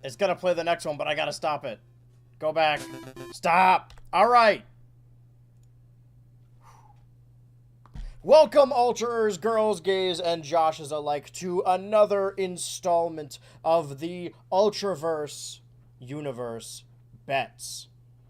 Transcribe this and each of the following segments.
It's gonna play the next one, but I gotta stop it. Go back. Stop. All right. Welcome, Ultrers, girls, gays, and Joshes alike, to another installment of the Ultraverse Universe Bets,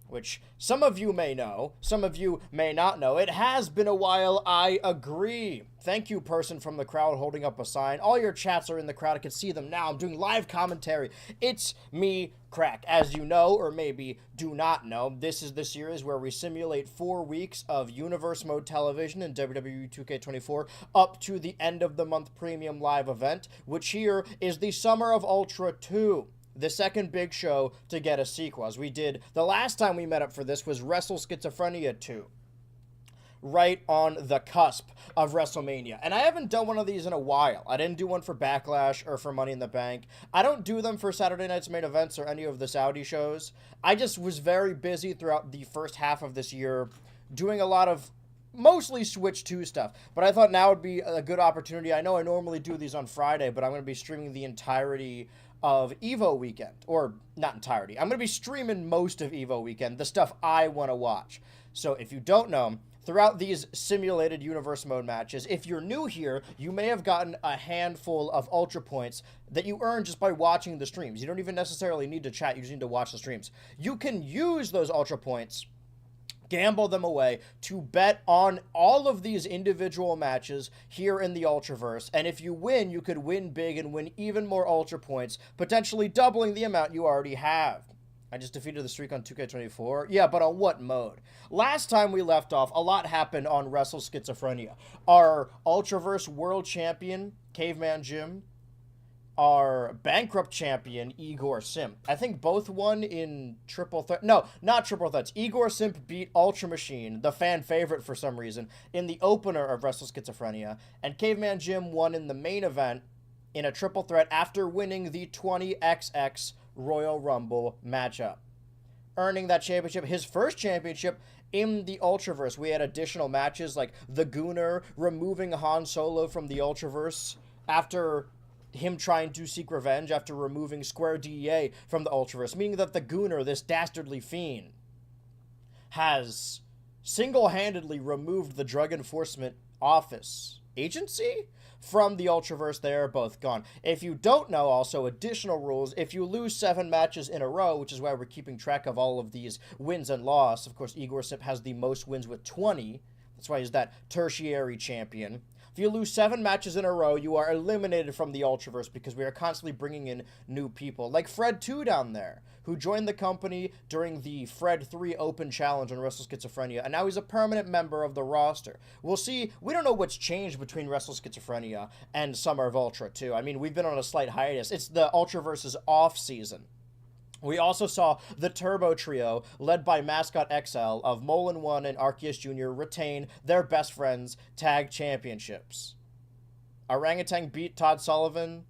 which some of you may know, some of you may not know. It has been a while, I agree. Thank you, person from the crowd holding up a sign. All your chats are in the crowd. I can see them now. I'm doing live commentary. It's me, Crack. As you know, or maybe do not know, this is the series where we simulate 4 weeks of Universe Mode television in WWE 2K24 up to the end of the month premium live event, which here is the Summer of Ultra 2. The second big show to get a sequel. As we did, the last time we met up for this was Wrestle Schizophrenia 2. Right on the cusp of WrestleMania. And I haven't done one of these in a while. I didn't do one for Backlash or for Money in the Bank. I don't do them for Saturday Night's Main Events or any of the Saudi shows. I just was very busy throughout the first half of this year doing a lot of mostly Switch 2 stuff. But I thought now would be a good opportunity. I know I normally do these on Friday, but I'm going to be streaming the entirety of Evo weekend. Or, not entirety. I'm going to be streaming most of Evo weekend, the stuff I want to watch. So if you don't know, throughout these simulated universe mode matches, if you're new here, you may have gotten a handful of Ultra points that you earn just by watching the streams. You don't even necessarily need to chat, you just need to watch the streams. You can use those Ultra points, gamble them away, to bet on all of these individual matches here in the Ultraverse. And if you win, you could win big and win even more Ultra points, potentially doubling the amount you already have. I just defeated the streak on 2K24. Yeah, but on what mode? Last time we left off, a lot happened on Wrestle Schizophrenia. Our Ultraverse World Champion, Caveman Jim, our Bankrupt Champion, Igor Simp. I think both won in Triple Threat. No, not Triple Threats. Igor Simp beat Ultra Machine, the fan favorite for some reason, in the opener of Wrestle Schizophrenia. And Caveman Jim won in the main event in a Triple Threat after winning the 20XX Royal Rumble matchup, earning that championship, his first championship in the Ultraverse. We had additional matches like the Gooner removing Han Solo from the Ultraverse after him trying to seek revenge after removing Square DEA from the Ultraverse, meaning that the Gooner, this dastardly fiend, has single-handedly removed the Drug Enforcement Office agency from the Ultraverse. They are both gone. If you don't know, also, additional rules, if you lose 7 matches in a row, which is why we're keeping track of all of these wins and loss, of course, Igor Sip has the most wins with 20. That's why he's that tertiary champion. If you lose 7 matches in a row, you are eliminated from the Ultraverse because we are constantly bringing in new people. Like Fred 2 down there, who joined the company during the Fred 3 Open Challenge on Wrestle Schizophrenia, and now he's a permanent member of the roster. We'll see. We don't know what's changed between Wrestle Schizophrenia and Summer of Ultra 2. I mean, we've been on a slight hiatus. It's the Ultraverse's off-season. We also saw the Turbo Trio, led by Mascot XL of Molin 1 and Arceus Jr., retain their best friends tag championships. Orangutan beat Todd Sullivan,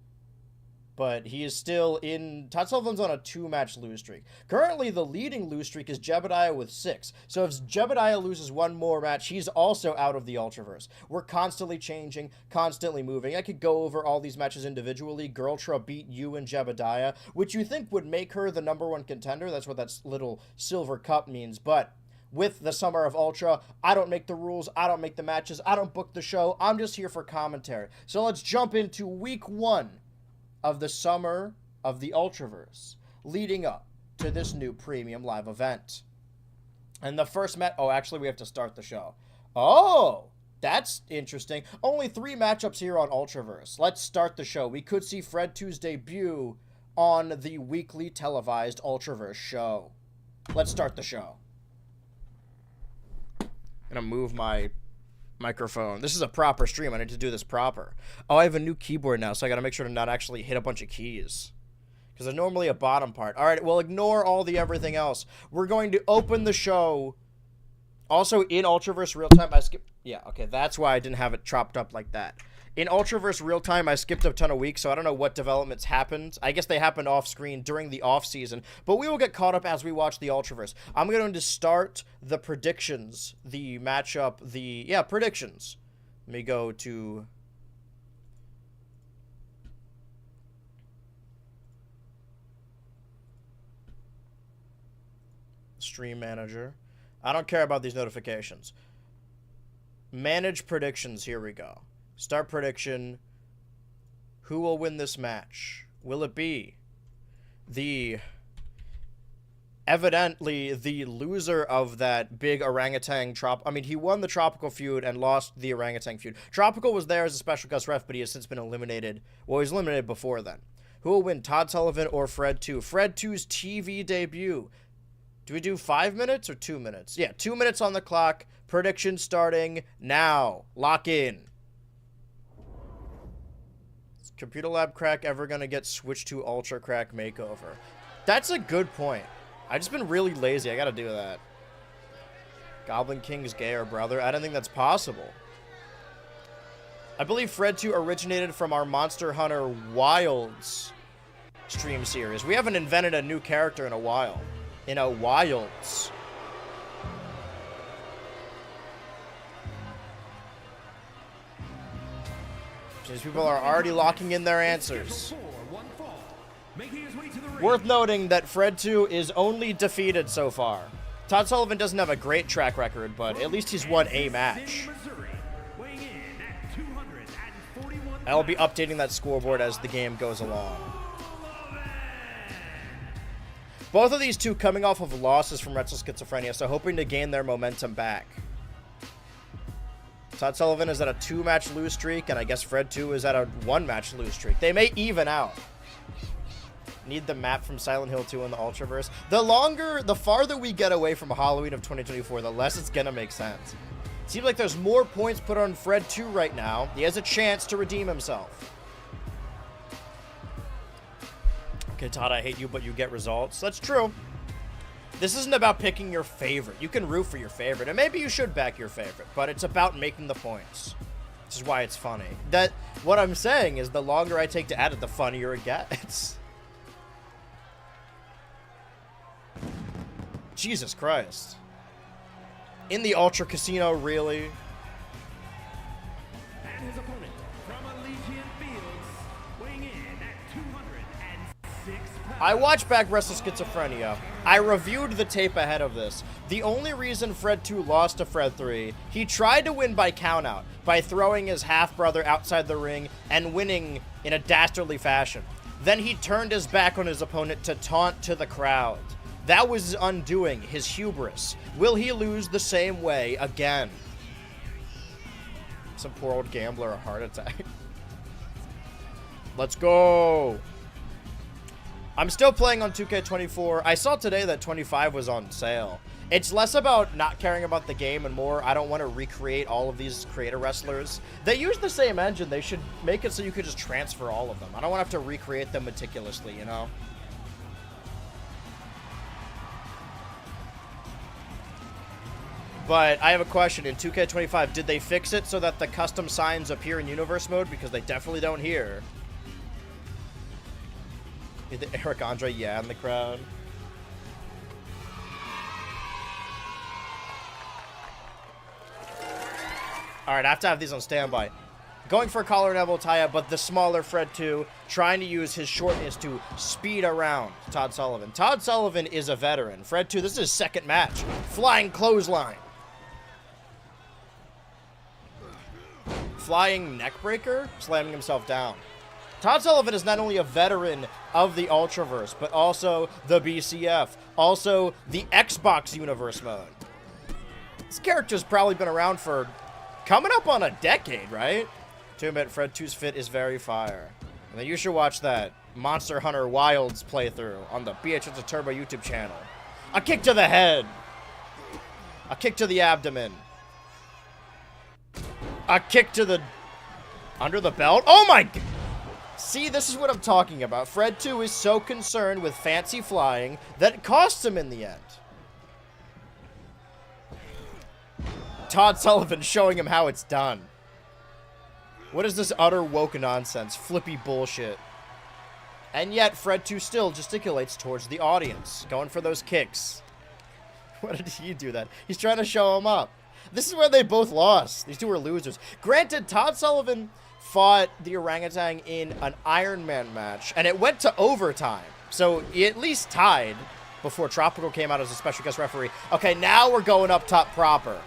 but he is still in... Todd Sullivan's on a 2-match lose streak. Currently, the leading lose streak is Jebediah with 6. So if Jebediah loses one more match, he's also out of the Ultraverse. We're constantly changing, constantly moving. I could go over all these matches individually. Girltra beat you and Jebediah, which you think would make her the #1 contender. That's what that little silver cup means. But with the Summer of Ultra, I don't make the rules, I don't make the matches, I don't book the show. I'm just here for commentary. So let's jump into week 1 of the Summer of the Ultraverse, leading up to this new premium live event. And the first oh, actually, we have to start the show. Oh, that's interesting. Only 3 matchups here on Ultraverse. Let's start the show. We could see Fred 2's debut on the weekly televised Ultraverse show. Let's start the show. I'm gonna move my microphone. This is a proper stream. I need to do this proper. Oh, I have a new keyboard now, so I gotta make sure to not actually hit a bunch of keys, because there's normally a bottom part. All right, well, ignore all the everything else. We're going to open the show. Also, in Ultraverse Real Time, I skipped... Yeah, okay, that's why I didn't have it chopped up like that. In Ultraverse Real Time, I skipped a ton of weeks, so I don't know what developments happened. I guess they happened off-screen during the off-season, but we will get caught up as we watch the Ultraverse. I'm going to start the predictions, the matchup, predictions. Let me go to... Stream manager. I don't care about these notifications. Manage predictions. Here we go. Start prediction. Who will win this match? Will it be evidently the loser of that big orangutan he won the Tropical feud and lost the orangutan feud. Tropical was there as a special guest ref, but he has since been eliminated. Well, he was eliminated before then. Who will win, Todd Sullivan or Fred 2? Fred 2's TV debut. Do we do 5 minutes or 2 minutes? Yeah, 2 minutes on the clock. Prediction starting now. Lock in. Is Computer Lab Crack ever going to get switched to Ultra Crack Makeover? That's a good point. I've just been really lazy. I gotta do that. Goblin King's gayer brother. I don't think that's possible. I believe Fred 2 originated from our Monster Hunter Wilds stream series. We haven't invented a new character in a while. In a Wilds. These people are already locking in their answers. Worth noting that Fred 2 is only defeated so far. Todd Sullivan doesn't have a great track record, but at least he's won a match. I'll be updating that scoreboard as the game goes along. Both of these two coming off of losses from Retro Schizophrenia, so hoping to gain their momentum back. Todd Sullivan is at a 2-match lose streak, and I guess Fred 2 is at a 1-match lose streak. They may even out. Need the map from Silent Hill 2 in the Ultraverse. The farther we get away from Halloween of 2024, the less it's gonna make sense. Seems like there's more points put on Fred 2 right now. He has a chance to redeem himself. Okay, Todd, I hate you, but you get results. That's true. This isn't about picking your favorite. You can root for your favorite, and maybe you should back your favorite, but it's about making the points. This is why it's funny. What I'm saying is the longer I take to add it, the funnier it gets. Jesus Christ. In the Ultra Casino, really? And his opponent from Elysian Fields, weighing in at 206 pounds. I watched back Wrestle Schizophrenia. I reviewed the tape ahead of this. The only reason Fred 2 lost to Fred 3, he tried to win by countout, by throwing his half-brother outside the ring and winning in a dastardly fashion. Then he turned his back on his opponent to taunt to the crowd. That was his undoing, his hubris. Will he lose the same way again? Some poor old gambler a heart attack. Let's go. I'm still playing on 2K24. I saw today that 25 was on sale. It's less about not caring about the game and more I don't want to recreate all of these creator wrestlers. They use the same engine. They should make it so you could just transfer all of them. I don't want to have to recreate them meticulously, you know? But I have a question. In 2K25, did they fix it so that the custom signs appear in universe mode? Because they definitely don't here. Is the Eric Andre yeah in the crowd? Alright, I have to have these on standby. Going for a collar and elbow tie-up, but the smaller Fred 2 trying to use his shortness to speed around Todd Sullivan. Todd Sullivan is a veteran. Fred 2, this is his second match. Flying clothesline. Flying neckbreaker, slamming himself down. Todd Sullivan is not only a veteran of the Ultraverse, but also the BCF, also the Xbox Universe mode. This character's probably been around for coming up on a decade, right? To admit, Fred 2's fit is very fire. And then you should watch that Monster Hunter Wilds playthrough on the BHS Turbo YouTube channel. A kick to the head. A kick to the abdomen. A kick to the... under the belt? Oh my... See, this is what I'm talking about. Fred 2 is so concerned with fancy flying that it costs him in the end. Todd Sullivan showing him how it's done. What is this utter woke nonsense? Flippy bullshit. And yet, Fred 2 still gesticulates towards the audience, going for those kicks. Why did he do that? He's trying to show him up. This is where they both lost. These two were losers. Granted, Todd Sullivan fought the orangutan in an Iron Man match, and it went to overtime. So he at least tied. before Tropical came out as a special guest referee. Okay, now we're going up top proper.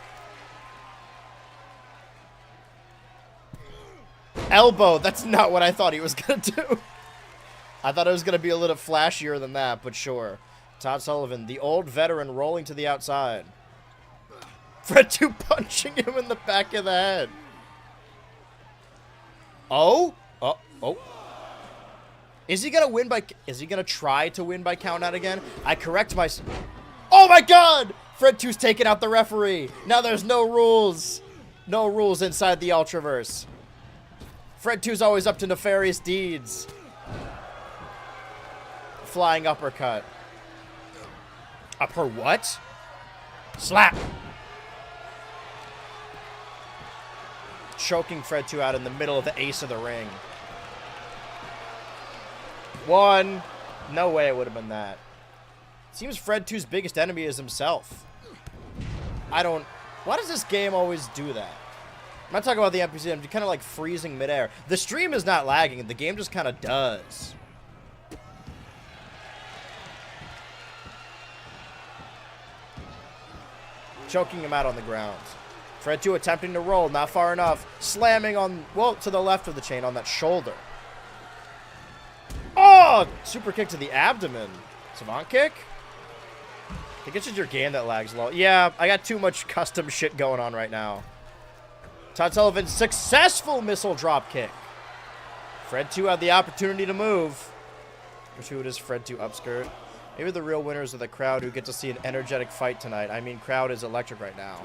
Elbow. That's not what I thought he was going to do. I thought it was going to be a little flashier than that, but sure. Todd Sullivan, the old veteran, rolling to the outside. Fred 2 punching him in the back of the head. Oh? Oh. Oh. Is he going to win by... Is he going to try to win by count out again? I correct my... Oh my god! Fred 2's taking out the referee. Now there's no rules. No rules inside the Ultraverse. Fred 2's always up to nefarious deeds. Flying uppercut. Upper what? Slap! Choking Fred 2 out in the middle of the ace of the ring. One. No way it would have been that. Seems Fred 2's biggest enemy is himself. I don't... Why does this game always do that? I'm not talking about the NPC, I'm kind of like freezing midair. The stream is not lagging, the game just kind of does. Choking him out on the ground. Fred 2 attempting to roll, not far enough. Slamming on, well, to the left of the chain on that shoulder. Oh! Super kick to the abdomen. Savant kick? I think it's just your game that lags low. Yeah, I got too much custom shit going on right now. Todd Sullivan's successful missile drop kick. Fred 2 had the opportunity to move. Gratuitous Fred 2 upskirt. Maybe the real winners are the crowd who get to see an energetic fight tonight. I mean, crowd is electric right now.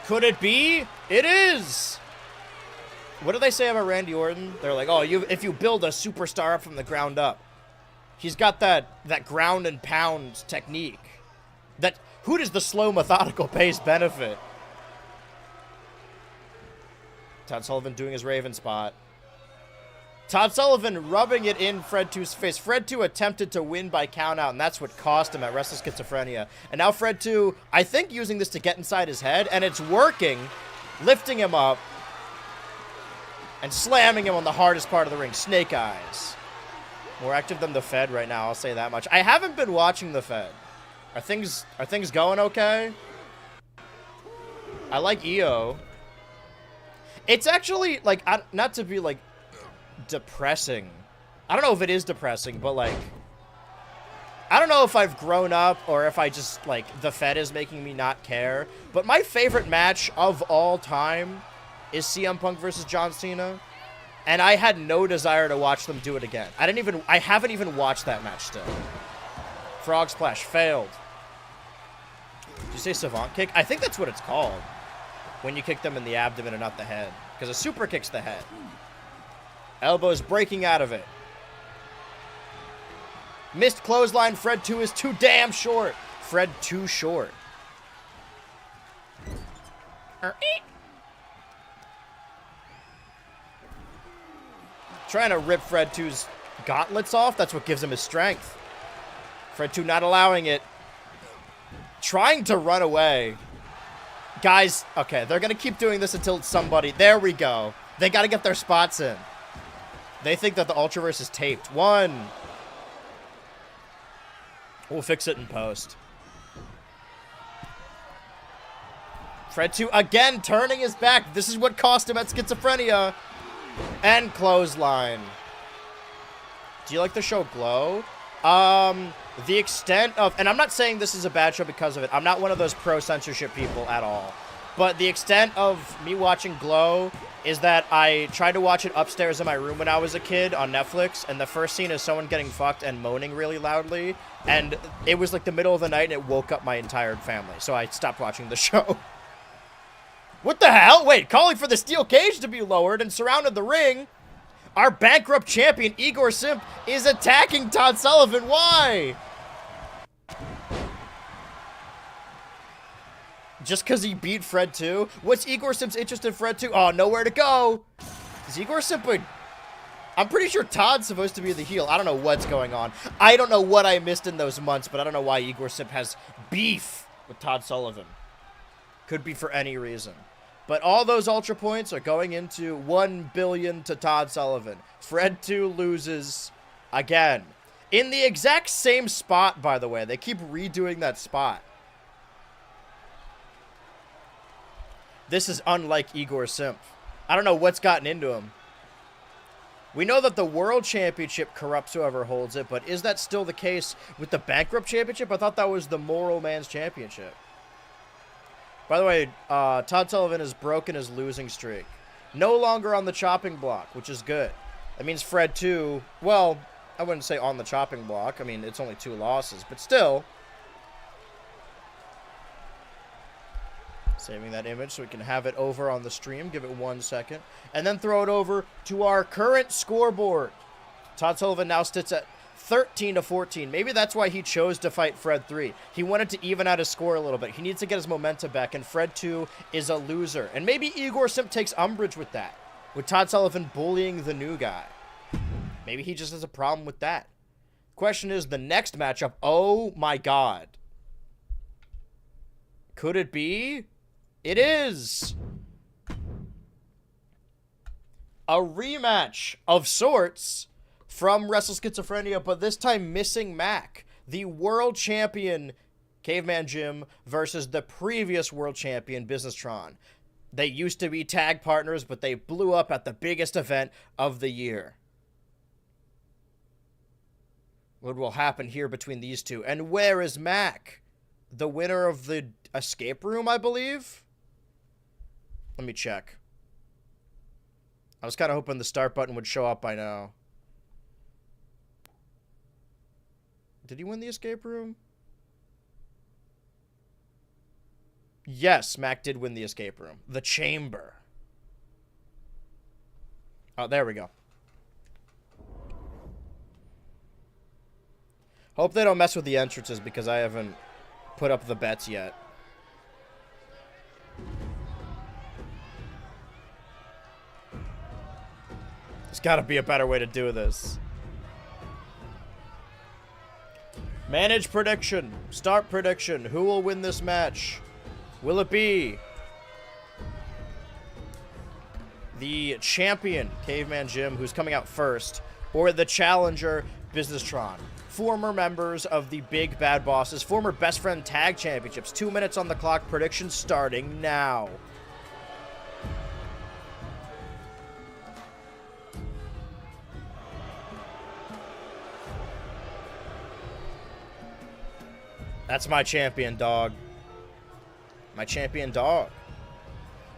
Could it be? It is! What do they say about Randy Orton? They're like, oh, if you build a superstar up from the ground up. He's got that ground and pound technique. Who does the slow, methodical pace benefit? Todd Sullivan doing his Raven spot. Todd Sullivan rubbing it in Fred 2's face. Fred 2 attempted to win by countout, and that's what cost him at Restless Schizophrenia. And now Fred 2, I think, using this to get inside his head, and it's working. Lifting him up. And slamming him on the hardest part of the ring. Snake Eyes. More active than the Fed right now, I'll say that much. I haven't been watching the Fed. Are things going okay? I like EO. It's actually, like, not to be, like, depressing. I don't know if it is depressing, but, like, I don't know if I've grown up or if I just, like, the Fed is making me not care. But my favorite match of all time is CM Punk versus John Cena. And I had no desire to watch them do it again. I haven't even watched that match still. Frog Splash failed. Did you say Savant Kick? I think that's what it's called. When you kick them in the abdomen and not the head. Because a super kick's the head. Elbows breaking out of it. Missed clothesline. Fred 2 is too damn short. Fred too short. Trying to rip Fred 2's gauntlets off. That's what gives him his strength. Fred 2 not allowing it. Trying to run away. Guys, okay, they're going to keep doing this until somebody... There we go. They got to get their spots in. They think that the Ultraverse is taped. One. We'll fix it in post. Fred 2 again turning his back. This is what cost him at Schizophrenia. And clothesline. Do you like the show Glow? The extent of... And I'm not saying this is a bad show because of it. I'm not one of those pro-censorship people at all. But the extent of me watching Glow is that I tried to watch it upstairs in my room when I was a kid on Netflix, and the first scene is someone getting fucked and moaning really loudly, and it was like the middle of the night, and it woke up my entire family, so I stopped watching the show. What the hell? Wait, calling for the steel cage to be lowered and surrounded the ring. Our bankrupt champion, Igor Simp, is attacking Todd Sullivan. Why? Just because he beat Fred 2? What's Igor Simp's interest in Fred 2? Oh, nowhere to go. Is Igor Simp a... I'm pretty sure Todd's supposed to be the heel. I don't know what's going on. I don't know what I missed in those months, but I don't know why Igor Simp has beef with Todd Sullivan. Could be for any reason. But all those Ultra points are going into $1 billion to Todd Sullivan. Fred 2 loses again. In the exact same spot, by the way. They keep redoing that spot. This is unlike Igor Simpf. I don't know what's gotten into him. We know that the World Championship corrupts whoever holds it, but is that still the case with the Bankrupt Championship? I thought that was the Moral Man's Championship. By the way, Todd Sullivan has broken his losing streak. No longer on the chopping block, which is good. That means Fred 2, well, I wouldn't say on the chopping block. I mean, it's only 2 losses, but still. Saving that image so we can have it over on the stream. Give it 1 second. And then throw it over to our current scoreboard. Todd Sullivan now sits at 13-14. Maybe that's why he chose to fight Fred 3. He wanted to even out his score a little bit. He needs to get his momentum back, and Fred 2 is a loser. And maybe Igor Simpf takes umbrage with that, with Todd Sullivan bullying the new guy. Maybe he just has a problem with that. Question is, the next matchup, oh my god. Could it be? It is a rematch of sorts from Wrestle Schizophrenia, but this time missing Mac, the world champion Caveman Jim versus the previous world champion Businesstron. They used to be tag partners, but they blew up at the biggest event of the year. What will happen here between these two? And where is Mac? The winner of the escape room, I believe? Let me check. I was kind of hoping the start button would show up by now. Did he win the escape room? Yes, Mac did win the escape room. The chamber. Oh, there we go. Hope they don't mess with the entrances because I haven't put up the bets yet. There's got to be a better way to do this. Manage prediction. Start prediction. Who will win this match? Will it be the champion, Caveman Jim, who's coming out first, or the challenger, Businesstron? Former members of the Big Bad Bosses, former Best Friend Tag Championships. 2 minutes on the clock. Prediction starting now. That's my champion, dog. My champion dog.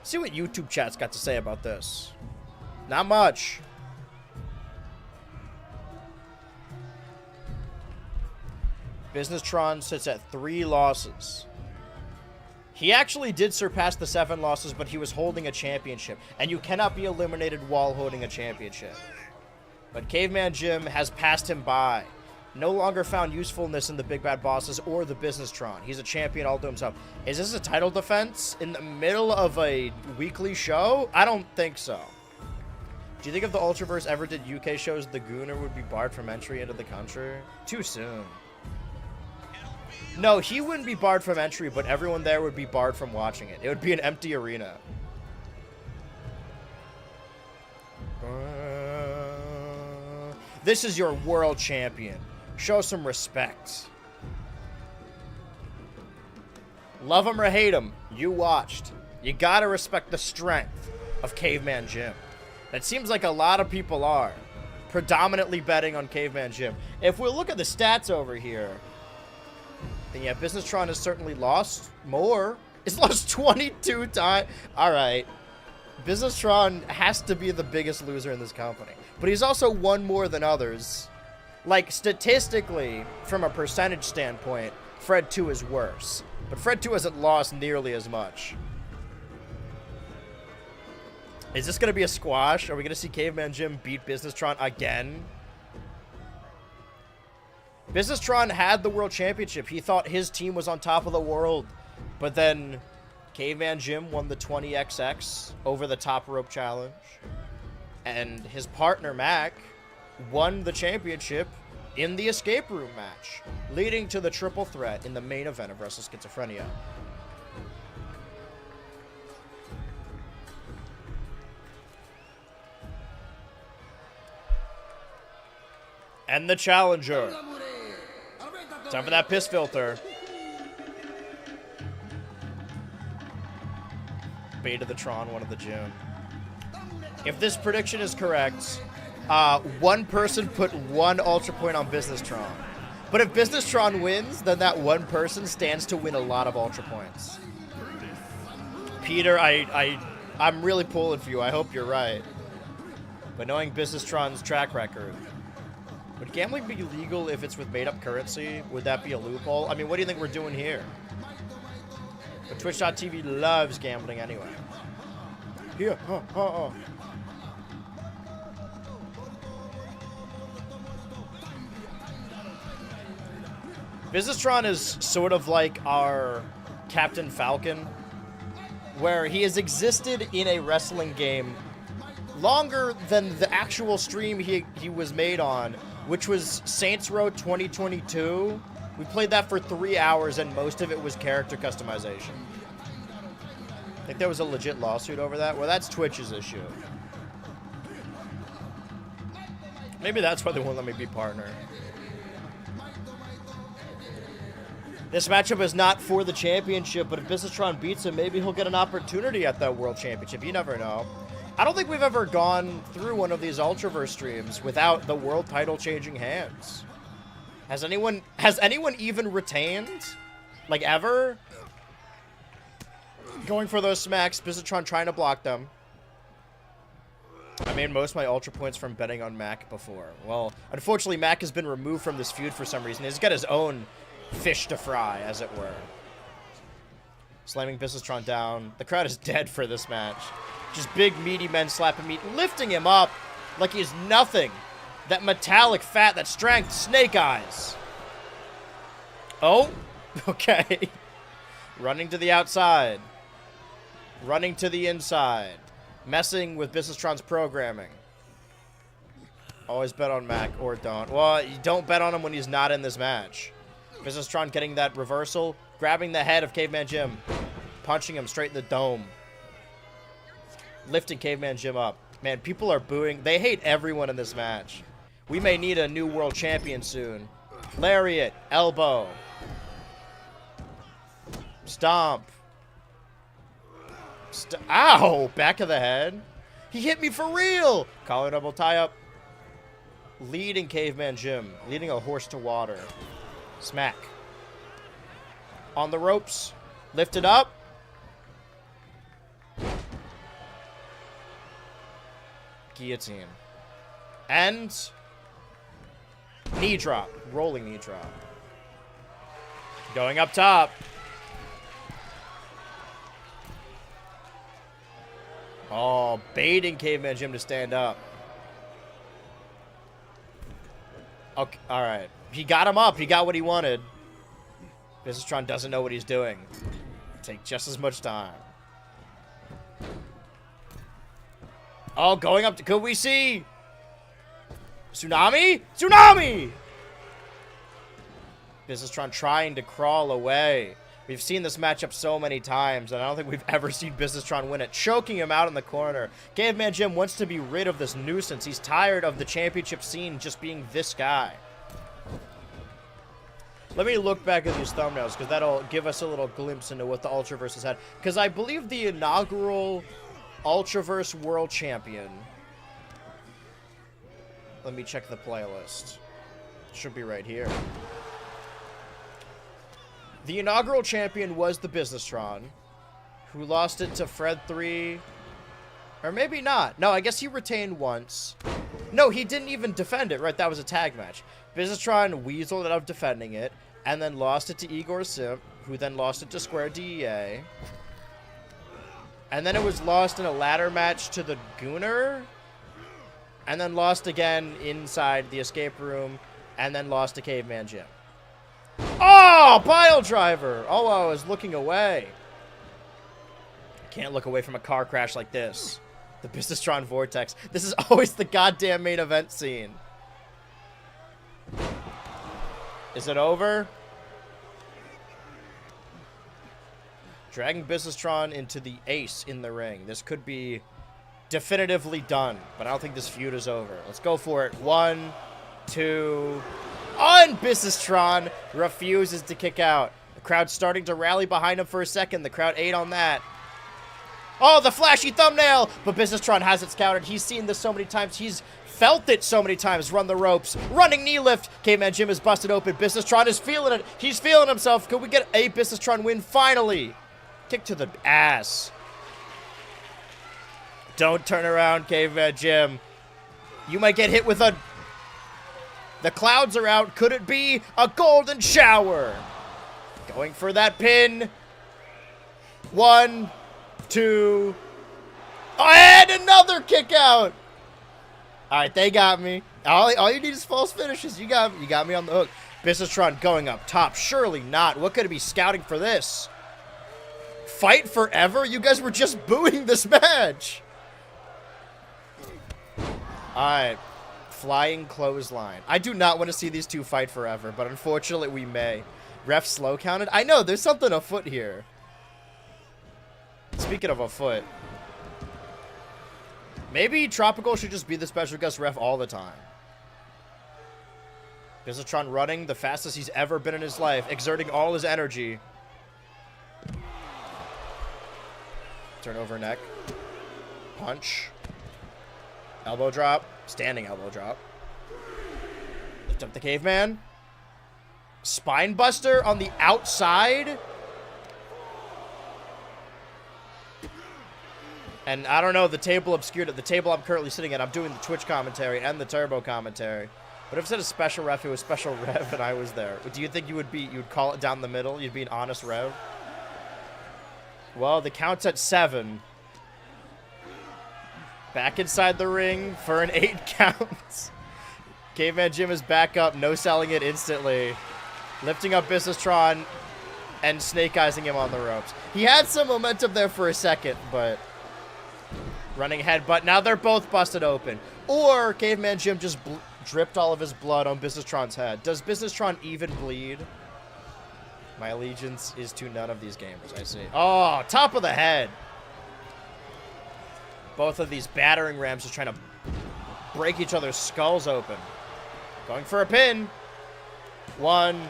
See what YouTube chat's got to say about this. Not much. Businesstron sits at 3 losses. He actually did surpass the 7 losses, but he was holding a championship. And you cannot be eliminated while holding a championship. But Caveman Jim has passed him by. No longer found usefulness in the Big Bad Bosses or the Businesstron. He's a champion all to himself. Is this a title defense in the middle of a weekly show? I don't think so. Do you think if the Ultraverse ever did UK shows, the Gooner would be barred from entry into the country? Too soon. No, he wouldn't be barred from entry, but everyone there would be barred from watching it. It would be an empty arena. This is your world champion. Show some respect. Love him or hate him, you watched. You gotta respect the strength of Caveman Jim. That seems like a lot of people are predominantly betting on Caveman Jim. If we look at the stats over here, then yeah, Businesstron has certainly lost more. It's lost 22 times. All right. Businesstron has to be the biggest loser in this company. But he's also won more than others. Like, statistically, from a percentage standpoint, Fred 2 is worse. But Fred 2 hasn't lost nearly as much. Is this going to be a squash? Are we going to see Caveman Jim beat Businesstron again? Businesstron had the world championship. He thought his team was on top of the world. But then Caveman Jim won the 20XX over the top rope challenge. And his partner, Mac, won the championship in the escape room match, leading to the triple threat in the main event of Wrestle Schizophrenia. And the challenger. Time for that piss filter. Beta the Tron, one of the gym. If this prediction is correct, one person put 1 Ultra Point on Business Tron. But if Business Tron wins, then that one person stands to win a lot of Ultra Points. Peter, I'm really pulling for you. I hope you're right. But knowing Business Tron's track record, would gambling be legal if it's with made-up currency? Would that be a loophole? I mean, what do you think we're doing here? But Twitch.tv loves gambling anyway. Here, Business-tron is sort of like our Captain Falcon, where he has existed in a wrestling game longer than the actual stream he was made on, which was Saints Row 2022. We played that for 3 hours, and most of it was character customization. I think there was a legit lawsuit over that. Well, that's Twitch's issue. Maybe that's why they won't let me be partner. This matchup is not for the championship, but if Business-tron beats him, maybe he'll get an opportunity at that World Championship. You never know. I don't think we've ever gone through one of these Ultraverse streams without the world title changing hands. Has anyone even retained? Like, ever? Going for those smacks, Business-tron trying to block them. I made most of my Ultra Points from betting on Mac before. Well, unfortunately, Mac has been removed from this feud for some reason. He's got his own fish to fry, as it were. Slamming Business-tron down. The crowd is dead for this match. Just big, meaty men slapping meat, lifting him up like he's nothing. That metallic fat, that strength, snake eyes. Oh, okay. Running to the outside. Running to the inside. Messing with Business-tron's programming. Always bet on Mac, or don't. Well, you don't bet on him when he's not in this match. Business-tron getting that reversal, grabbing the head of Caveman Jim, punching him straight in the dome. Lifting Caveman Jim up. Man, people are booing. They hate everyone in this match. We may need a new world champion soon. Lariat, elbow. Stomp. Ow! Back of the head. He hit me for real! Collar double tie up. Leading Caveman Jim. Leading a horse to water. Smack. On the ropes. Lifted up. Guillotine. And knee drop. Rolling knee drop. Going up top. Oh, baiting Caveman Jim to stand up. Okay, alright. He got him up. He got what he wanted. Business-tron doesn't know what he's doing. Take just as much time. Oh, going up to... Could we see? Tsunami? Tsunami! Business-tron trying to crawl away. We've seen this matchup so many times, and I don't think we've ever seen Business-tron win it. Choking him out in the corner. Caveman Jim wants to be rid of this nuisance. He's tired of the championship scene just being this guy. Let me look back at these thumbnails, because that'll give us a little glimpse into what the Ultraverse has had. Because I believe the inaugural Ultraverse World Champion... Let me check the playlist. Should be right here. The inaugural champion was the Business-tron, who lost it to Fred 3. Or maybe not. No, I guess he retained once. No, he didn't even defend it. Right, that was a tag match. Business-tron weaseled out of defending it, and then lost it to Igor Simp, who then lost it to Square DEA. And then it was lost in a ladder match to the Gooner, and then lost again inside the escape room, and then lost to Caveman Jim. Oh, pile driver! Oh, I was looking away. Can't look away from a car crash like this. The Business-tron Vortex. This is always the goddamn main event scene. Is it over? Dragging Business-tron into the ace in the ring. This could be definitively done, but I don't think this feud is over. Let's go for it. 1, 2. On Business-Tron refuses to kick out. The crowd's starting to rally behind him for a second. The crowd ate on that. Oh, the flashy thumbnail! But Business-Tron has it scouted. He's seen this so many times. He's felt it so many times. Run the ropes. Running knee lift. Caveman Jim is busted open. Business-Tron is feeling it. He's feeling himself. Could we get a Business-Tron win finally? Kick to the ass. Don't turn around, Caveman Jim. You might get hit with a... The clouds are out. Could it be a golden shower? Going for that pin. 1, 2. Oh, and another kick out. All right, they got me. All you need is false finishes. You got me on the hook. Business-Tron going up top. Surely not. What could it be scouting for this? Fight forever? You guys were just booing this match. All right. Flying clothesline. I do not want to see these two fight forever, but unfortunately we may. Ref slow counted. I know, there's something afoot here. Speaking of afoot. Maybe Tropical should just be the special guest ref all the time. Business-Tron running the fastest he's ever been in his life, exerting all his energy. Turn over neck. Punch. Elbow drop. Standing elbow drop. Lift up the caveman. Spine buster on the outside. And I don't know, the table obscured it. The table I'm currently sitting at, I'm doing the Twitch commentary and the Turbo commentary. But if it said a special ref, it was special rev and I was there. Do you think you would call it down the middle? You'd be an honest rev? Well, the count's at 7. Back inside the ring for an 8 count. Caveman Jim is back up, no selling it instantly. Lifting up Business-Tron and snake-eyesing him on the ropes. He had some momentum there for a second, but running headbutt. Now they're both busted open. Or Caveman Jim just dripped all of his blood on Business-Tron's head. Does Business-Tron even bleed? My allegiance is to none of these gamers, I see. Oh, top of the head. Both of these battering rams are trying to break each other's skulls open. Going for a pin. 1,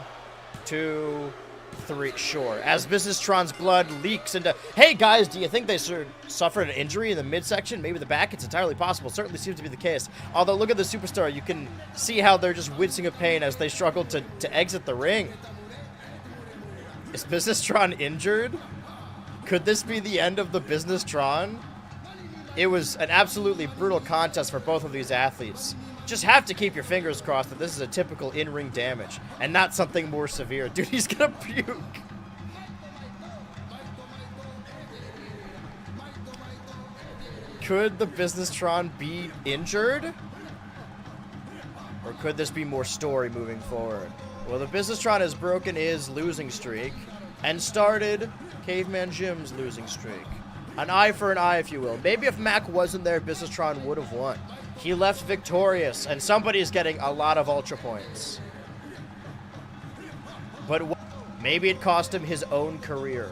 2, 3. Sure. As Business-Tron's blood leaks into... Hey, guys, do you think they suffered an injury in the midsection? Maybe the back? It's entirely possible. Certainly seems to be the case. Although, look at the superstar. You can see how they're just wincing of pain as they struggle to exit the ring. Is Business-Tron injured? Could this be the end of the Business-Tron? It was an absolutely brutal contest for both of these athletes. Just have to keep your fingers crossed that this is a typical in-ring damage and not something more severe. Dude, he's gonna puke. Could the Business-Tron be injured? Or could this be more story moving forward? Well, the Business-Tron has broken his losing streak and started Caveman Jim's losing streak. An eye for an eye, if you will. Maybe if Mac wasn't there, Business-Tron would have won. He left victorious, and somebody is getting a lot of Ultra points. But maybe it cost him his own career.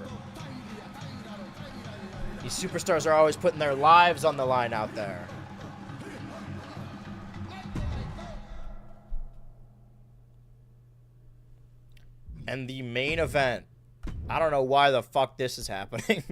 These superstars are always putting their lives on the line out there. And the main event. I don't know why the fuck this is happening.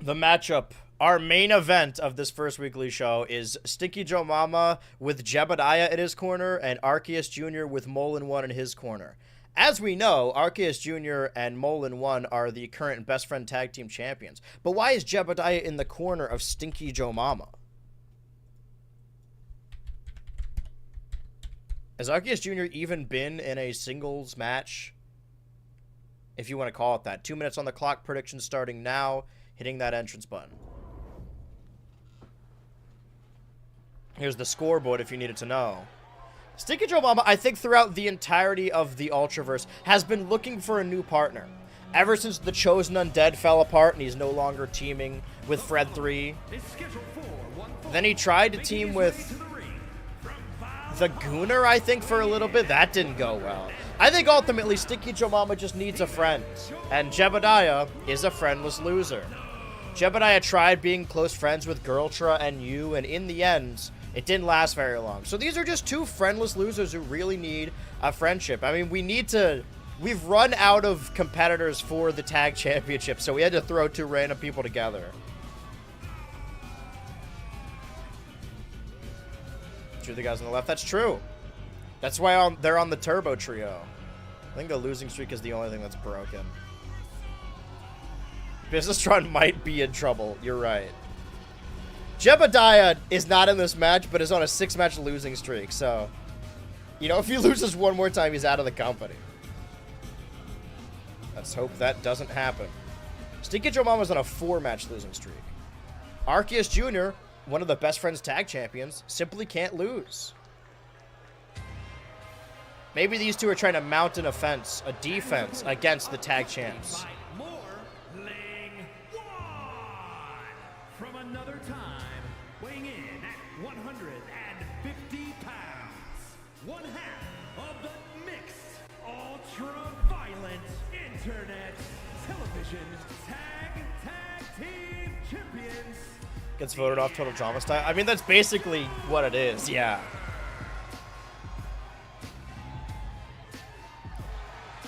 The matchup, our main event of this first weekly show, is Stinky Joe Mama with Jebediah in his corner and Arceus Jr. with Molin 1 in his corner. As we know, Arceus Jr. and Molin 1 are the current best friend tag team champions. But why is Jebediah in the corner of Stinky Joe Mama? Has Arceus Jr. even been in a singles match? If you want to call it that. 2 minutes on the clock, prediction starting now. Hitting that entrance button. Here's the scoreboard if you needed to know. Stinky Joe Mama, I think throughout the entirety of the Ultraverse, has been looking for a new partner. Ever since the Chosen Undead fell apart and he's no longer teaming with Fred 3. Then he tried to team with the Gooner, I think, for a little bit. That didn't go well. I think ultimately Sticky Joe Mama just needs a friend. And Jebediah is a friendless loser. Jebediah tried being close friends with Girltra and you, and in the end, it didn't last very long. So these are just two friendless losers who really need a friendship. I mean, we've run out of competitors for the tag championship, so we had to throw two random people together. Two of the guys on the left. That's true. That's why they're on the Turbo Trio. I think the losing streak is the only thing that's broken. Businessron might be in trouble. You're right. Jebediah is not in this match, but is on a 6-match losing streak. So, you know, if he loses one more time, he's out of the company. Let's hope that doesn't happen. Sticky Joe Mama's on a 4-match losing streak. Arceus Jr., one of the best friends tag champions, simply can't lose. Maybe these two are trying to mount an offense, a defense, against the tag champs. From another time, weighing in at 150 pounds, one half of the mixed, ultra-violent, internet, television, tag team champions. Gets voted off Total Drama style. I mean, that's basically what it is, yeah.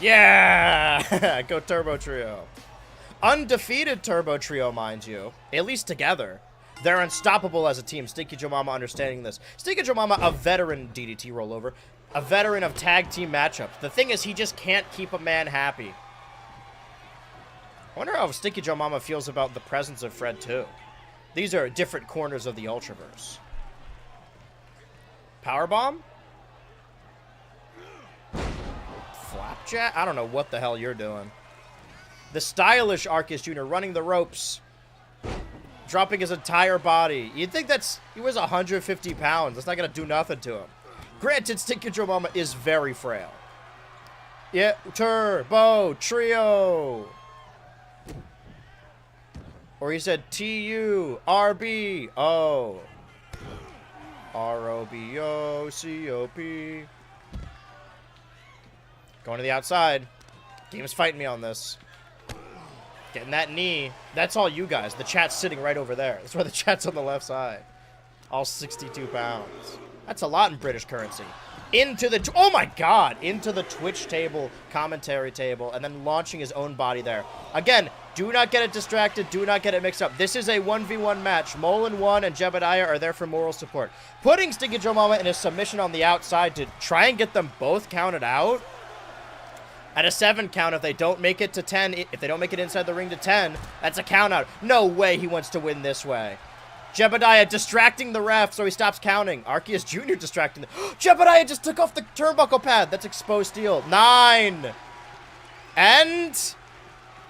Yeah! Go Turbo Trio. Undefeated Turbo Trio, mind you. At least together. They're unstoppable as a team. Sticky Joe Mama understanding this. Sticky Joe Mama, a veteran DDT rollover. A veteran of tag team matchups. The thing is, he just can't keep a man happy. I wonder how Sticky Joe Mama feels about the presence of Fred 2. These are different corners of the Ultraverse. Powerbomb? Flapjack? I don't know what the hell you're doing. The stylish Arceus Jr. running the ropes. Dropping his entire body. You'd think he weighs 150 pounds. That's not going to do nothing to him. Granted, Sticky Joe Mama is very frail. Yeah, Turbo Trio. Or he said T-U-R-B-O. R-O-B-O-C-O-P. Going to the outside. Game's fighting me on this. Getting that knee. That's all you guys. The chat's sitting right over there. That's why the chat's on the left side. All 62 pounds. That's a lot in British currency. Into the... Oh my god! Into the Twitch table, commentary table, and then launching his own body there. Again, do not get it distracted. Do not get it mixed up. This is a 1v1 match. Molin 1 and Jebediah are there for moral support. Putting Sticky Joe Mama in a submission on the outside to try and get them both counted out. At a 7 count, if they don't make it to 10, if they don't make it inside the ring to 10, that's a count out. No way he wants to win this way. Jebediah distracting the ref so he stops counting. Arceus Jr. distracting. Jebediah just took off the turnbuckle pad. That's exposed steel. 9. And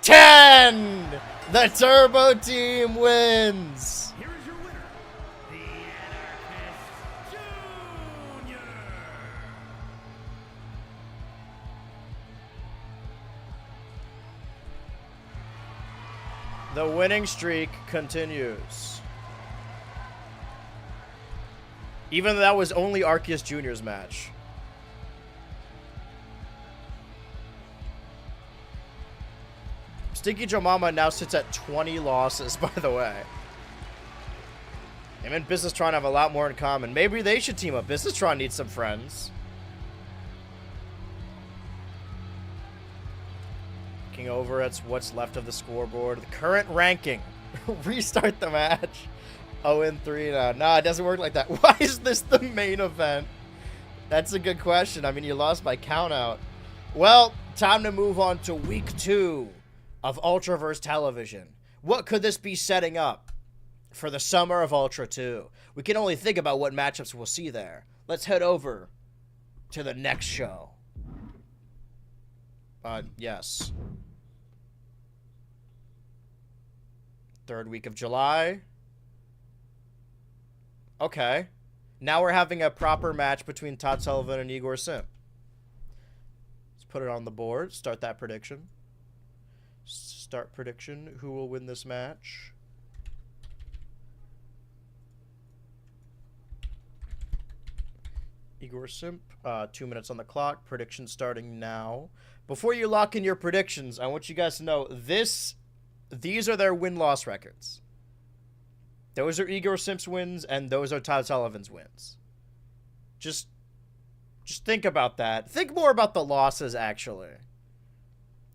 10. The Turbo team wins. Here is your winner, the Anarchist Jr. The winning streak continues. Even though that was only Arceus Jr.'s match. Sticky Joe Mama now sits at 20 losses, by the way. Him and Businessron have a lot more in common. Maybe they should team up. Businessron needs some friends. Looking over at what's left of the scoreboard. The current ranking. Restart the match. 0-3 now. Nah, it doesn't work like that. Why is this the main event? That's a good question. I mean, you lost by countout. Well, time to move on to week 2 of Ultraverse Television. What could this be setting up for the summer of Ultra 2? We can only think about what matchups we'll see there. Let's head over to the next show. Yes. 3rd week of July. Okay. Now we're having a proper match between Todd Sullivan and Igor Sim. Let's put it on the board. Start that prediction. Start prediction. Who will win this match? Igor Simp. 2 minutes on the clock. Prediction starting now. Before you lock in your predictions, I want you guys to know these are their win-loss records. Those are Igor Simp's wins, and those are Todd Sullivan's wins. Just think about that. Think more about the losses, actually.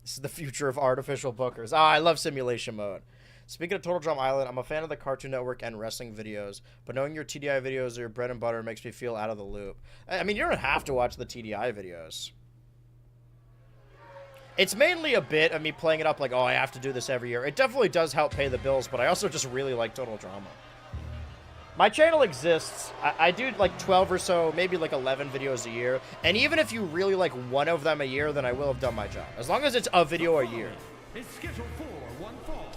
This is the future of artificial bookers. Ah, I love simulation mode. Speaking of Total Drum Island, I'm a fan of the Cartoon Network and wrestling videos, but knowing your TDI videos are your bread and butter makes me feel out of the loop. I mean, you don't have to watch the TDI videos. It's mainly a bit of me playing it up like, oh, I have to do this every year. It definitely does help pay the bills, but I also just really like Total Drama. My channel exists. I do like 12 or so, maybe like 11 videos a year. And even if you really like one of them a year, then I will have done my job. As long as it's a video a year.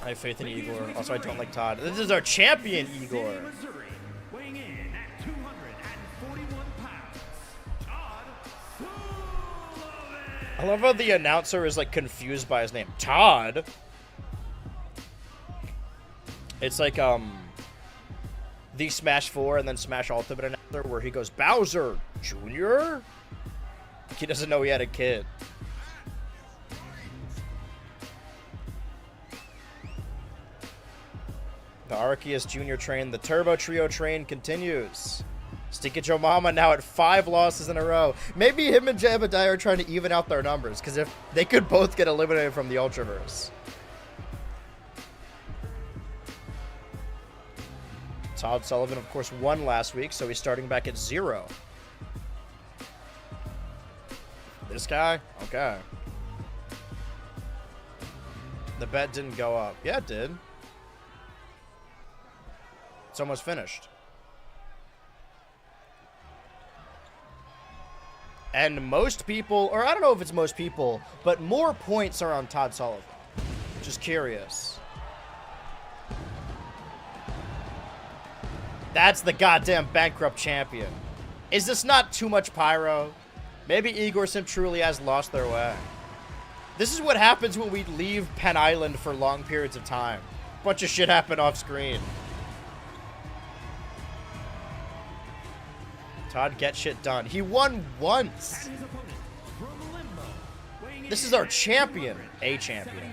I have faith in Igor. Also, I don't like Todd. This is our champion, Igor. Weighing in at 241 pounds, Todd Sullivan. I love how the announcer is like confused by his name. Todd? It's like, the Smash 4 and then Smash Ultimate announcer where he goes, Bowser Jr.? He doesn't know he had a kid. The Arceus Jr. train, the Turbo Trio train continues. Stick at Joe Mama now at 5 losses in a row. Maybe him and Jebediah are trying to even out their numbers, because if they could both get eliminated from the Ultraverse. Todd Sullivan, of course, won last week, so he's starting back at 0. This guy? Okay. The bet didn't go up. Yeah, it did. It's almost finished. And most people, or I don't know if it's most people, but more points are on Todd Sullivan. Just curious. That's the goddamn bankrupt champion. Is this not too much pyro? Maybe Igor Simp truly has lost their way. This is what happens when we leave Penn Island for long periods of time. Bunch of shit happen off screen. Todd gets shit done. He won once. This is our champion. A champion.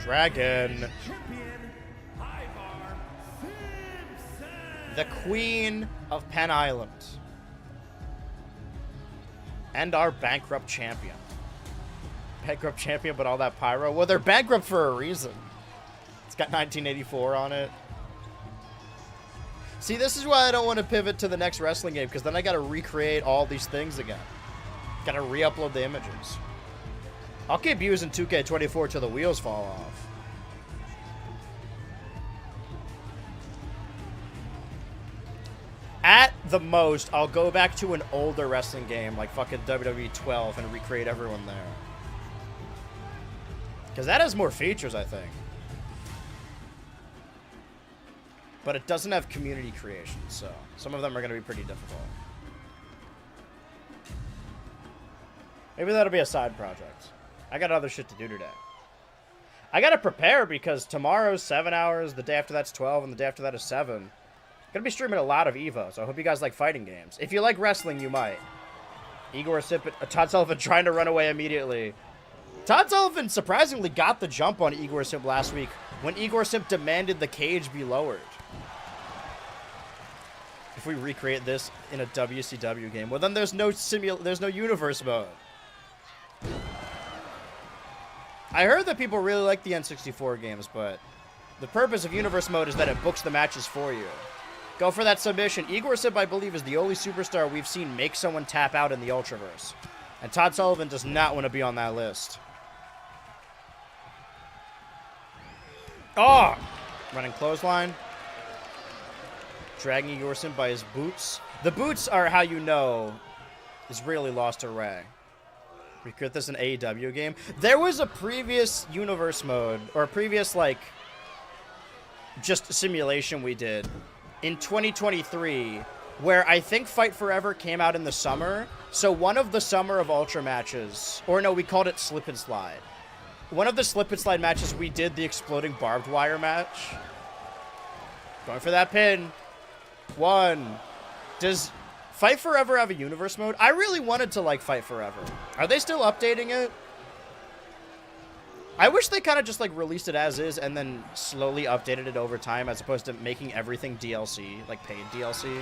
Dragon. The Queen of Penn Island. And our bankrupt champion. Bankrupt champion, but all that pyro. Well, they're bankrupt for a reason. It's got 1984 on it. See, this is why I don't want to pivot to the next wrestling game, because then I got to recreate all these things again. Got to re-upload the images. I'll keep using 2K24 till the wheels fall off. At the most, I'll go back to an older wrestling game like fucking WWE 12 and recreate everyone there. Because that has more features, I think. But it doesn't have community creation, so some of them are going to be pretty difficult. Maybe that'll be a side project. I got other shit to do today. I got to prepare because tomorrow's 7 hours, the day after that's 12, and the day after that is 7. I'm going to be streaming a lot of EVO, so I hope you guys like fighting games. If you like wrestling, you might. Igor Simp, Todd Sullivan trying to run away immediately. Todd Sullivan surprisingly got the jump on Igor Simp last week when Igor Simp demanded the cage be lowered. If we recreate this in a WCW game, well then there's no universe mode. I heard that people really like the N64 games, but the purpose of universe mode is that it books the matches for you. Go for that submission. Igor Simp, I believe, is the only superstar we've seen make someone tap out in the Ultraverse. And Todd Sullivan does not want to be on that list. Oh! Running clothesline. Dragging Igor Simp by his boots. The boots are how you know he's really lost a Ray. Recreate this in an AEW game. There was a previous universe mode, or a previous, like, just simulation we did in 2023 where I think Fight Forever came out in the summer. So one of the Summer of Ultra matches, or no, we called it Slip and Slide. One of the Slip and Slide matches, we did the Exploding Barbed Wire match. Going for that pin. 1. Does Fight Forever have a universe mode? I really wanted to like Fight Forever. Are they still updating it? I wish they kind of just like released it as is and then slowly updated it over time as opposed to making everything DLC, like paid DLC.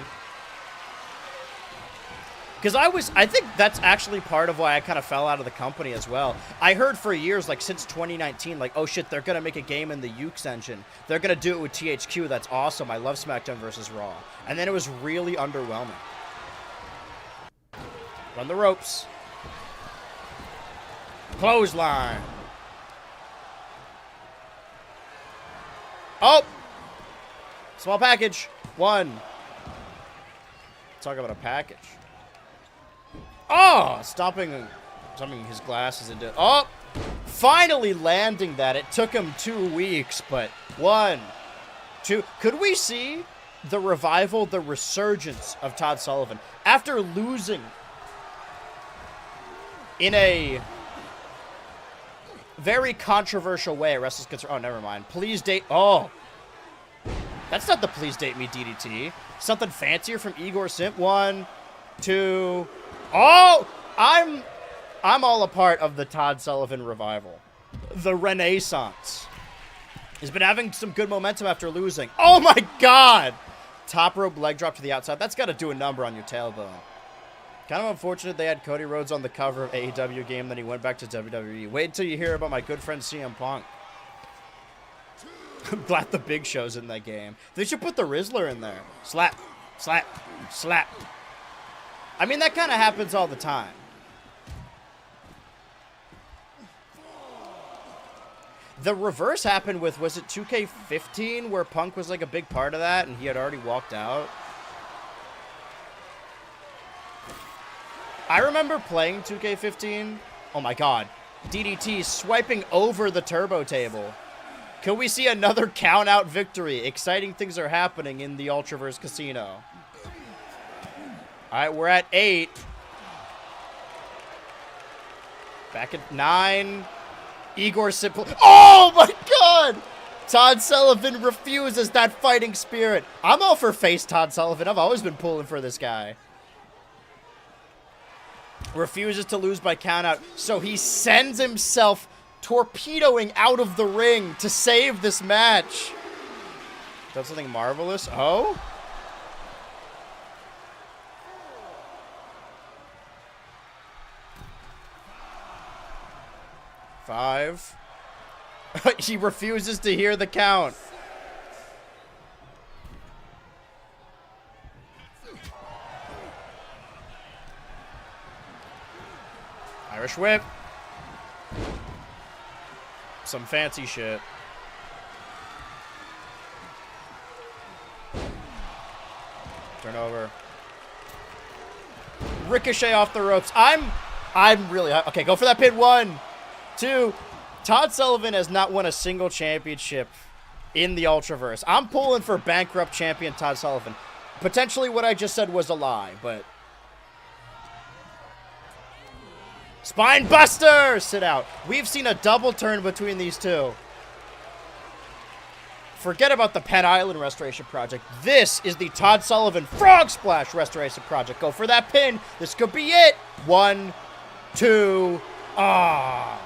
Because I think that's actually part of why I kind of fell out of the company as well. I heard for years, like since 2019, like, oh shit, they're going to make a game in the Ukes engine. They're going to do it with THQ. That's awesome. I love SmackDown vs. Raw. And then it was really underwhelming. Run the ropes. Clothesline. Oh! Small package. 1. Talk about a package. Oh! Stomping his glasses into... Oh! Finally landing that. It took him 2 weeks, but 1, 2... Could we see the revival, the resurgence of Todd Sullivan after losing in a very controversial way at Wrestlers Concern? Oh, never mind. Please date... Oh! That's not the Please Date Me DDT. Something fancier from Igor Simp. 1, 2... Oh! I'm all a part of the Todd Sullivan revival. The Renaissance. He's been having some good momentum after losing. Oh my god! Top rope leg drop to the outside. That's got to do a number on your tailbone. Kind of unfortunate they had Cody Rhodes on the cover of AEW game, then he went back to WWE. Wait until you hear about my good friend CM Punk. I'm glad the Big Show's in that game. They should put the Rizzler in there. Slap, slap, slap. I mean, that kind of happens all the time. The reverse happened with, was it 2K15, where Punk was like a big part of that, and he had already walked out? I remember playing 2K15. Oh my god. DDT swiping over the turbo table. Can we see another count-out victory? Exciting things are happening in the Ultraverse Casino. All right, we're at 8. Back at 9. Igor Simple. Oh my god! Todd Sullivan refuses that fighting spirit. I'm all for face Todd Sullivan. I've always been pulling for this guy. Refuses to lose by countout, so he sends himself torpedoing out of the ring to save this match. Does something marvelous. Oh? Five. He refuses to hear the count. Irish whip. Some fancy shit. Turnover. Ricochet off the ropes. I'm really... Okay, go for that pin. 1, 2. Todd Sullivan has not won a single championship in the Ultraverse. I'm pulling for bankrupt champion Todd Sullivan. Potentially what I just said was a lie, but... Spine buster! Sit out. We've seen a double turn between these two. Forget about the Penn Island Restoration Project. This is the Todd Sullivan Frog Splash Restoration Project. Go for that pin. This could be it. 1, 2. Ah.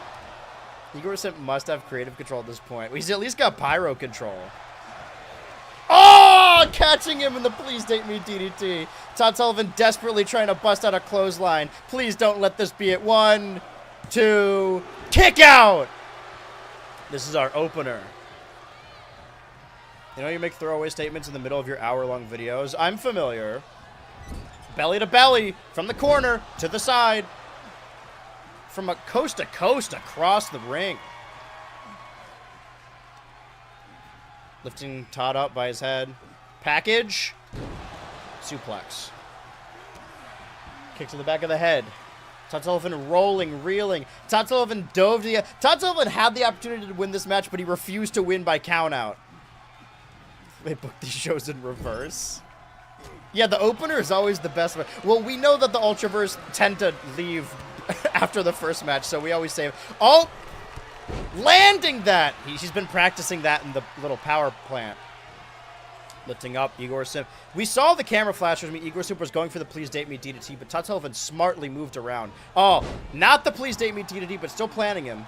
Igor Simp must have creative control at this point. He's at least got pyro control. Oh! Catching him in the Please Date Me DDT. Todd Sullivan desperately trying to bust out a clothesline. Please don't let this be it. 1, 2. Kick out! This is our opener. You know you make throwaway statements in the middle of your hour-long videos? I'm familiar. Belly to belly. From the corner to the side. From a coast to coast across the ring. Lifting Todd up by his head. Package. Suplex. Kick to the back of the head. Todd Sullivan rolling, reeling. Todd Sullivan dove to the... Todd Sullivan had the opportunity to win this match, but he refused to win by countout. They booked these shows in reverse. Yeah, the opener is always the best one. Well, we know that the Ultraverse tend to leave after the first match, so we always say, oh, landing that. She's been practicing that in the little power plant. Lifting up Igor Sim. We saw the camera flashers. I mean, Igor Sim was going for the Please Date Me DDT, but Todd Sullivan smartly moved around. Oh, not the Please Date Me DDT, but still planning him.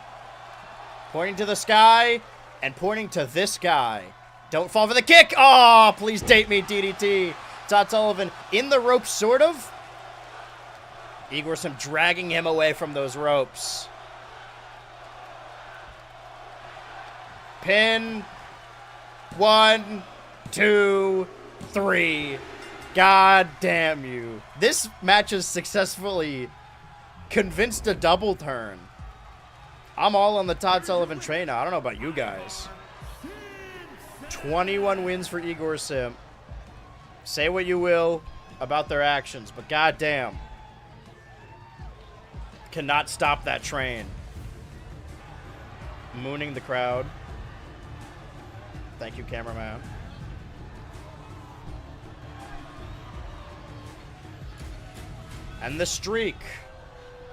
Pointing to the sky and pointing to this guy. Don't fall for the kick. Oh, Please Date Me DDT. Todd Sullivan in the ropes, sort of. Igor Sim dragging him away from those ropes. Pin. 1, 2, 3. God damn you. This match has successfully convinced a double turn. I'm all on the Todd Sullivan train now. I don't know about you guys. 21 wins for Igor Sim. Say what you will about their actions, but goddamn, cannot stop that train. Mooning the crowd. Thank you, cameraman. And the streak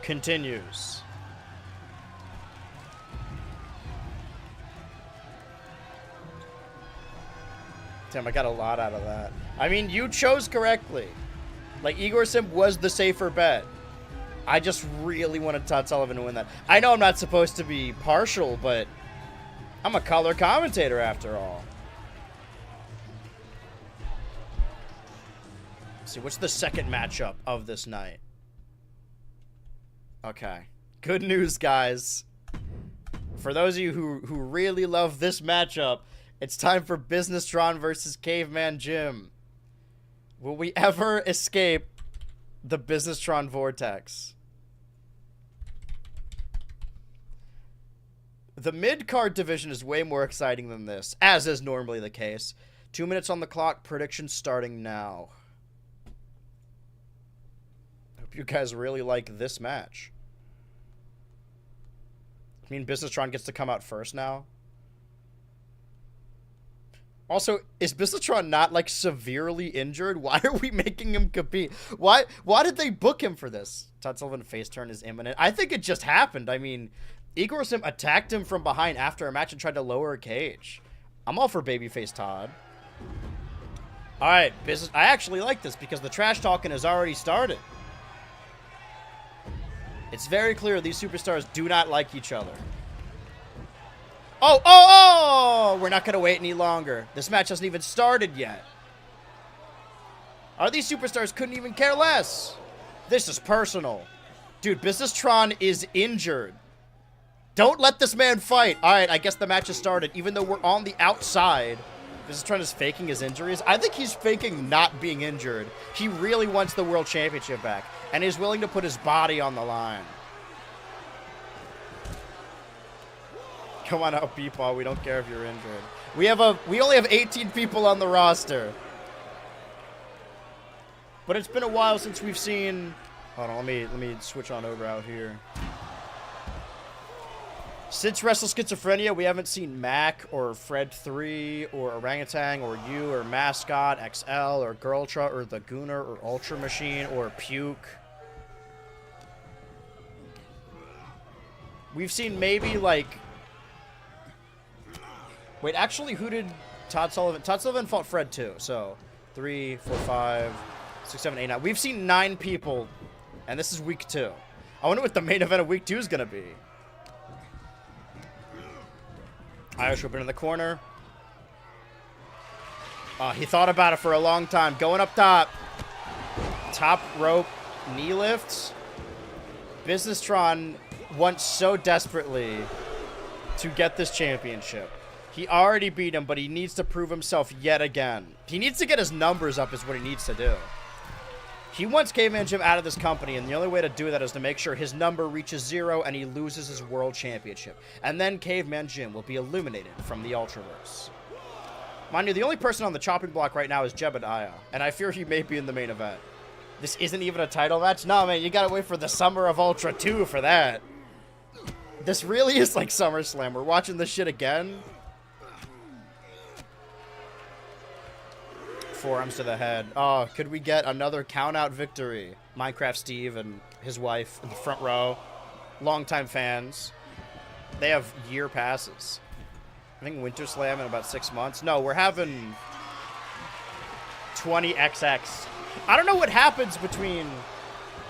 continues. Damn, I got a lot out of that. I mean, you chose correctly. Like, Igor Sim was the safer bet. I just really wanted Todd Sullivan to win that. I know I'm not supposed to be partial, but I'm a color commentator after all. Let's see, what's the second matchup of this night? Okay. Good news, guys. For those of you who really love this matchup, it's time for Businesstron versus Caveman Jim. Will we ever escape the Businesstron vortex? The mid-card division is way more exciting than this, as is normally the case. 2 minutes on the clock, predictions starting now. Hope you guys really like this match. I mean, Businesstron gets to come out first now. Also, is Businesstron not, like, severely injured? Why are we making him compete? Why did they book him for this? Todd Sullivan face turn is imminent. I think it just happened. I mean, Igor Sim attacked him from behind after a match and tried to lower a cage. I'm all for babyface Todd. All right, I actually like this because the trash talking has already started. It's very clear these superstars do not like each other. Oh! We're not going to wait any longer. This match hasn't even started yet. These superstars couldn't even care less. This is personal. Dude, Businesstron is injured. Don't let this man fight. All right, I guess the match has started. Even though we're on the outside, Businesstron is faking his injuries. I think he's faking not being injured. He really wants the World Championship back, and he's willing to put his body on the line. Come on out, Beepball. We don't care if you're injured. We only have 18 people on the roster. But it's been a while since we've seen... Hold on, let me switch on over out here. Since Wrestle Schizophrenia, we haven't seen Mac or Fred 3 or Orangutan or you or Mascot XL or Girltra or the Gooner or Ultra Machine or Puke. We've seen maybe like... Wait, actually, who did Todd Sullivan... Todd Sullivan fought Fred too, so 3, 4, 5, 6, 7, 8, 9. We've seen 9 people, and this is week 2. I wonder what the main event of week 2 is going to be. Irish Whip in the corner. He thought about it for a long time. Going up top. Top rope knee lifts. Businesstron wants so desperately to get this championship. He already beat him, but he needs to prove himself yet again. He needs to get his numbers up is what he needs to do. He wants Caveman Jim out of this company, and the only way to do that is to make sure his number reaches 0 and he loses his world championship. And then Caveman Jim will be eliminated from the Ultraverse. Mind you, the only person on the chopping block right now is Jebediah, and I fear he may be in the main event. This isn't even a title match? No, man, you gotta wait for the Summer of Ultra 2 for that. This really is like SummerSlam. We're watching this shit again. forearms to the head. Oh, could we get another count-out victory? Minecraft Steve and his wife in the front row. Longtime fans. They have year passes. I think Winter Slam in about 6 months. No, we're having 20XX. I don't know what happens between...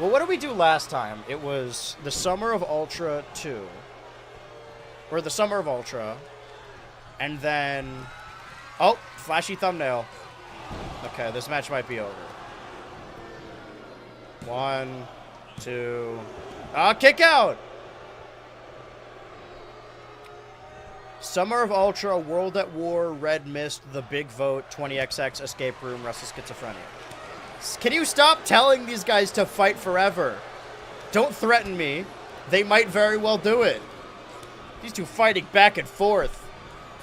Well, what did we do last time? It was the Summer of Ultra 2. Or the Summer of Ultra. And then... Oh, flashy thumbnail. Okay, this match might be over. 1, 2... kick out! Summer of Ultra, World at War, Red Mist, The Big Vote, 20XX, Escape Room, Wrestle Schizophrenia. Can you stop telling these guys to fight forever? Don't threaten me. They might very well do it. These two fighting back and forth.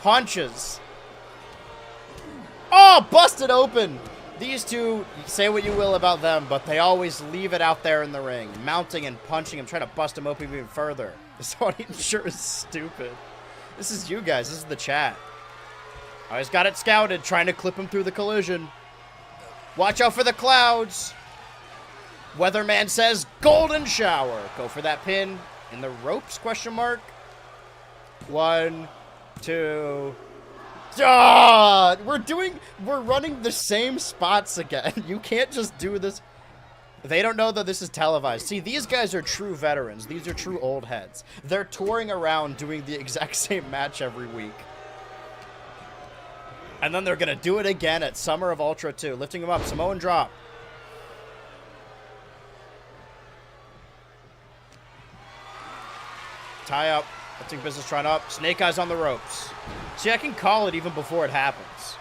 Punches. Oh, busted open. These two, say what you will about them, but they always leave it out there in the ring. Mounting and punching him, trying to bust him open even further. This audience sure is stupid. This is you guys. This is the chat. Always got it scouted, trying to clip him through the collision. Watch out for the clouds. Weatherman says golden shower. Go for that pin in the ropes, question mark. 1, 2. We're running the same spots again. You can't just do this. They don't know that this is televised. See, these guys are true veterans. These are true old heads. They're touring around doing the exact same match every week. And then they're going to do it again at Summer of Ultra 2. Lifting him up. Samoan drop. Tie up. Lifting business trying up. Snake eyes on the ropes. See, I can call it even before it happens.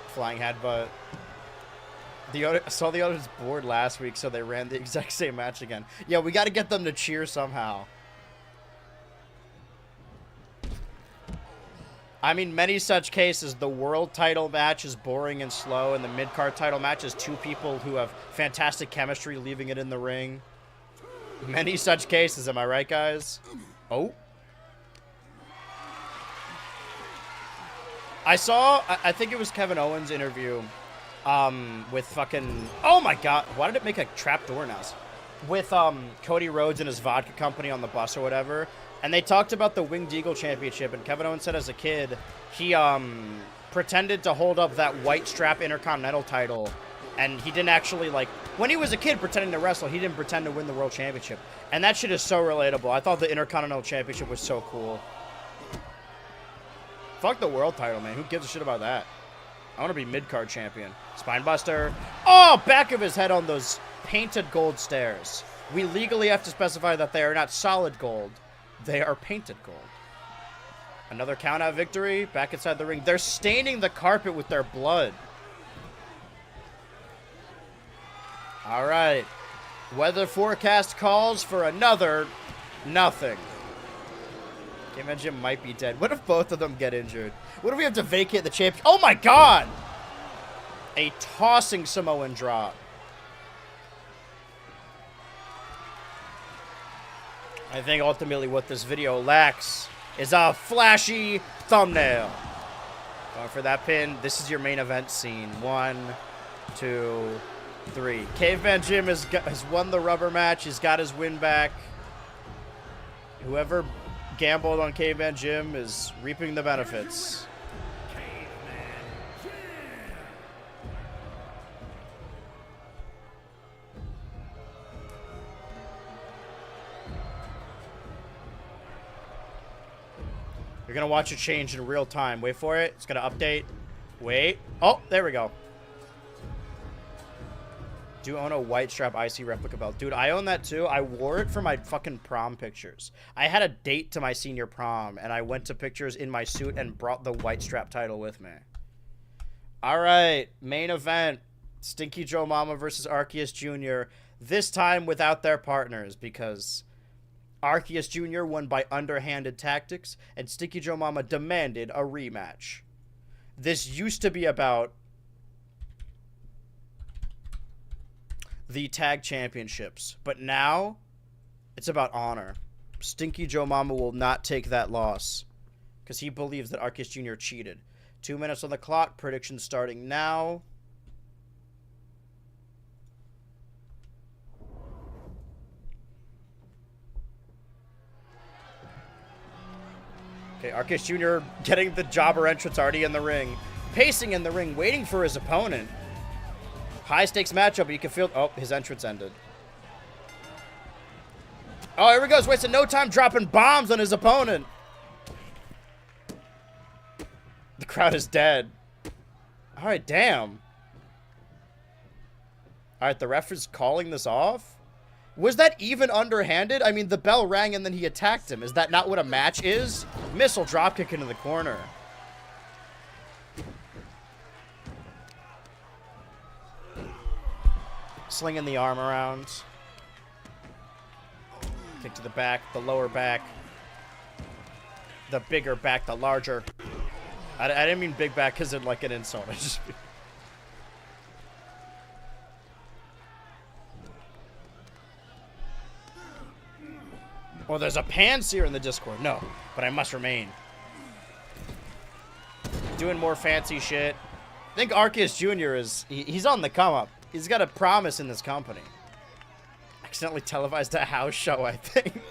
Flying headbutt. I saw the others bored last week, so they ran the exact same match again. Yeah, we got to get them to cheer somehow. I mean, many such cases, the world title match is boring and slow, and the mid-card title match is two people who have fantastic chemistry leaving it in the ring. Many such cases, am I right, guys? Oh. I think it was Kevin Owens' interview. With fucking... Oh my god, why did it make a trapdoor now? With, Cody Rhodes and his vodka company on the bus or whatever. And they talked about the Winged Eagle Championship, and Kevin Owens said as a kid, he, pretended to hold up that white strap Intercontinental title, and he didn't actually, like... When he was a kid pretending to wrestle, he didn't pretend to win the World Championship. And that shit is so relatable. I thought the Intercontinental Championship was so cool. Fuck the world title, man. Who gives a shit about that? I want to be mid-card champion. Spinebuster. Oh, back of his head on those painted gold stairs. We legally have to specify that they are not solid gold. They are painted gold. Another count-out victory. Back inside the ring. They're staining the carpet with their blood. All right. Weather forecast calls for another nothing. Caveman Jim might be dead. What if both of them get injured? What if we have to vacate the champion? Oh my god! A tossing Samoan drop. I think ultimately what this video lacks is a flashy thumbnail. Going for that pin. This is your main event scene. 1, 2, 3. Caveman Jim has won the rubber match. He's got his win back. Whoever gambled on Caveman Jim is reaping the benefits. You're gonna watch it change in real time. Wait for it. It's gonna update. Wait. Oh, there we go. Do you own a white strap IC replica belt? Dude, I own that too. I wore it for my fucking prom pictures. I had a date to my senior prom, and I went to pictures in my suit and brought the white strap title with me. All right, main event. Stinky Joe Mama versus Arceus Jr. This time without their partners, because Arceus Jr. won by underhanded tactics, and Stinky Joe Mama demanded a rematch. This used to be about the tag championships, but now it's about honor. Stinky Joe Mama will not take that loss because he believes that Arceus Jr. cheated. 2 minutes on the clock. Prediction starting now. Okay, Arceus Jr. getting the jobber entrance already in the ring. Pacing in the ring, waiting for his opponent. High stakes matchup, you can feel... Oh, his entrance ended. Oh, here he goes. Wasting no time dropping bombs on his opponent. The crowd is dead. All right, damn. All right, the ref is calling this off. Was that even underhanded? I mean, the bell rang and then he attacked him. Is that not what a match is? Missile dropkick into the corner. Slinging the arm around. Kick to the back, the lower back. The bigger back, the larger. I didn't mean big back because it's like an insult. I just... Well, there's a panseer in the Discord. No, but I must remain. Doing more fancy shit. I think Arceus Jr. is... He's on the come-up. He's got a promise in this company. Accidentally televised a house show, I think.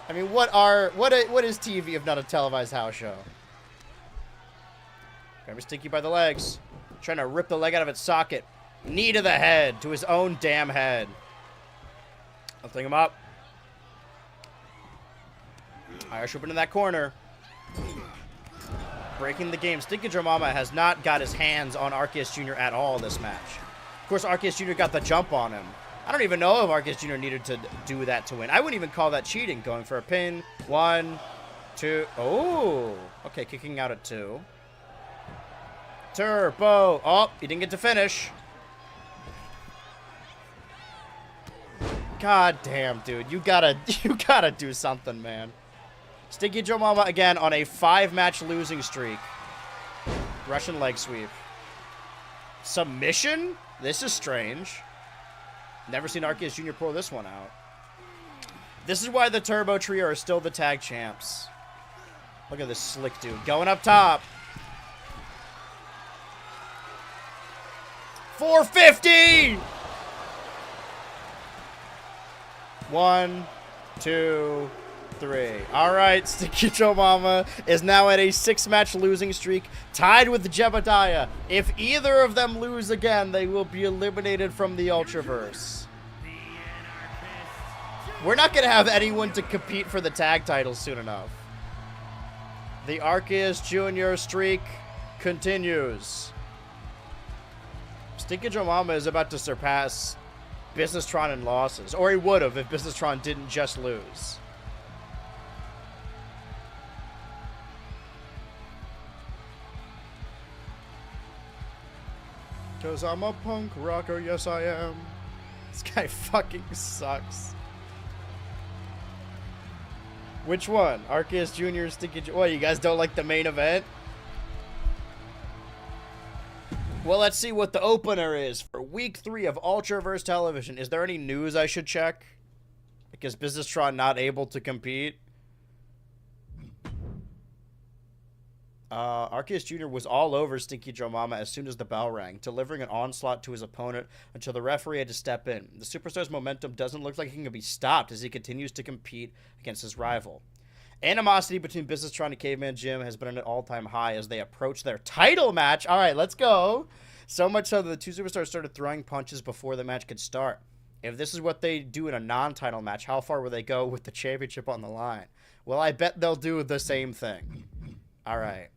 I mean, what is TV if not a televised house show? Grab him Stinky by the legs. Trying to rip the leg out of its socket. Knee to the head. To his own damn head. Lifting him up. Irish whip into that corner. Breaking the game. Stinky Joe Mama has not got his hands on Arceus Jr. at all this match. Of course, Arceus Jr. got the jump on him. I don't even know if Arceus Jr. needed to do that to win. I wouldn't even call that cheating. Going for a pin. 1, 2. Oh. Okay, kicking out at 2. Turbo. Oh, he didn't get to finish. God damn, dude. You gotta do something, man. Stinky Joe Mama again on a 5-match losing streak. Russian leg sweep. Submission? This is strange. Never seen Arceus Jr. pull this one out. This is why the Turbo Trio are still the tag champs. Look at this slick dude. Going up top. 450! 1, 2, 3. All right, Stinky Joe Mama is now at a 6-match losing streak, tied with Jebediah. If either of them lose again, they will be eliminated from the Ultraverse. We're not going to have anyone to compete for the tag titles soon enough. The Arceus Jr. streak continues. Stinky Joe Mama is about to surpass Businesstron in losses. Or he would have if Businesstron didn't just lose. Cause I'm a punk rocker, yes I am. This guy fucking sucks. Which one? Arceus Jr. Stinky Joe? What, you guys don't like the main event? Well, let's see what the opener is for week 3 of Ultraverse Television. Is there any news I should check? Because Businesstron not able to compete? Arceus Jr. was all over Stinky Joe Mama as soon as the bell rang, delivering an onslaught to his opponent until the referee had to step in. The superstar's momentum doesn't look like he can be stopped as he continues to compete against his rival. Animosity between Businesstron and Caveman Jim has been at an all-time high as they approach their title match. All right, let's go. So much so that the two superstars started throwing punches before the match could start. If this is what they do in a non-title match, how far will they go with the championship on the line? Well, I bet they'll do the same thing. All right.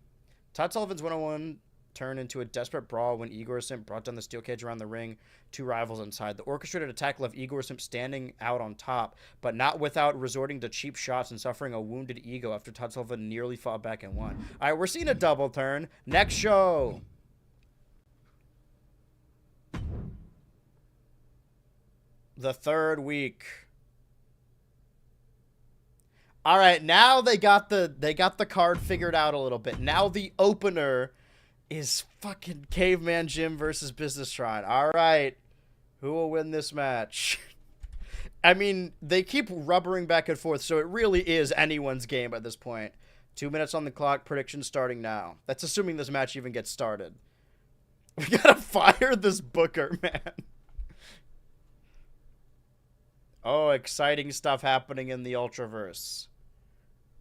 Todd Sullivan's 101 turned into a desperate brawl when Igor Simp brought down the steel cage around the ring, two rivals inside. The orchestrated attack left Igor Simp standing out on top, but not without resorting to cheap shots and suffering a wounded ego after Todd Sullivan nearly fought back and won. All right, we're seeing a double turn. Next show. The third week. All right, now they got the card figured out a little bit. Now the opener is fucking Caveman Jim versus Businesstron. All right, who will win this match? I mean, they keep rubbering back and forth, so it really is anyone's game at this point. 2 minutes on the clock. Prediction starting now. That's assuming this match even gets started. We gotta fire this booker, man. Oh, exciting stuff happening in the Ultraverse.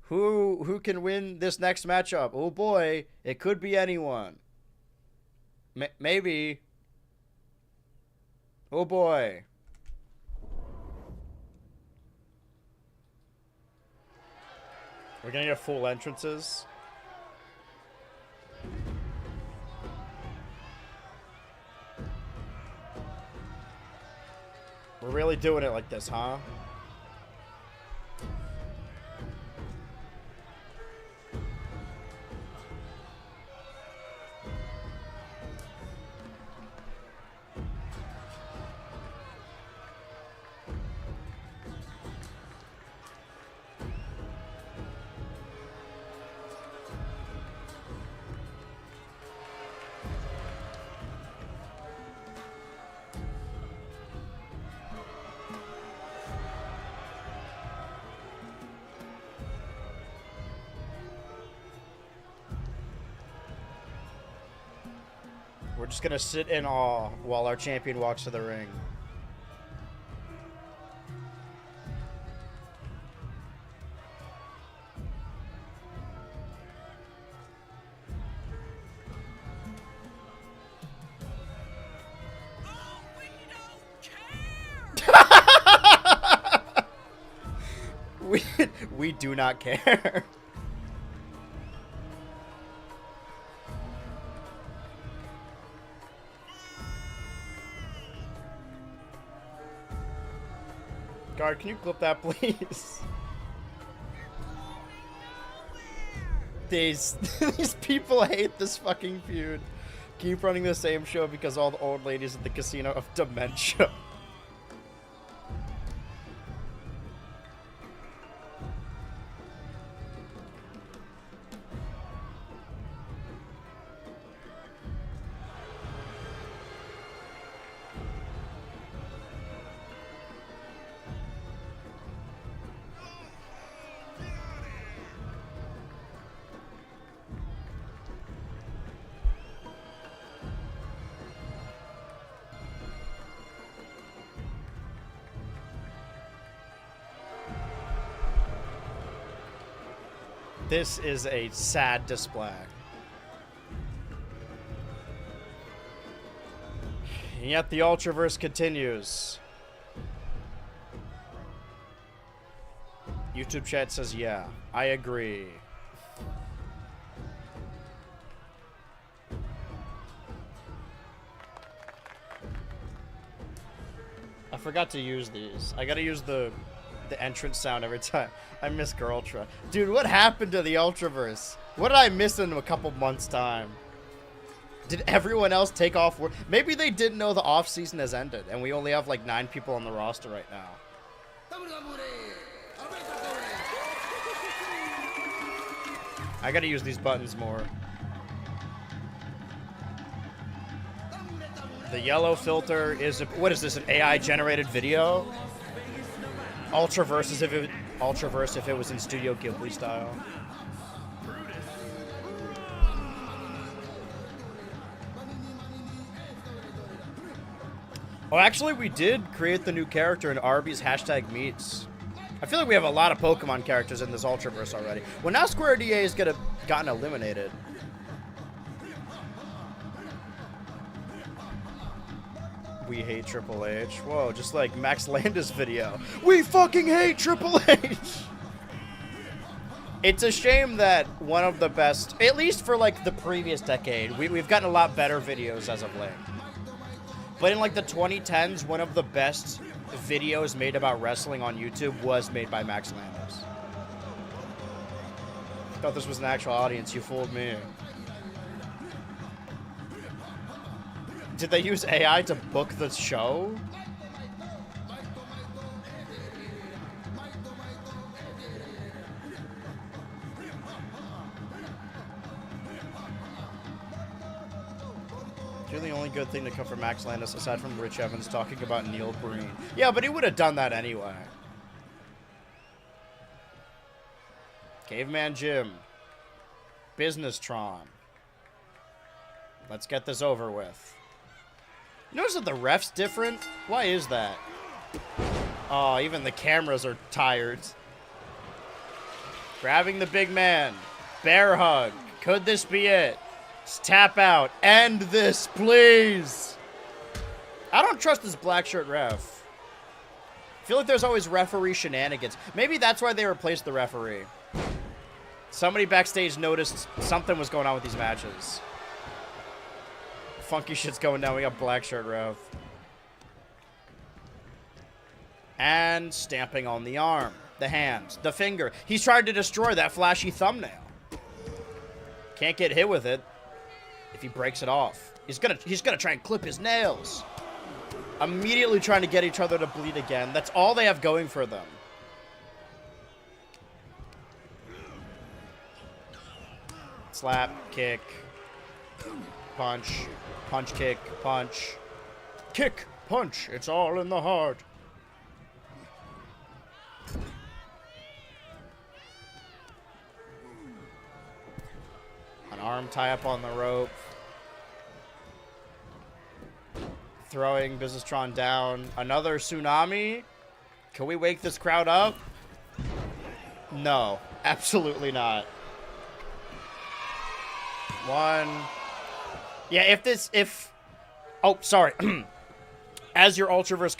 Who can win this next matchup? Oh boy, it could be anyone. Maybe. Oh boy. We're gonna get full entrances. We're really doing it like this, huh? We're just gonna sit in awe while our champion walks to the ring. We do not care. Guard, can you clip that, please? These people hate this fucking feud. Keep running the same show because all the old ladies at the casino have dementia. This is a sad display. And yet the Ultraverse continues. YouTube chat says, yeah, I agree. I forgot to use these. I gotta use the entrance sound every time. I miss Girltra. Dude, what happened to the Ultraverse? What did I miss in a couple months' time? Did everyone else take off work? Maybe they didn't know the off-season has ended, and we only have like 9 people on the roster right now. I gotta use these buttons more. The yellow filter is what is this? An AI-generated video? Ultraverse if it was in Studio Ghibli style. Oh, actually, we did create the new character in Arby's #meets. I feel like we have a lot of Pokemon characters in this Ultraverse already. Well, now Square DA has gotten eliminated. We hate Triple H. Whoa, just like Max Landis' video. We fucking hate Triple H! It's a shame that one of the best, at least for like the previous decade, we've gotten a lot better videos as of late. But in like the 2010s, one of the best videos made about wrestling on YouTube was made by Max Landis. Thought this was an actual audience, you fooled me. Did they use AI to book the show? You're the only good thing to come from Max Landis aside from Rich Evans talking about Neil Breen. Yeah, but he would have done that anyway. Caveman Jim. Business-tron. Let's get this over with. Notice that the ref's different? Why is that? Oh, even the cameras are tired. Grabbing the big man. Bear hug. Could this be it? Just tap out. End this, please. I don't trust this black shirt ref. I feel like there's always referee shenanigans. Maybe that's why they replaced the referee. Somebody backstage noticed something was going on with these matches. Funky shit's going down. We got black shirt ref. And stamping on the arm. The hands. The finger. He's trying to destroy that flashy thumbnail. Can't get hit with it if he breaks it off. He's gonna try and clip his nails. Immediately trying to get each other to bleed again. That's all they have going for them. Slap, kick, punch, punch, kick, punch, kick, punch. It's all in the heart. An arm tie up on the rope. Throwing Business-tron down. Another tsunami. Can we wake this crowd up? No, absolutely not. One. Yeah, oh, sorry. As your Ultraverse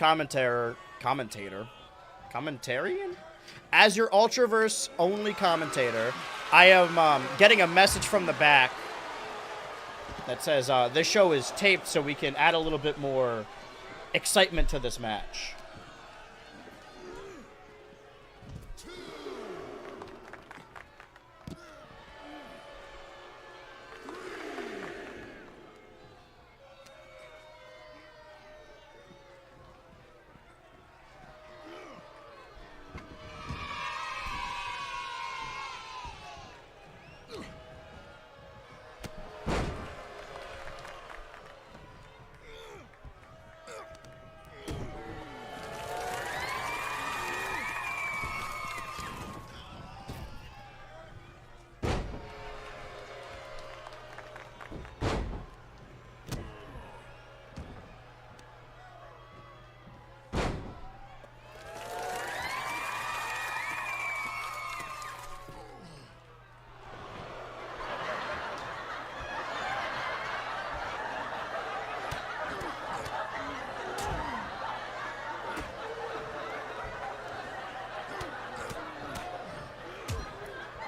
commentarian? As your Ultraverse only commentator, I am getting a message from the back that says this show is taped so we can add a little bit more excitement to this match.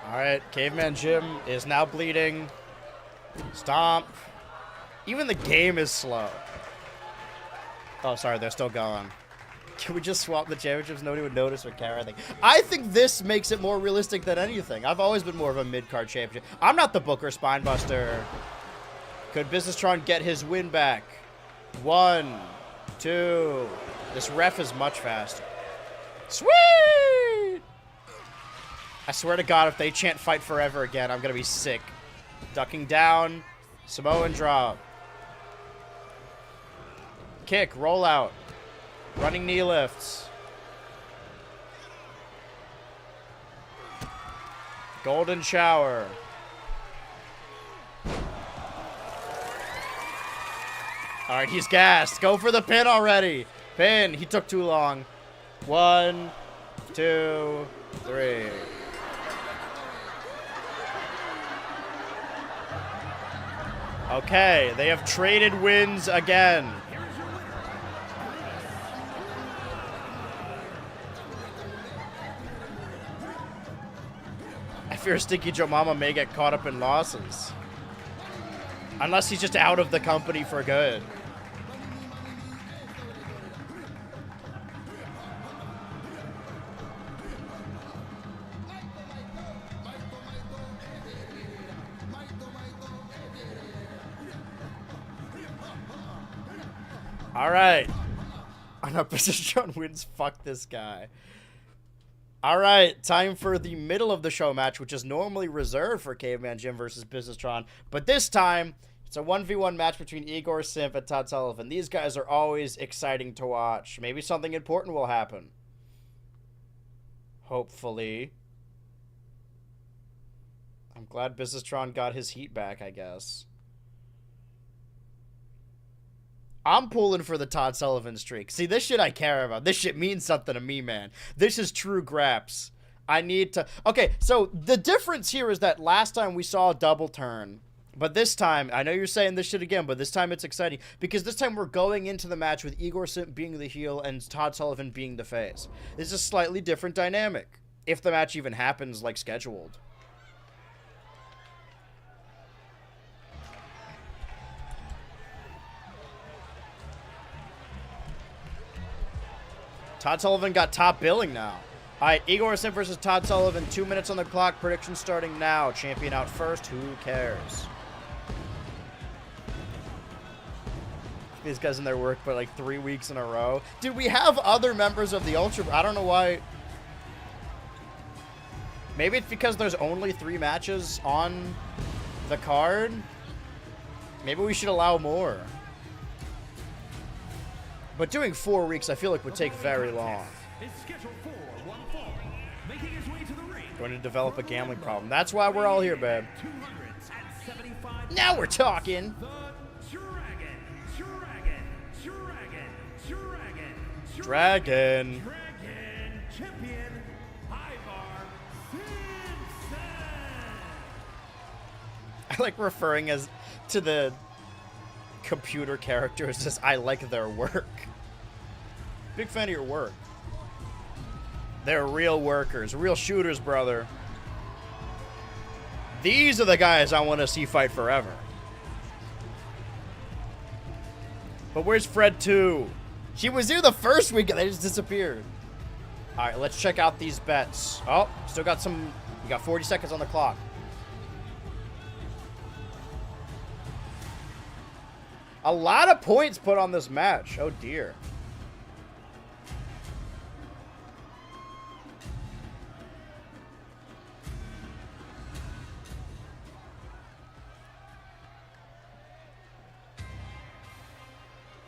Alright, Caveman Jim is now bleeding. Stomp. Even the game is slow. Oh, sorry, they're still going. Can we just swap the championships? Nobody would notice or care, I think. I think this makes it more realistic than anything. I've always been more of a mid-card championship. I'm not the Booker Spinebuster. Could Business-tron get his win back? 1, 2. This ref is much faster. Sweet! I swear to God, if they chant fight forever again, I'm going to be sick. Ducking down. Samoan drop. Kick. Roll out. Running knee lifts. Golden shower. All right, he's gassed. Go for the pin already. Pin. He took too long. 1, 2, 3. Okay, they have traded wins again. I fear Stinky Joe Mama may get caught up in losses. Unless he's just out of the company for good. All right. I know Business-tron wins. Fuck this guy. All right. Time for the middle of the show match, which is normally reserved for Caveman Jim versus Business-tron. But this time, it's a 1v1 match between Igor Simp and Todd Sullivan. These guys are always exciting to watch. Maybe something important will happen. Hopefully. I'm glad Businessron got his heat back, I guess. I'm pulling for the Todd Sullivan streak. See, this shit I care about. This shit means something to me, man. This is true graps. I need to... Okay, so the difference here is that last time we saw a double turn. But this time, I know you're saying this shit again, but this time it's exciting. Because this time we're going into the match with Igor Simp being the heel and Todd Sullivan being the face. This is a slightly different dynamic. If the match even happens like scheduled. Todd Sullivan got top billing now. All right, Igor Simp versus Todd Sullivan. 2 minutes on the clock. Prediction starting now. Champion out first. Who cares? These guys in their work for like 3 weeks in a row. Dude, we have other members of the Ultra. I don't know why. Maybe it's because there's only 3 matches on the card. Maybe we should allow more. But doing 4 weeks, I feel like would take very long. Going to develop a gambling problem. That's why we're all here, babe. Now we're talking. Dragon. Champion, I like referring to the computer characters as I like their work. Big fan of your work. They're real workers, real shooters, brother. These are the guys I want to see fight forever. But where's Fred 2? She was here the first week and they just disappeared. All right, let's check out these bets. Oh, still got some. We got 40 seconds on the clock. A lot of points put on this match. Oh, dear.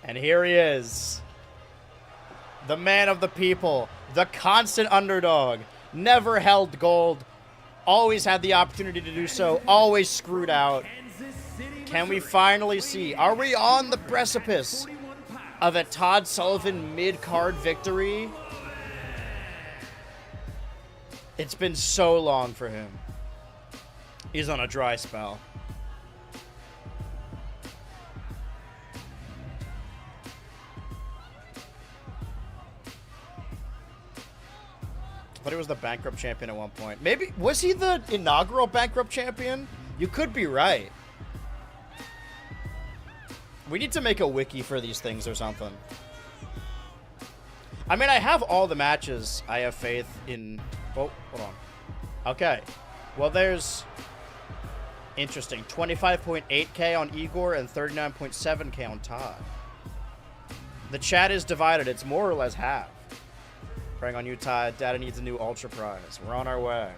And here he is. The man of the people. The constant underdog. Never held gold. Always had the opportunity to do so. Always screwed out. Can we finally see? Are we on the precipice of a Todd Sullivan mid-card victory? It's been so long for him. He's on a dry spell. But he was the bankrupt champion at one point. Maybe, was he the inaugural bankrupt champion? You could be right. We need to make a wiki for these things or something. I mean, I have all the matches. I have faith in... Oh, hold on. Okay. Well, there's... Interesting. 25.8k on Igor and 39.7k on Todd. The chat is divided. It's more or less half. Praying on you, Todd. Data needs a new Ultra Prize. We're on our way.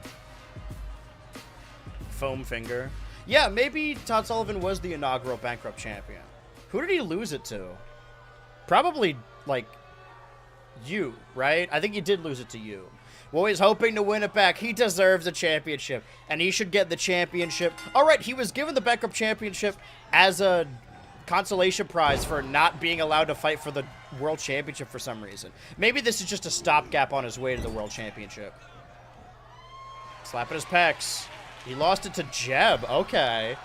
Foam finger. Yeah, maybe Todd Sullivan was the inaugural bankrupt champion. Who did he lose it to? Probably, like, you, right? I think he did lose it to you. Well, he's hoping to win it back. He deserves a championship, and he should get the championship. All right, he was given the bankrupt championship as a consolation prize for not being allowed to fight for the world championship for some reason. Maybe this is just a stopgap on his way to the world championship. Slapping his pecs. He lost it to Jeb. Okay.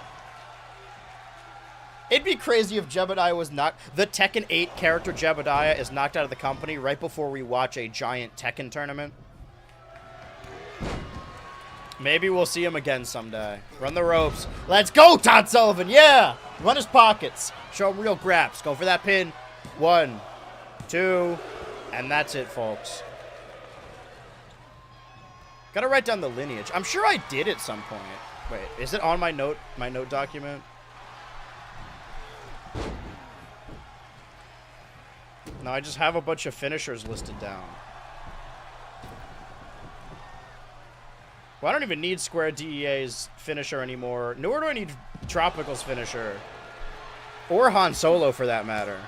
It'd be crazy if Jebediah was knocked... The Tekken 8 character Jebediah is knocked out of the company right before we watch a giant Tekken tournament. Maybe we'll see him again someday. Run the ropes. Let's go, Todd Sullivan. Yeah. Run his pockets. Show him real graps. Go for that pin. 1, 2, and that's it, folks. Gotta write down the lineage. I'm sure I did at some point. Wait, is it on my note document? No, I just have a bunch of finishers listed down. Well, I don't even need Square DEA's finisher anymore. Nor do I need Tropical's finisher. Or Han Solo, for that matter.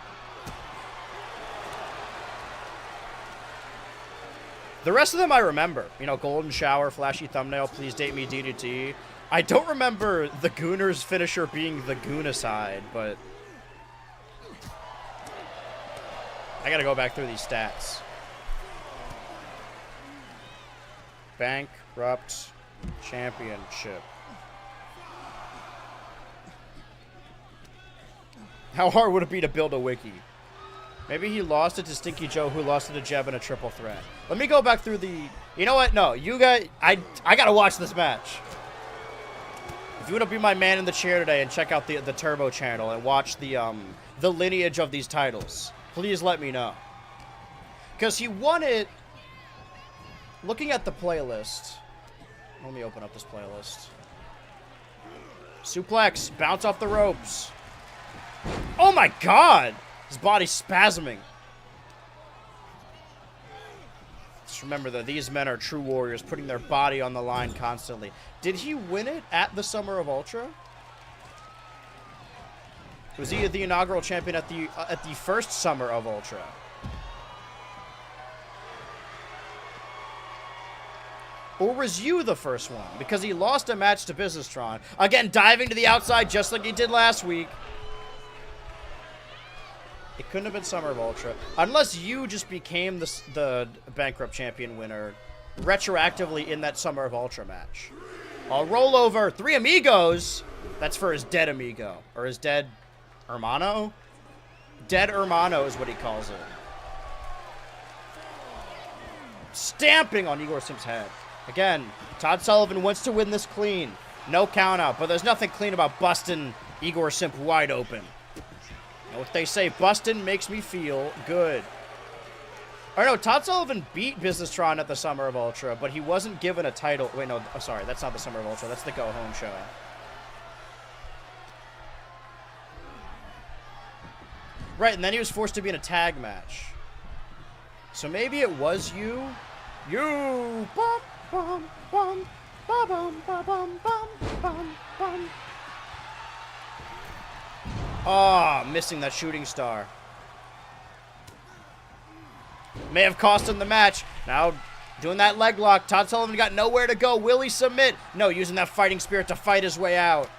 The rest of them I remember. You know, Golden Shower, Flashy Thumbnail, Please Date Me, DDT. I don't remember the Gooner's finisher being the Goonicide, but I gotta go back through these stats. Bankrupt Championship. How hard would it be to build a wiki? Maybe he lost it to Stinky Joe, who lost it to Jeb in a triple threat. Let me go back through the... You know what? No, you guys... I gotta watch this match. If you want to be my man in the chair today and check out the Turbo channel and watch the lineage of these titles, please let me know. Because he won it... Looking at the playlist... Let me open up this playlist. Suplex. Bounce off the ropes. Oh my god! His body's spasming. Just remember that these men are true warriors, putting their body on the line constantly. Did he win it at the Summer of Ultra? Was he the inaugural champion at the first Summer of Ultra? Or was you the first one? Because he lost a match to Businesstron. Again, diving to the outside just like he did last week. It couldn't have been Summer of Ultra. Unless you just became the Bankrupt Champion winner retroactively in that Summer of Ultra match. I'll roll over. 3 Amigos. That's for his dead amigo. Or his dead hermano? Dead hermano is what he calls it. Stamping on Igor Simp's head. Again, Todd Sullivan wants to win this clean. No count out. But there's nothing clean about busting Igor Simp wide open. What they say, bustin' makes me feel good. Or no, Todd Sullivan beat Businesstron at the Summer of Ultra, but he wasn't given a title. Wait, no, oh, sorry, that's not the Summer of Ultra. That's the Go Home show. Right, and then he was forced to be in a tag match. So maybe it was you. You. Bum, bum, bum, bum, bum, bum, bum, bum, bum. Oh, missing that shooting star. May have cost him the match. Now, doing that leg lock. Todd Sullivan got nowhere to go. Will he submit? No, using that fighting spirit to fight his way out.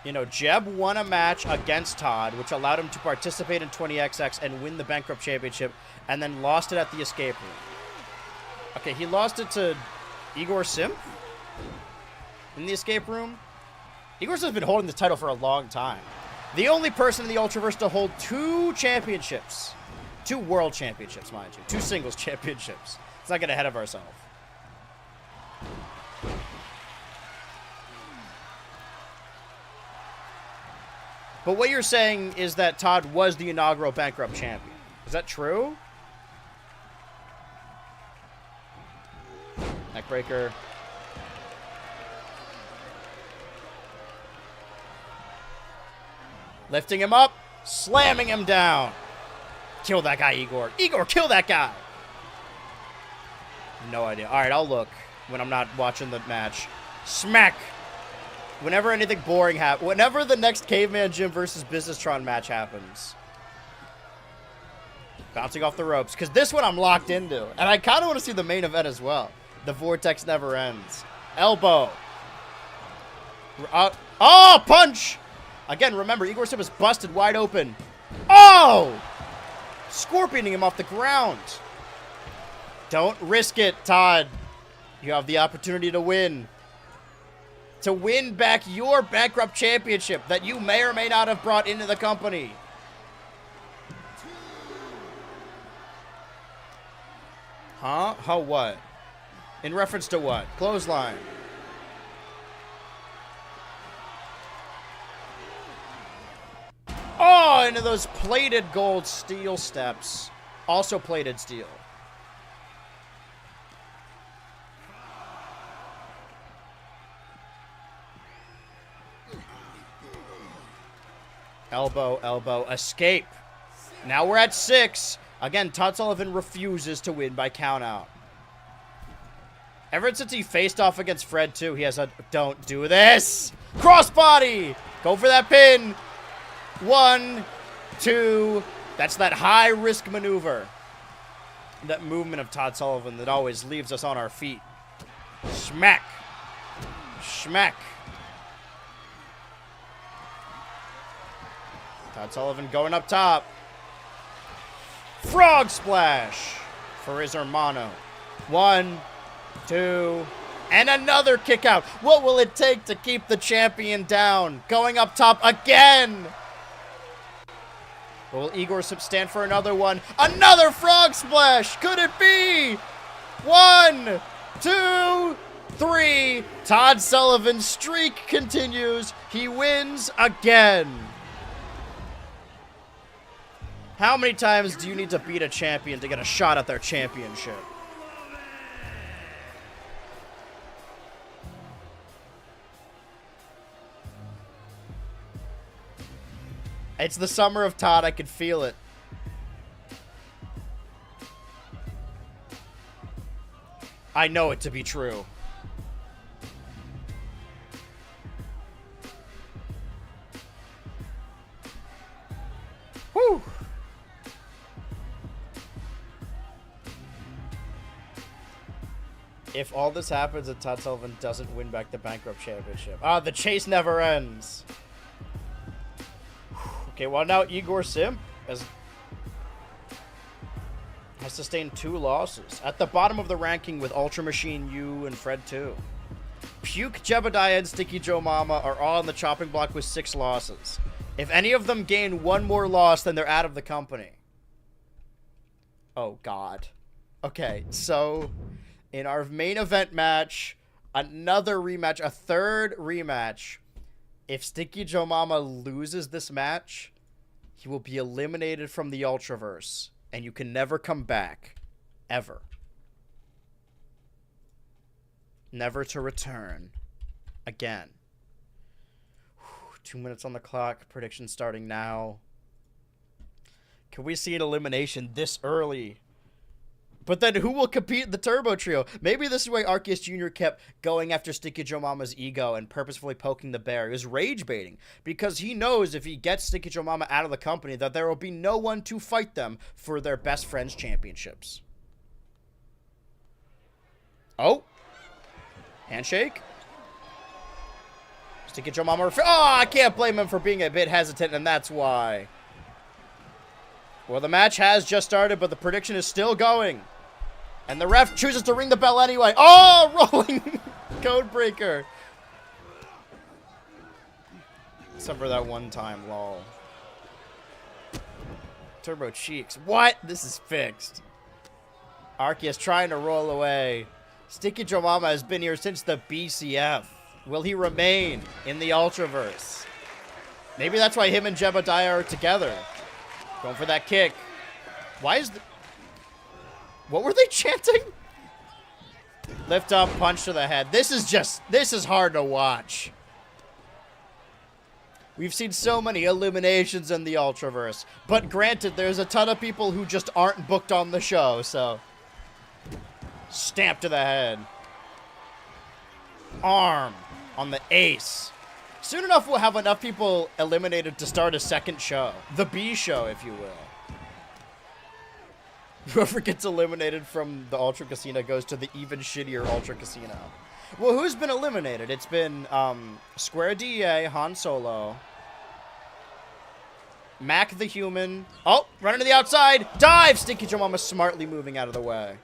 You know, Jeb won a match against Todd, which allowed him to participate in 20XX and win the Bankrupt Championship, and then lost it at the Escape Room. Okay, he lost it to Igor Simp? In the Escape Room? Igor Simp's been holding the title for a long time. The only person in the Ultraverse to hold 2 championships. 2 world championships, mind you. 2 singles championships. Let's not get ahead of ourselves. But what you're saying is that Todd was the inaugural Bankrupt champion. Is that true? Neckbreaker. Lifting him up, slamming him down. Kill that guy, Igor. Igor, kill that guy. No idea. All right, I'll look when I'm not watching the match. Smack. Whenever anything boring happens. Whenever the next Caveman Jim versus Businesstron match happens. Bouncing off the ropes. Because this one I'm locked into. And I kind of want to see the main event as well. The vortex never ends. Elbow. Oh, punch. Again, remember, Igor Simp is busted wide open. Oh! Scorpioning him off the ground. Don't risk it, Todd. You have the opportunity to win. To win back your Bankrupt Championship that you may or may not have brought into the company. Huh? How what? In reference to what? Clothesline. Oh, into those plated gold steel steps. Also plated steel. Elbow, elbow, escape. Now we're at 6. Again, Todd Sullivan refuses to win by countout. Ever since he faced off against Fred, too, he has a don't do this. Crossbody. Go for that pin. 1, 2. That's that high-risk maneuver. that movement of Todd Sullivan that always leaves us on our feet. Smack. Schmack. Todd Sullivan going up top. Frog splash for his hermano. 1, 2, and another kick out. What will it take to keep the champion down? Going up top again. Will Igor stand for another one? Another frog splash! Could it be? 1, 2, 3. Todd Sullivan's streak continues. He wins again. How many times do you need to beat a champion to get a shot at their championship? It's the summer of Todd. I could feel it. I know it to be true. Whew. If all this happens and Todd Sullivan doesn't win back the Bankrupt Championship. The chase never ends. Okay, well now Igor Sim has sustained 2 losses. At the bottom of the ranking with Ultra Machine U and Fred 2. Puke, Jebediah, and Sticky Joe Mama are all on the chopping block with 6 losses. If any of them gain 1 more loss, then they're out of the company. Oh, God. Okay, so in our main event match, another rematch, a 3rd rematch. If Sticky Joe Mama loses this match, he will be eliminated from the Ultraverse, and you can never come back. Ever. Never to return. Again. 2 minutes on the clock. Prediction starting now. Can we see an elimination this early? But then who will compete in the Turbo Trio? Maybe this is why Arceus Jr. kept going after Sticky Joe Mama's ego and purposefully poking the bear. He was rage baiting because he knows if he gets Sticky Joe Mama out of the company that there will be no one to fight them for their best friends championships. Oh. Handshake. Sticky Joe Mama. Oh, I can't blame him for being a bit hesitant, and that's why. Well, the match has just started, but the prediction is still going. And the ref chooses to ring the bell anyway. Oh, rolling code breaker. Except for that one time, lol. Turbo Cheeks. What? This is fixed. Arceus trying to roll away. Sticky Joe Mama has been here since the BCF. Will he remain in the Ultraverse? Maybe that's why him and Jebediah are together. Going for that kick. Why is the... What were they chanting? Lift up, punch to the head. This is hard to watch. We've seen so many eliminations in the Ultraverse. But granted, there's a ton of people who just aren't booked on the show, so... Stamp to the head. Arm on the ace. Soon enough, we'll have enough people eliminated to start a 2nd show. The B show, if you will. Whoever gets eliminated from the Ultra Casino goes to the even shittier Ultra Casino. Well, who's been eliminated? It's been Square DEA, Han Solo, Mac the Human. Oh, running to the outside. Dive! Sticky Joe Mama smartly moving out of the way.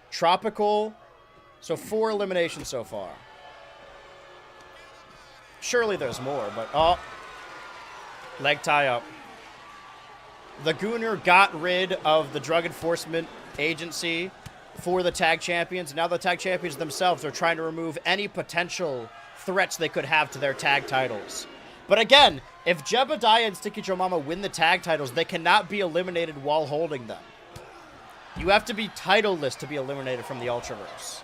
Tropical. So 4 eliminations so far. Surely there's more, but... Oh. Leg tie up. The Gooner got rid of the Drug Enforcement Agency for the tag champions. Now the tag champions themselves are trying to remove any potential threats they could have to their tag titles. But again, if Jebediah and Sticky Joe Mama win the tag titles, they cannot be eliminated while holding them. You have to be titleless to be eliminated from the Ultraverse.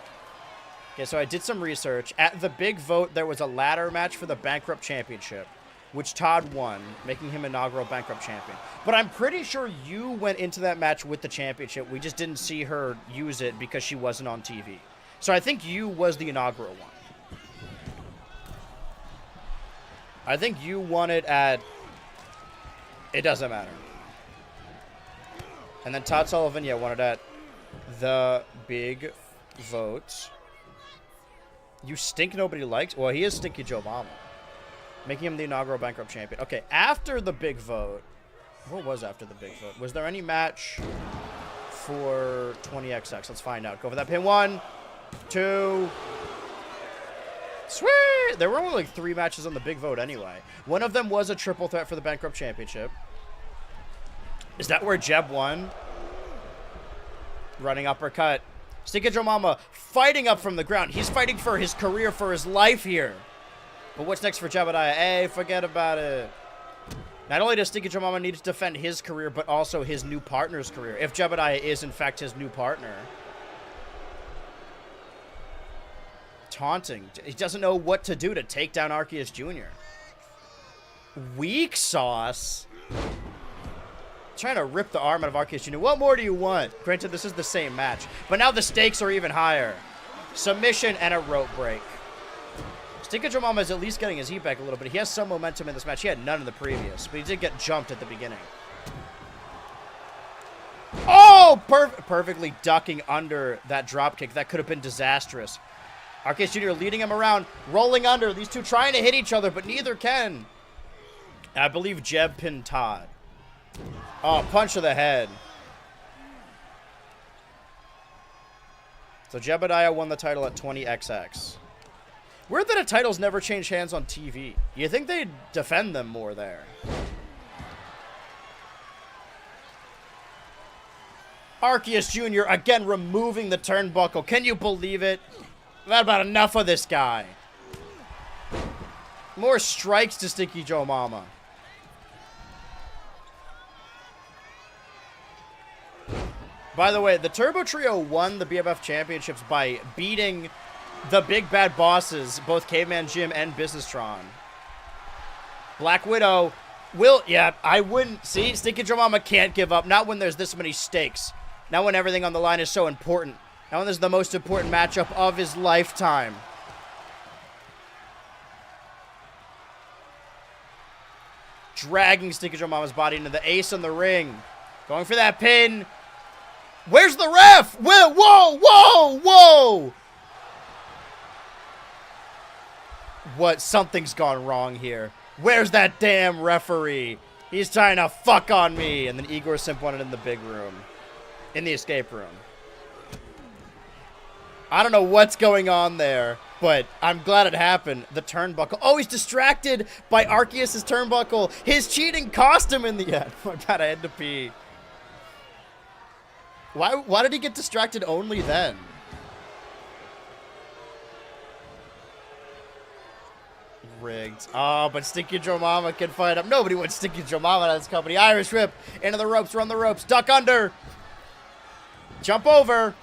Okay, so I did some research. At the big vote, there was a ladder match for the Bankrupt Championship, which Todd won, making him inaugural Bankrupt Champion. But I'm pretty sure you went into that match with the championship. We just didn't see her use it because she wasn't on TV. So I think you was the inaugural one. I think you won it at... It doesn't matter. And then Todd Sullivan, yeah, won it at the big vote. You stink nobody likes? Well, he is Stinky Joe Mama. Making him the inaugural Bankrupt champion. Okay, after the big vote. What was after the big vote? Was there any match for 20XX? Let's find out. Go for that pin. 1, 2. Sweet! There were only like 3 matches on the big vote anyway. One of them was a triple threat for the Bankrupt Championship. Is that where Jeb won? Running uppercut. Stinky Joe Mama fighting up from the ground. He's fighting for his career, for his life here. But what's next for Jebediah? Hey, forget about it. Not only does Stinky Joe Mama need to defend his career, but also his new partner's career. If Jebediah is, in fact, his new partner. Taunting. He doesn't know what to do to take down Arceus Jr. Weak sauce. Trying to rip the arm out of Arceus Jr. What more do you want? Granted, this is the same match. But now the stakes are even higher. Submission and a rope break. Stinky Joe Mama is at least getting his heat back a little bit. He has some momentum in this match. He had none in the previous, but he did get jumped at the beginning. Oh! Perfectly ducking under that drop kick. That could have been disastrous. Arceus Jr. leading him around, rolling under. These two trying to hit each other, but neither can. I believe Jeb pinned Todd. Oh, punch to the head. So Jebediah won the title at 20XX. Weird that a title's never changed hands on TV. You think they'd defend them more there. Arceus Jr. again removing the turnbuckle. Can you believe it? That about enough of this guy. More strikes to Stinky Joe Mama. By the way, the Turbo Trio won the BFF Championships by beating the big bad bosses, both Caveman Jim and Businesstron. Black Widow will, yeah, I wouldn't, see, Stinky Joe Mama can't give up, not when there's this many stakes, not when everything on the line is so important, not when there's the most important matchup of his lifetime. Dragging Stinky Joe Mama's body into the ace in the ring. Going for that pin. Where's the ref? Whoa, whoa, whoa, whoa! What? Something's gone wrong here. Where's that damn referee? He's trying to fuck on me. And then Igor Simp won it in the big room. In the escape room. I don't know what's going on there, but I'm glad it happened. The turnbuckle. Oh, he's distracted by Arceus' turnbuckle. His cheating cost him in the end. Oh my god, I had to pee. Why did he get distracted only then? Rigged. Oh, but Stinky Joe Mama can fight him. Nobody wants Stinky Joe Mama out of this company. Irish whip. Into the ropes. Run the ropes. Duck under. Jump over.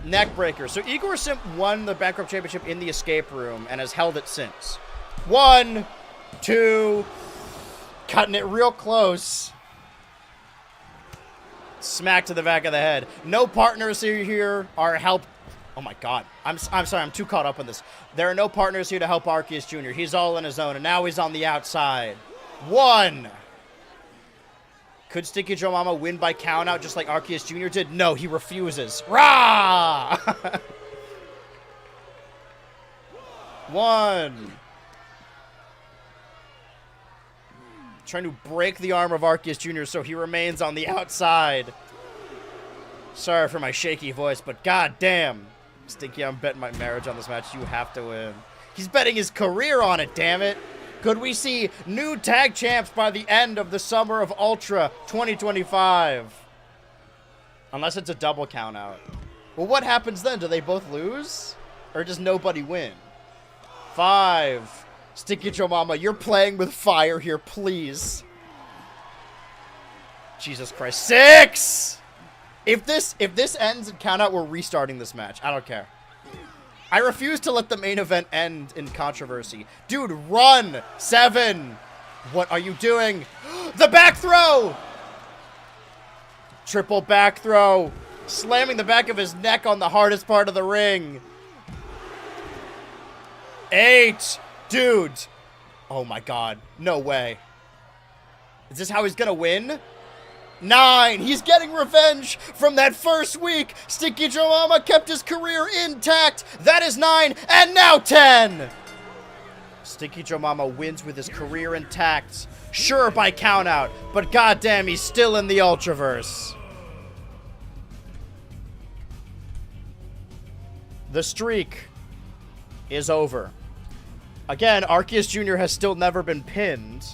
Neck breaker. So Igor Simp won the Bankrupt Championship in the escape room and has held it since. 1, 2. Cutting it real close. Smack to the back of the head. No partners here are help. Oh my god. I'm sorry, I'm too caught up on this. There are no partners here to help Arceus Jr. He's all on his own, and now he's on the outside. 1. Could Stinky Joe Mama win by countout just like Arceus Jr. did? No, he refuses. Rah! 1. Trying to break the arm of Arceus Jr. so he remains on the outside. Sorry for my shaky voice, but goddamn. Stinky, I'm betting my marriage on this match. You have to win. He's betting his career on it, damn it. Could we see new tag champs by the end of the Summer of Ultra 2025? Unless it's a double count out. Well, what happens then? Do they both lose? Or does nobody win? 5. Stinky Joe Mama, you're playing with fire here, please. Jesus Christ. 6! If this ends in countout, we're restarting this match. I don't care. I refuse to let the main event end in controversy. Dude, run! 7! What are you doing? The back throw! Triple back throw. Slamming the back of his neck on the hardest part of the ring. 8! Dude. Oh my god. No way. Is this how he's gonna win? 9. He's getting revenge from that first week. Stinky Joe Mama kept his career intact. That is 9, and now 10. Stinky Joe Mama wins with his career intact. Sure, by countout, but goddamn, he's still in the Ultraverse. The streak is over. Again, Arceus Jr. has still never been pinned.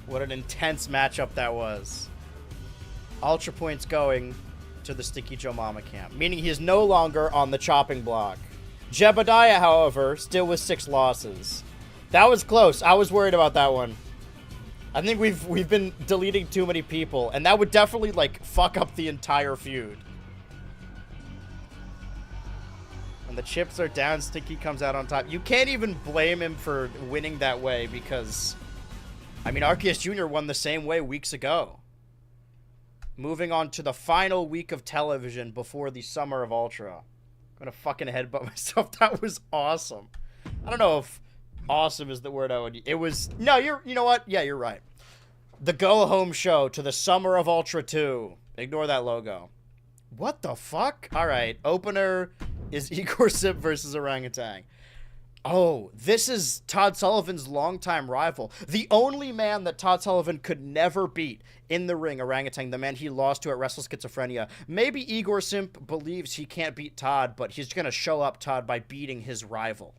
What an intense matchup that was. Ultra points going to the Stinky Joe Mama camp, meaning he is no longer on the chopping block. Jebediah, however, still with 6 losses. That was close. I was worried about that one. I think we've been deleting too many people, and that would definitely, like, fuck up the entire feud. When the chips are down, Stinky comes out on top. You can't even blame him for winning that way because, I mean, Arceus Jr. won the same way weeks ago. Moving on to the final week of television before the Summer of Ultra. I'm gonna fucking headbutt myself. That was awesome. I don't know if awesome is the word I would use. It was, no, you know what? Yeah, you're right. The go-home show to the Summer of Ultra 2. Ignore that logo. What the fuck? All right, opener is Igor Sip versus Orangutan. Oh, this is Todd Sullivan's longtime rival. The only man that Todd Sullivan could never beat in the ring, Orangutan, the man he lost to at Wrestle Schizophrenia. Maybe Igor Simp believes he can't beat Todd, but he's going to show up Todd by beating his rival.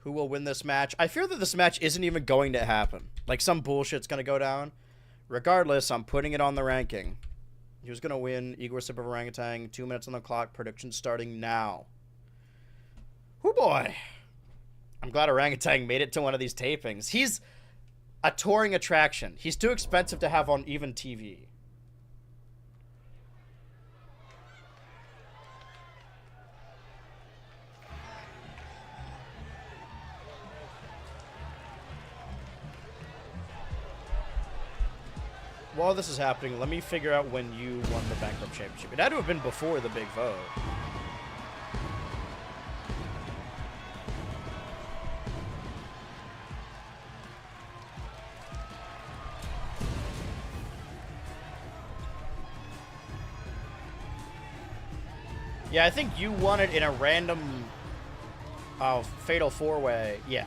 Who will win this match? I fear that this match isn't even going to happen. Like, some bullshit's going to go down. Regardless, I'm putting it on the ranking. Who's going to win? Igor Sip of Orangutan. 2 minutes on the clock. Prediction starting now. Oh boy. I'm glad Orangutan made it to one of these tapings. He's a touring attraction. He's too expensive to have on even TV. While this is happening, let me figure out when you won the Bankrupt Championship. It had to have been before the big vote. Yeah, I think you won it in a random Fatal 4-Way. Yeah.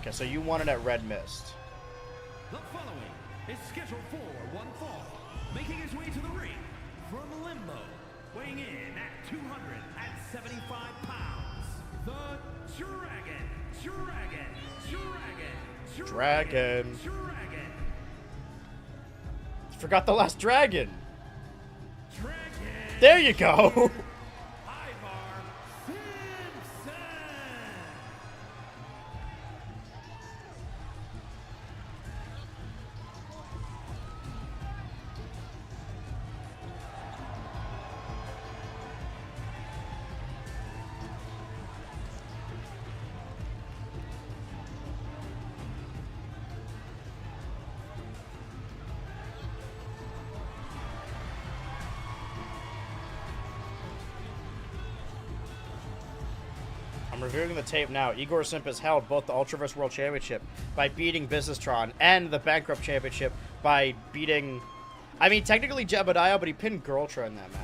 Okay, so you won it at Red Mist. The following is scheduled for one fall, making his way to the ring from Limbo, weighing in at 275 pounds, the Dragon. Forgot the last dragon. There you go. I'm reviewing the tape now. Igor Simp has held both the Ultraverse World Championship by beating Businesstron and the Bankrupt Championship by beating, I mean, technically Jebediah, but he pinned Girltra in that match.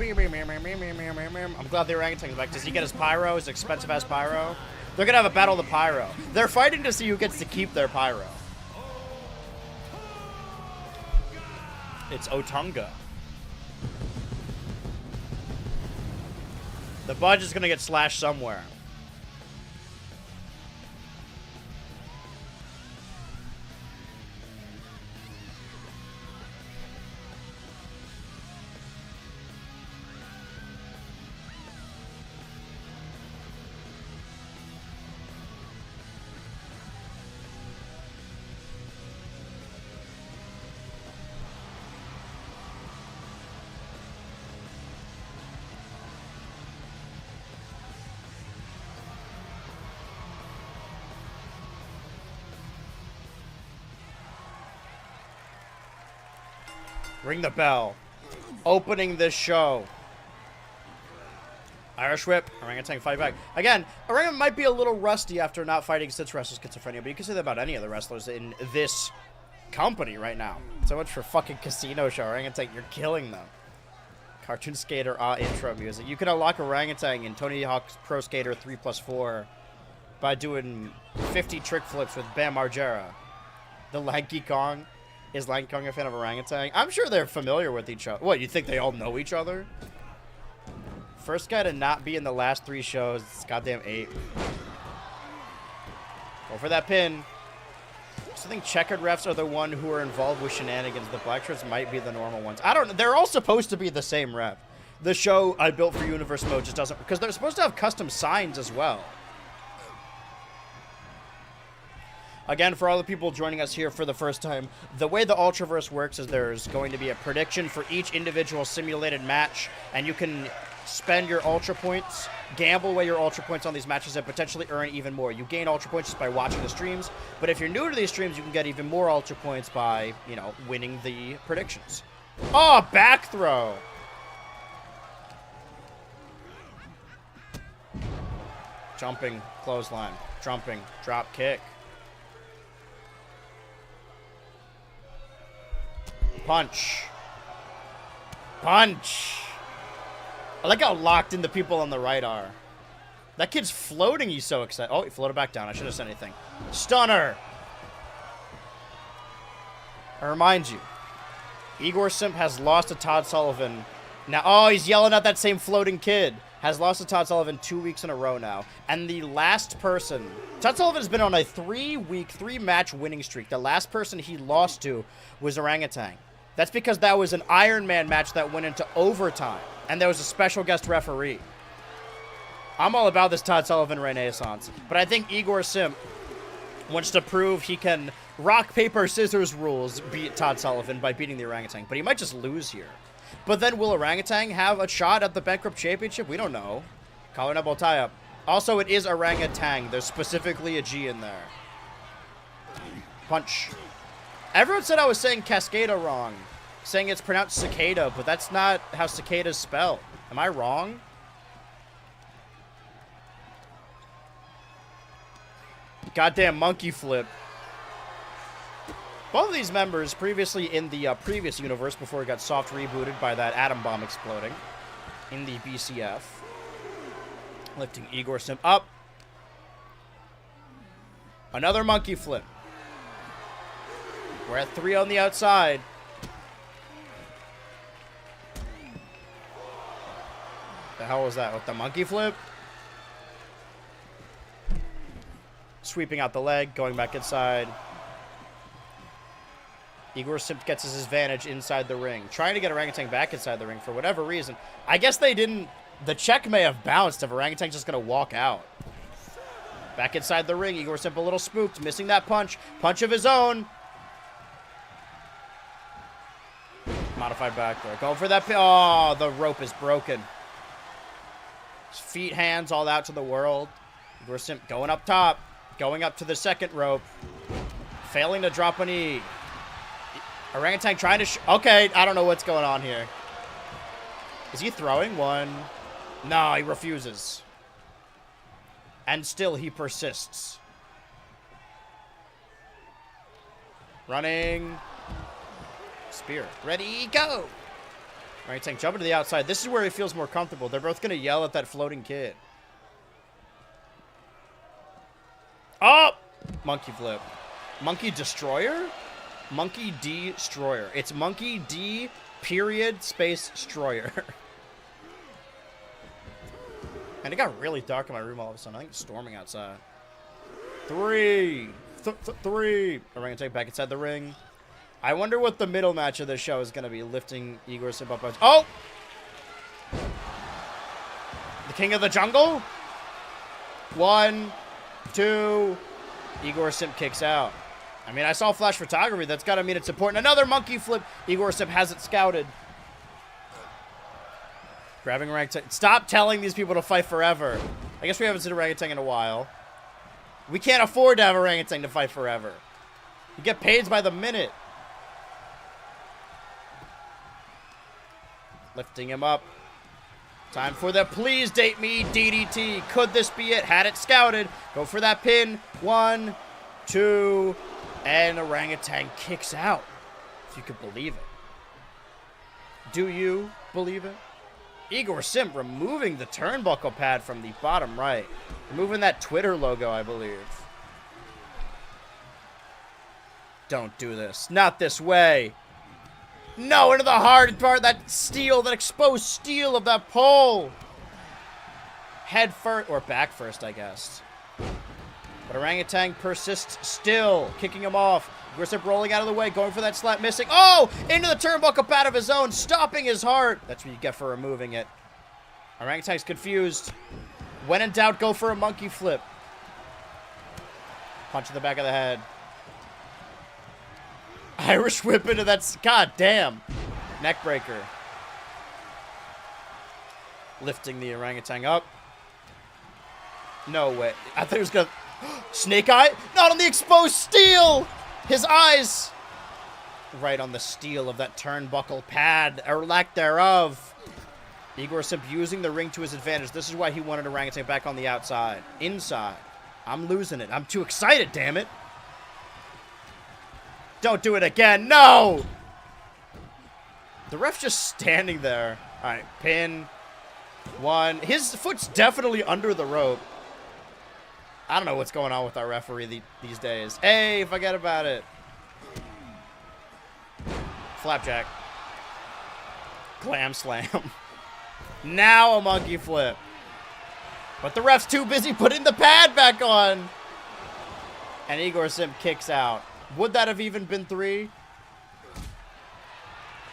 I'm glad the orangutan's back. Does he get his pyro? His expensive-ass pyro? They're gonna have a battle of the pyro. They're fighting to see who gets to keep their pyro. It's Otunga. The budget's gonna get slashed somewhere. Ring the bell. Opening this show. Irish whip. Orangutan fight back. Again, Orangutan might be a little rusty after not fighting since wrestlers schizophrenia, but you can say that about any of the wrestlers in this company right now. So much for fucking Casino Show. Orangutan, you're killing them. Cartoon Skater intro music. You can unlock Orangutan in Tony Hawk's Pro Skater 3+4 by doing 50 trick flips with Bam Margera. The Lanky Kong. Is Lanky Kong a fan of Orangutan? I'm sure they're familiar with each other. What, you think they all know each other? First guy to not be in the last 3 shows. It's goddamn 8. Go for that pin. So I think checkered refs are the one who are involved with shenanigans. The black shirts might be the normal ones. I don't know. They're all supposed to be the same ref. The show I built for Universe Mode just doesn't... Because they're supposed to have custom signs as well. Again, for all the people joining us here for the first time, the way the Ultraverse works is there's going to be a prediction for each individual simulated match, and you can spend your Ultra points, gamble away your Ultra points on these matches, and potentially earn even more. You gain Ultra points just by watching the streams, but if you're new to these streams, you can get even more Ultra points by, you know, winning the predictions. Oh, back throw! Jumping, clothesline, jumping, drop kick. Punch. Punch. I like how locked in the people on the right are. That kid's floating. He's so excited. Oh, he floated back down. I should have said anything. Stunner. I remind you, Igor Simp has lost to Todd Sullivan. Now, oh, he's yelling at that same floating kid. Has lost to Todd Sullivan 2 weeks in a row now. And the last person... Todd Sullivan has been on a 3-week, 3-match winning streak. The last person he lost to was Orangutan. That's because that was an Iron Man match that went into overtime. And there was a special guest referee. I'm all about this Todd Sullivan renaissance. But I think Igor Simp wants to prove he can rock, paper, scissors rules beat Todd Sullivan by beating the Orangutan. But he might just lose here. But then will Orangutan have a shot at the Bankrupt Championship? We don't know. Collar Nebel tie-up. Also, it is Orangutan. There's specifically a G in there. Punch. Everyone said I was saying Cascada wrong. Saying it's pronounced cicada, but that's not how cicada's spelled. Am I wrong? Goddamn monkey flip. Both of these members previously in the previous universe before it got soft rebooted by that atom bomb exploding in the BCF. Lifting Igor Simp up. Another monkey flip. We're at 3 on the outside. The hell was that? With the monkey flip? Sweeping out the leg, going back inside. Igor Simp gets his advantage inside the ring. Trying to get Orangutan back inside the ring for whatever reason. I guess they didn't... The check may have bounced if Orangutan's just going to walk out. Back inside the ring. Igor Simp a little spooked. Missing that punch. Punch of his own. Modified back there. Going for that... Oh, the rope is broken. His feet, hands, all out to the world. Igor Simp going up top. Going up to the second rope. Failing to drop a knee. Orangutan trying to... Okay, I don't know what's going on here. Is he throwing one? No, he refuses. And still he persists. Running. Spear. Ready, go! Orangutan jumping to the outside. This is where he feels more comfortable. They're both going to yell at that floating kid. Oh! Monkey flip. Monkey Destroyer? Monkey Destroyer. It's Monkey D period space Destroyer. And it got really dark in my room all of a sudden. I think it's storming outside. 3. 3. Orangutan back inside the ring. I wonder what the middle match of the show is going to be. Lifting Igor Simp up. Oh! The King of the Jungle? 1, 2. Igor Simp kicks out. I mean, I saw flash photography. That's got to mean it's important. Another monkey flip. Igor Simp has it scouted. Grabbing Orangutan. Stop telling these people to fight forever. I guess we haven't seen Orangutan in a while. We can't afford to have Orangutan to fight forever. You get paid by the minute. Lifting him up. Time for the please date me DDT. Could this be it? Had it scouted. Go for that pin. 1, 2, and Orangutan kicks out. If you could believe it. Do you believe it? Igor Simp removing the turnbuckle pad from the bottom right. Removing that Twitter logo, I believe. Don't do this. Not this way. No, into the hard part, that steel, that exposed steel of that pole. Head first, or back first, I guess. But Orangutan persists still, kicking him off. Grisip rolling out of the way, going for that slap, missing. Oh, into the turnbuckle pad of his own, stopping his heart. That's what you get for removing it. Orangutan's confused. When in doubt, go for a monkey flip. Punch in the back of the head. Irish whip into that, god damn. Neck breaker. Lifting the orangutan up. No way. I thought he was gonna, snake eye? Not on the exposed steel! His eyes! Right on the steel of that turnbuckle pad, or lack thereof. Igor Simp using the ring to his advantage. This is why he wanted orangutan back on the outside. Inside. I'm losing it. I'm too excited, damn it. Don't do it again. No! The ref's just standing there. All right, pin. 1. His foot's definitely under the rope. I don't know what's going on with our referee these days. Hey, forget about it. Flapjack. Glam slam. Now a monkey flip. But the ref's too busy putting the pad back on. And Igor Simp kicks out. Would that have even been 3?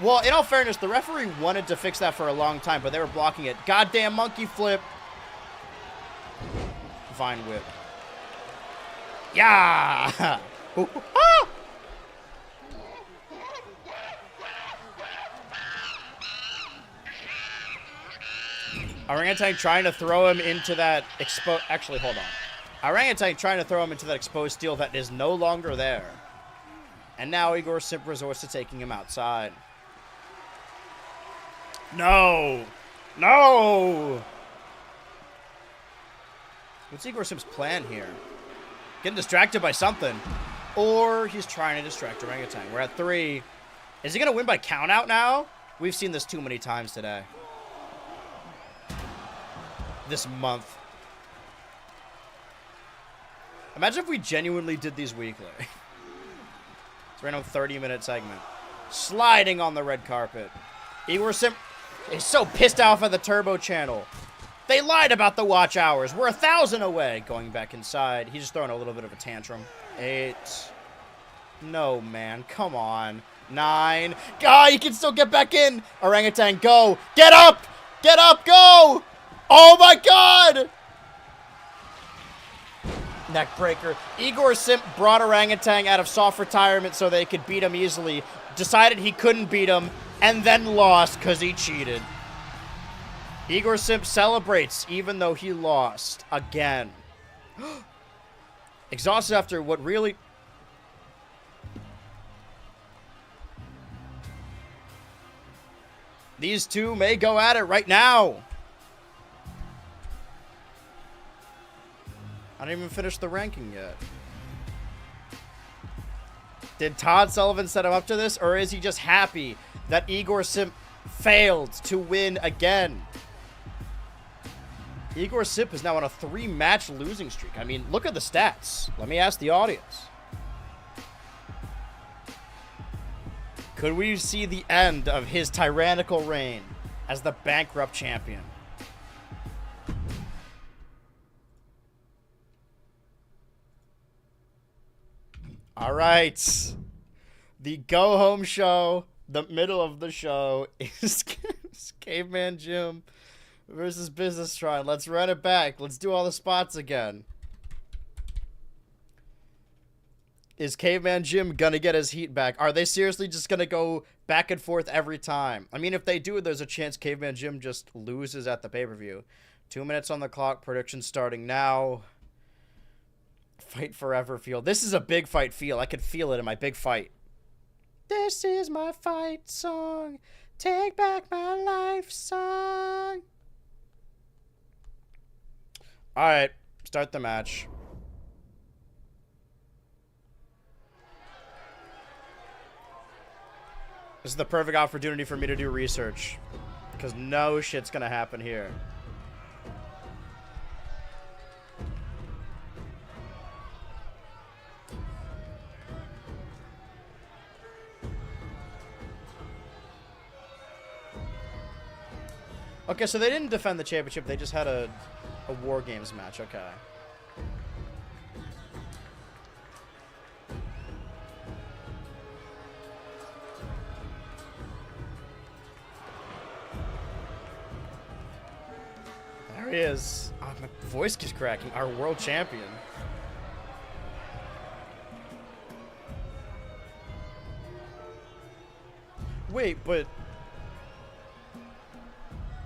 Well, in all fairness, the referee wanted to fix that for a long time, but they were blocking it. Goddamn monkey flip. Vine whip. Yeah! Orangutan trying to throw him into that exposed... Actually, hold on. Orangutan trying to throw him into that exposed steel that is no longer there. And now Igor Simp resorts to taking him outside. No! No! What's Igor Simp's plan here? Getting distracted by something. Or he's trying to distract Orangutan. We're at 3. Is he going to win by countout now? We've seen this too many times today. This month. Imagine if we genuinely did these weekly. It's a random 30-minute segment. Sliding on the red carpet. Igor Simp is so pissed off at the Turbo channel. They lied about the watch hours. We're 1,000 away. Going back inside. He's just throwing a little bit of a tantrum. 8. No, man. Come on. 9. God, you can still get back in. Orangutan, go. Get up. Get up. Go. Oh, my God. Neck breaker. Igor Simp brought Orangutan out of soft retirement so they could beat him easily. Decided he couldn't beat him, and then lost because he cheated. Igor Simp celebrates even though he lost again. Exhausted after what really... These two may go at it right now. I didn't even finish the ranking yet. Did Todd Sullivan set him up to this, or is he just happy that Igor Simp failed to win again? Igor Simp is now on a 3-match losing streak. I mean, look at the stats. Let me ask the audience. Could we see the end of his tyrannical reign as the bankrupt champion? All right. The go-home show, the middle of the show, is Caveman Jim versus Business Tron. Let's run it back. Let's do all the spots again. Is Caveman Jim gonna get his heat back? Are they seriously just gonna go back and forth every time? I mean, if they do, there's a chance Caveman Jim just loses at the pay-per-view. 2 minutes on the clock. Prediction starting now. Fight forever feel. This is a big fight feel. I could feel it in my big fight. This is my fight song. Take back my life song. Alright, start the match. This is the perfect opportunity for me to do research. Because no shit's gonna happen here. Okay, so they didn't defend the championship, they just had a War Games match, okay. There he is. Oh, my voice keeps cracking. Our world champion. Wait, but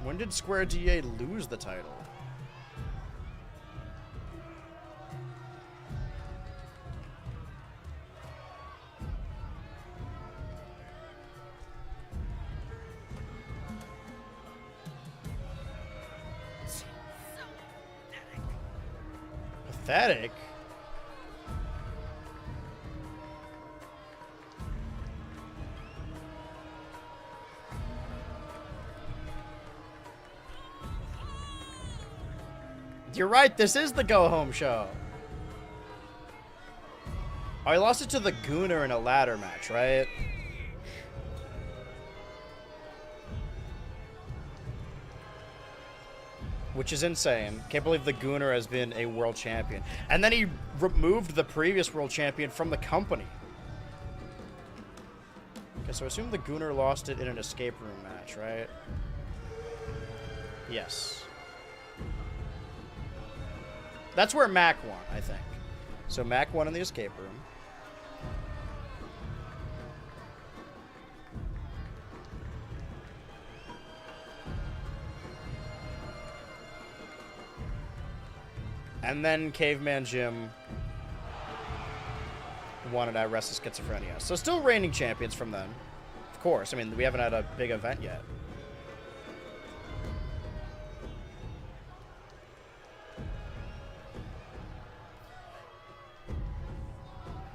when did Square DA lose the title? Pathetic? You're right, this is the go-home show. Oh, he lost it to the Gooner in a ladder match, right? Which is insane. Can't believe the Gooner has been a world champion. And then he removed the previous world champion from the company. Okay, so I assume the Gooner lost it in an escape room match, right? Yes. That's where Mac won, I think. So Mac won in the escape room. And then Caveman Jim won it at Restless Schizophrenia. So still reigning champions from then. Of course. I mean, we haven't had a big event yet.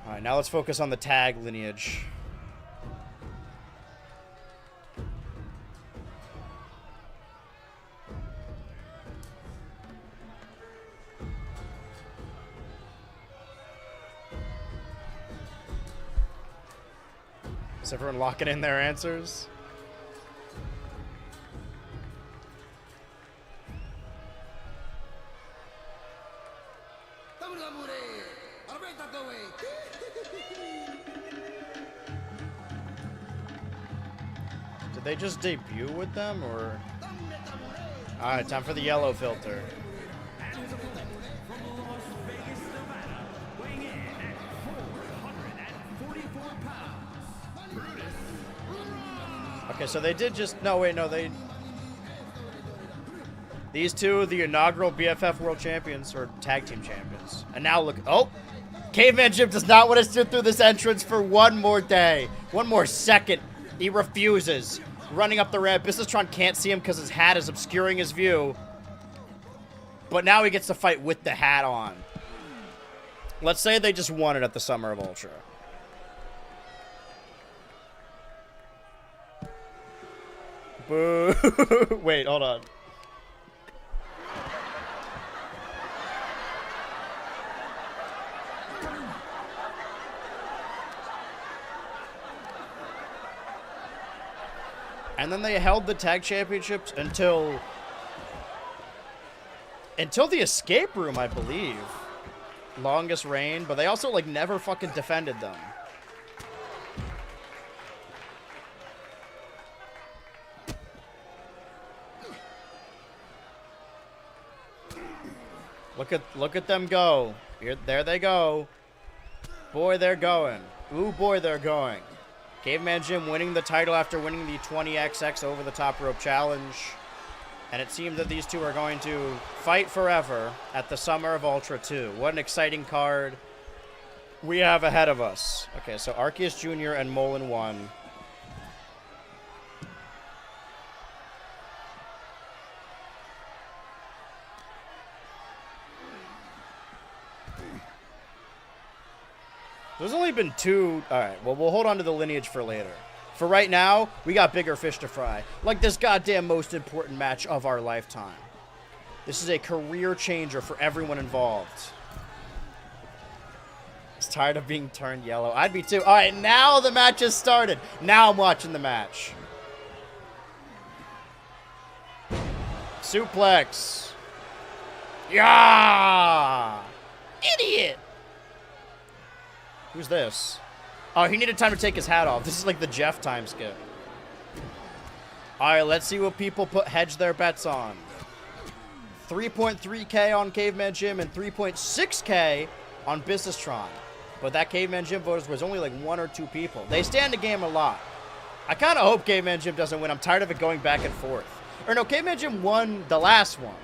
Alright, now let's focus on the tag lineage. Is everyone locking in their answers? Did they just debut with them, or? Alright, time for the yellow filter. Okay, so they did just... No, wait, no, they... These two, the inaugural BFF World Champions, or Tag Team Champions. And now look... Oh! Caveman Jim does not want to sit through this entrance for one more day. One more second. He refuses. Running up the ramp. Businesstron can't see him because his hat is obscuring his view. But now he gets to fight with the hat on. Let's say they just won it at the Summer of Ultra. Boo. Wait, hold on. And then they held the tag championships until the escape room, I believe. Longest reign, but they also like never fucking defended them. Look at them go. There they go. Boy, they're going. Ooh, boy, they're going. Caveman Jim winning the title after winning the 20XX over the top rope challenge. And it seems that these two are going to fight forever at the Summer of Ultra 2. What an exciting card we have ahead of us. Okay, so Arceus Jr. and Mullen won. There's only been 2. All right, well, we'll hold on to the lineage for later. For right now, we got bigger fish to fry. Like this goddamn most important match of our lifetime. This is a career changer for everyone involved. He's tired of being turned yellow. I'd be too. All right, now the match has started. Now I'm watching the match. Suplex. Yeah! Idiot! Who's this? Oh, he needed time to take his hat off. This is like the Jeff time skip. Alright, let's see what people hedge their bets on. 3.3K on Caveman Jim and 3.6K on Business-Tron. But that Caveman Jim voters was only like 1 or 2 people. They stand to game a lot. I kind of hope Caveman Jim doesn't win. I'm tired of it going back and forth. Or no, Caveman Jim won the last one.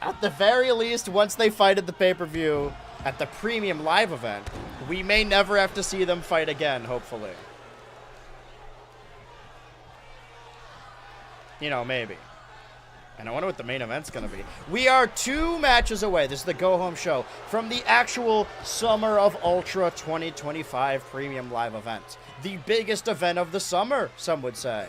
At the very least, once they fight at the pay-per-view, at the premium live event, we may never have to see them fight again, hopefully. You know, maybe. And I wonder what the main event's going to be. We are 2 matches away. This is the go-home show from the actual Summer of Ultra 2025 premium live event. The biggest event of the summer, some would say.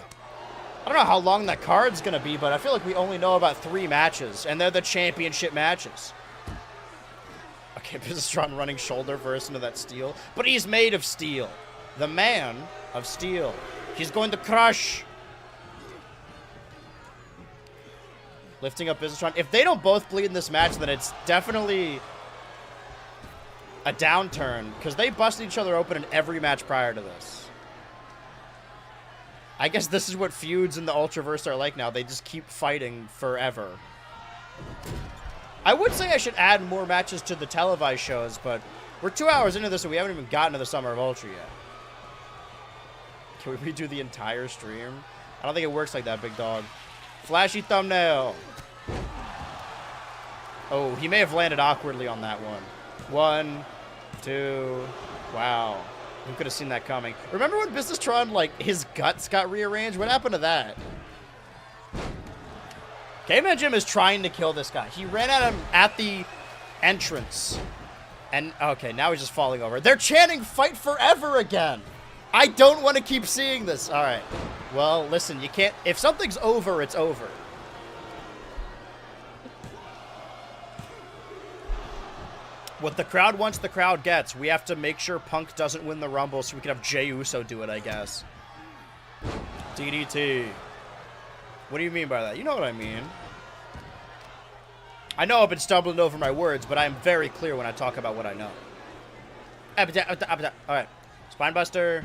I don't know how long that card's going to be, but I feel like we only know about 3 matches, and they're the championship matches. Okay, Business-Tron running shoulder first into that steel, but he's made of steel. The man of steel. He's going to crush. Lifting up Business-Tron. If they don't both bleed in this match, then it's definitely a downturn, because they busted each other open in every match prior to this. I guess this is what feuds in the Ultraverse are like now. They just keep fighting forever. I would say I should add more matches to the televised shows, but we're 2 hours into this and we haven't even gotten to the Summer of Ultra yet. Can we redo the entire stream? I don't think it works like that, big dog. Flashy thumbnail. Oh, he may have landed awkwardly on that one. 1, 2, wow. Who could have seen that coming? Remember when Business-Tron, like, his guts got rearranged? What happened to that? Caveman Jim is trying to kill this guy. He ran at him at the entrance. And, okay, now he's just falling over. They're chanting fight forever again. I don't want to keep seeing this. All right. Well, listen, you can't... If something's over, it's over. What the crowd wants, the crowd gets. We have to make sure Punk doesn't win the Rumble so we can have Jey Uso do it, I guess. DDT. What do you mean by that? You know what I mean. I know I've been stumbling over my words, but I am very clear when I talk about what I know. Alright. Spinebuster.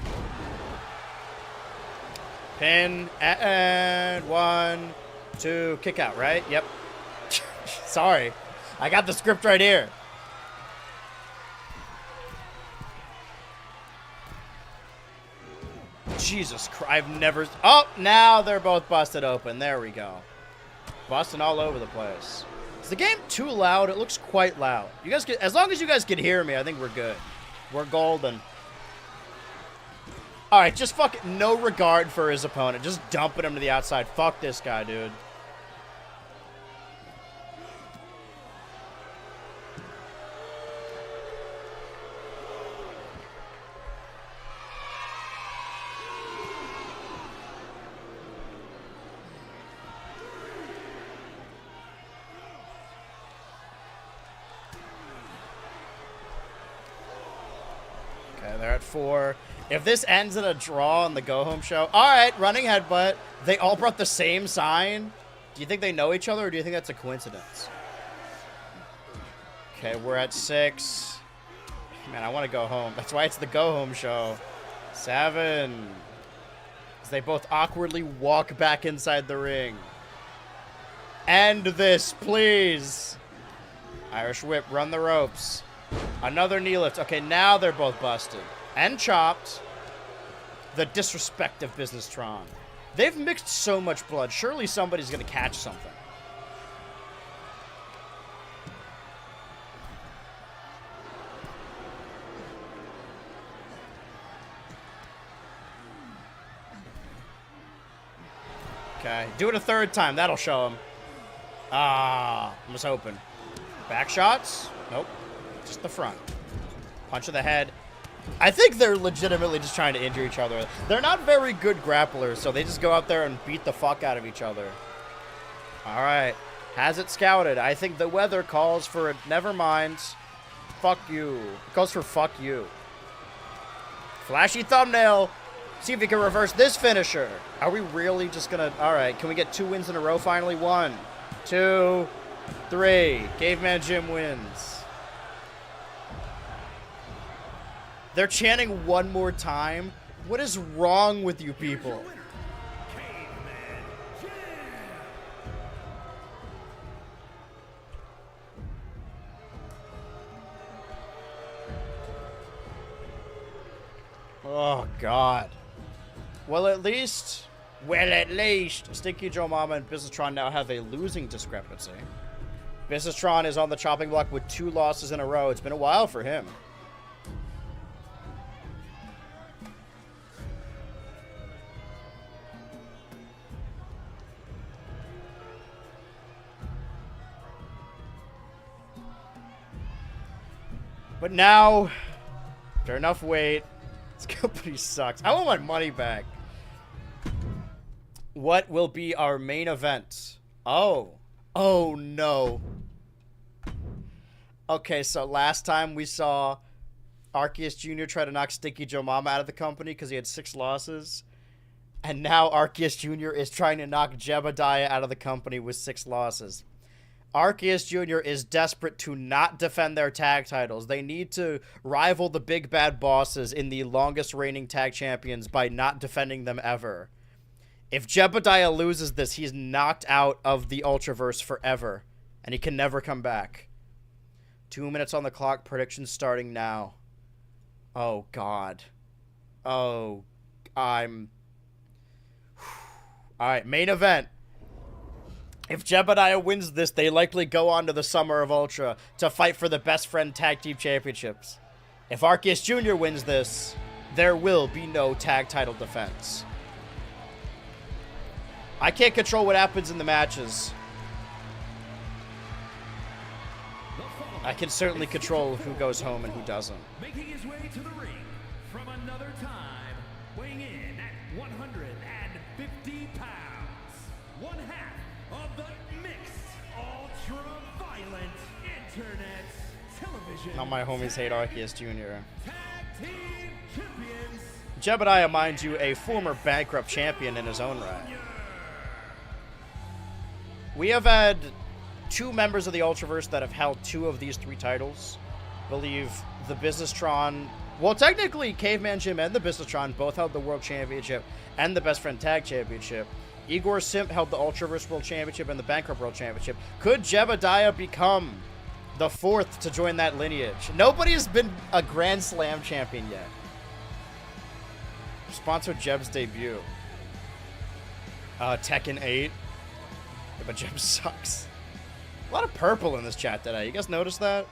Pin. And 1, 2. Kick out, right? Yep. Sorry. I got the script right here. Jesus Christ, I've never... Oh, now they're both busted open. There we go. Busting all over the place. Is the game too loud? It looks quite loud. You guys can, as long as you guys can hear me, I think we're good. We're golden. Alright, just fucking no regard for his opponent. Just dumping him to the outside. Fuck this guy, dude. They're at 4. If this ends in a draw on the go-home show... Alright, running headbutt. They all brought the same sign. Do you think they know each other, or do you think that's a coincidence? Okay, we're at 6. Man, I want to go home. That's why it's the go-home show. 7. As they both awkwardly walk back inside the ring. End this, please. Irish whip, run the ropes. Another knee lift. Okay, now they're both busted. And chopped. The disrespect of Business-Tron. They've mixed so much blood. Surely somebody's going to catch something. Okay, do it a third time. That'll show him. Ah, I was hoping. Back shots? Nope. Just the front. Punch of the head. I think they're legitimately just trying to injure each other. They're not very good grapplers, so they just go out there and beat the fuck out of each other. All right. Has it scouted. I think the weather calls for it. Never mind. Fuck you. It calls for fuck you. Flashy thumbnail. See if we can reverse this finisher. Are we really just gonna... All right. Can we get 2 wins in a row finally? 1, 2, 3. Caveman Jim wins. They're chanting one more time. What is wrong with you people? Oh, God. Well, at least, Stinky Joe Mama and Businesstron now have a losing discrepancy. Businesstron is on the chopping block with 2 losses in a row. It's been a while for him. But now, after enough wait, this company sucks. I want my money back. What will be our main event? Oh. Oh, no. Okay, so last time we saw Arceus Jr. try to knock Stinky Joe Mama out of the company because he had 6 losses. And now Arceus Jr. is trying to knock Jebediah out of the company with 6 losses. Arceus Jr. is desperate to not defend their tag titles. They need to rival the big bad bosses in the longest reigning tag champions by not defending them ever. If Jebediah loses this, he's knocked out of the Ultraverse forever, and he can never come back. 2 minutes on the clock, predictions starting now. Oh, God. Oh, Alright, main event. If Jebediah wins this, they likely go on to the Summer of Ultra to fight for the Best Friend Tag Team Championships. If Arceus Jr. wins this, there will be no tag title defense. I can't control what happens in the matches. I can certainly control who goes home and who doesn't. Making his way to the ring from another time, weighing in at 150 pounds, one half of the mixed ultra-violent internet television. Now my homies hate Arceus Jr. Tag Team Champions. Jebediah, mind you, a former bankrupt champion in his own right. We have had 2 members of the Ultraverse that have held 2 of these 3 titles. I believe the Businesstron... Well, technically, Caveman Jim and the Businesstron both held the World Championship and the Best Friend Tag Championship. Igor Simp held the Ultraverse World Championship and the Bankrupt World Championship. Could Jebediah become the 4th to join that lineage? Nobody has been a Grand Slam champion yet. Sponsored Jeb's debut. Tekken 8. Yeah, but Jeb sucks. A lot of purple in this chat today. You guys notice that?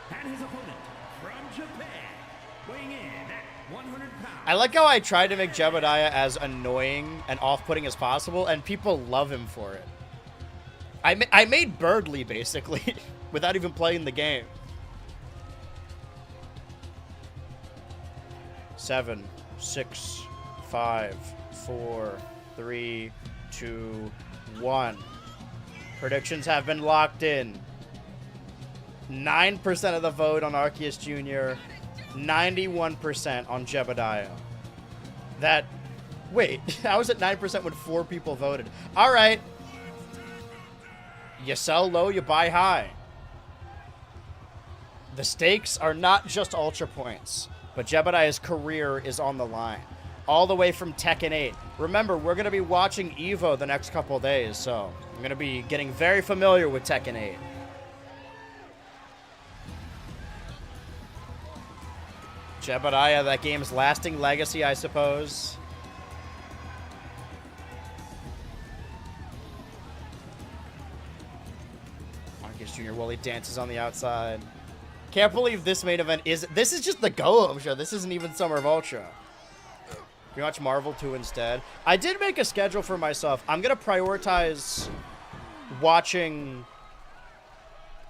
And his opponent from Japan, weighing in at 100 pounds. I like how I tried to make Jebediah as annoying and off-putting as possible, and people love him for it. I made Birdly, basically, without even playing the game. 7, 6, 5, 4, 3, 2, 1. Predictions have been locked in. 9% of the vote on Arceus Jr., 91% on Jebediah. Wait, how is it 9% when 4 people voted? All right. You sell low, you buy high. The stakes are not just Ultra points, but Jebediah's career is on the line. All the way from Tekken 8. Remember, we're going to be watching EVO the next couple days, so I'm going to be getting very familiar with Tekken 8. Jebediah, that game's lasting legacy, I suppose. Marcus Jr. while he dances on the outside. Can't believe this main event is... This is just the go-home show. This isn't even Summer of Ultra. Can you watch Marvel 2 instead? I did make a schedule for myself. I'm going to prioritize watching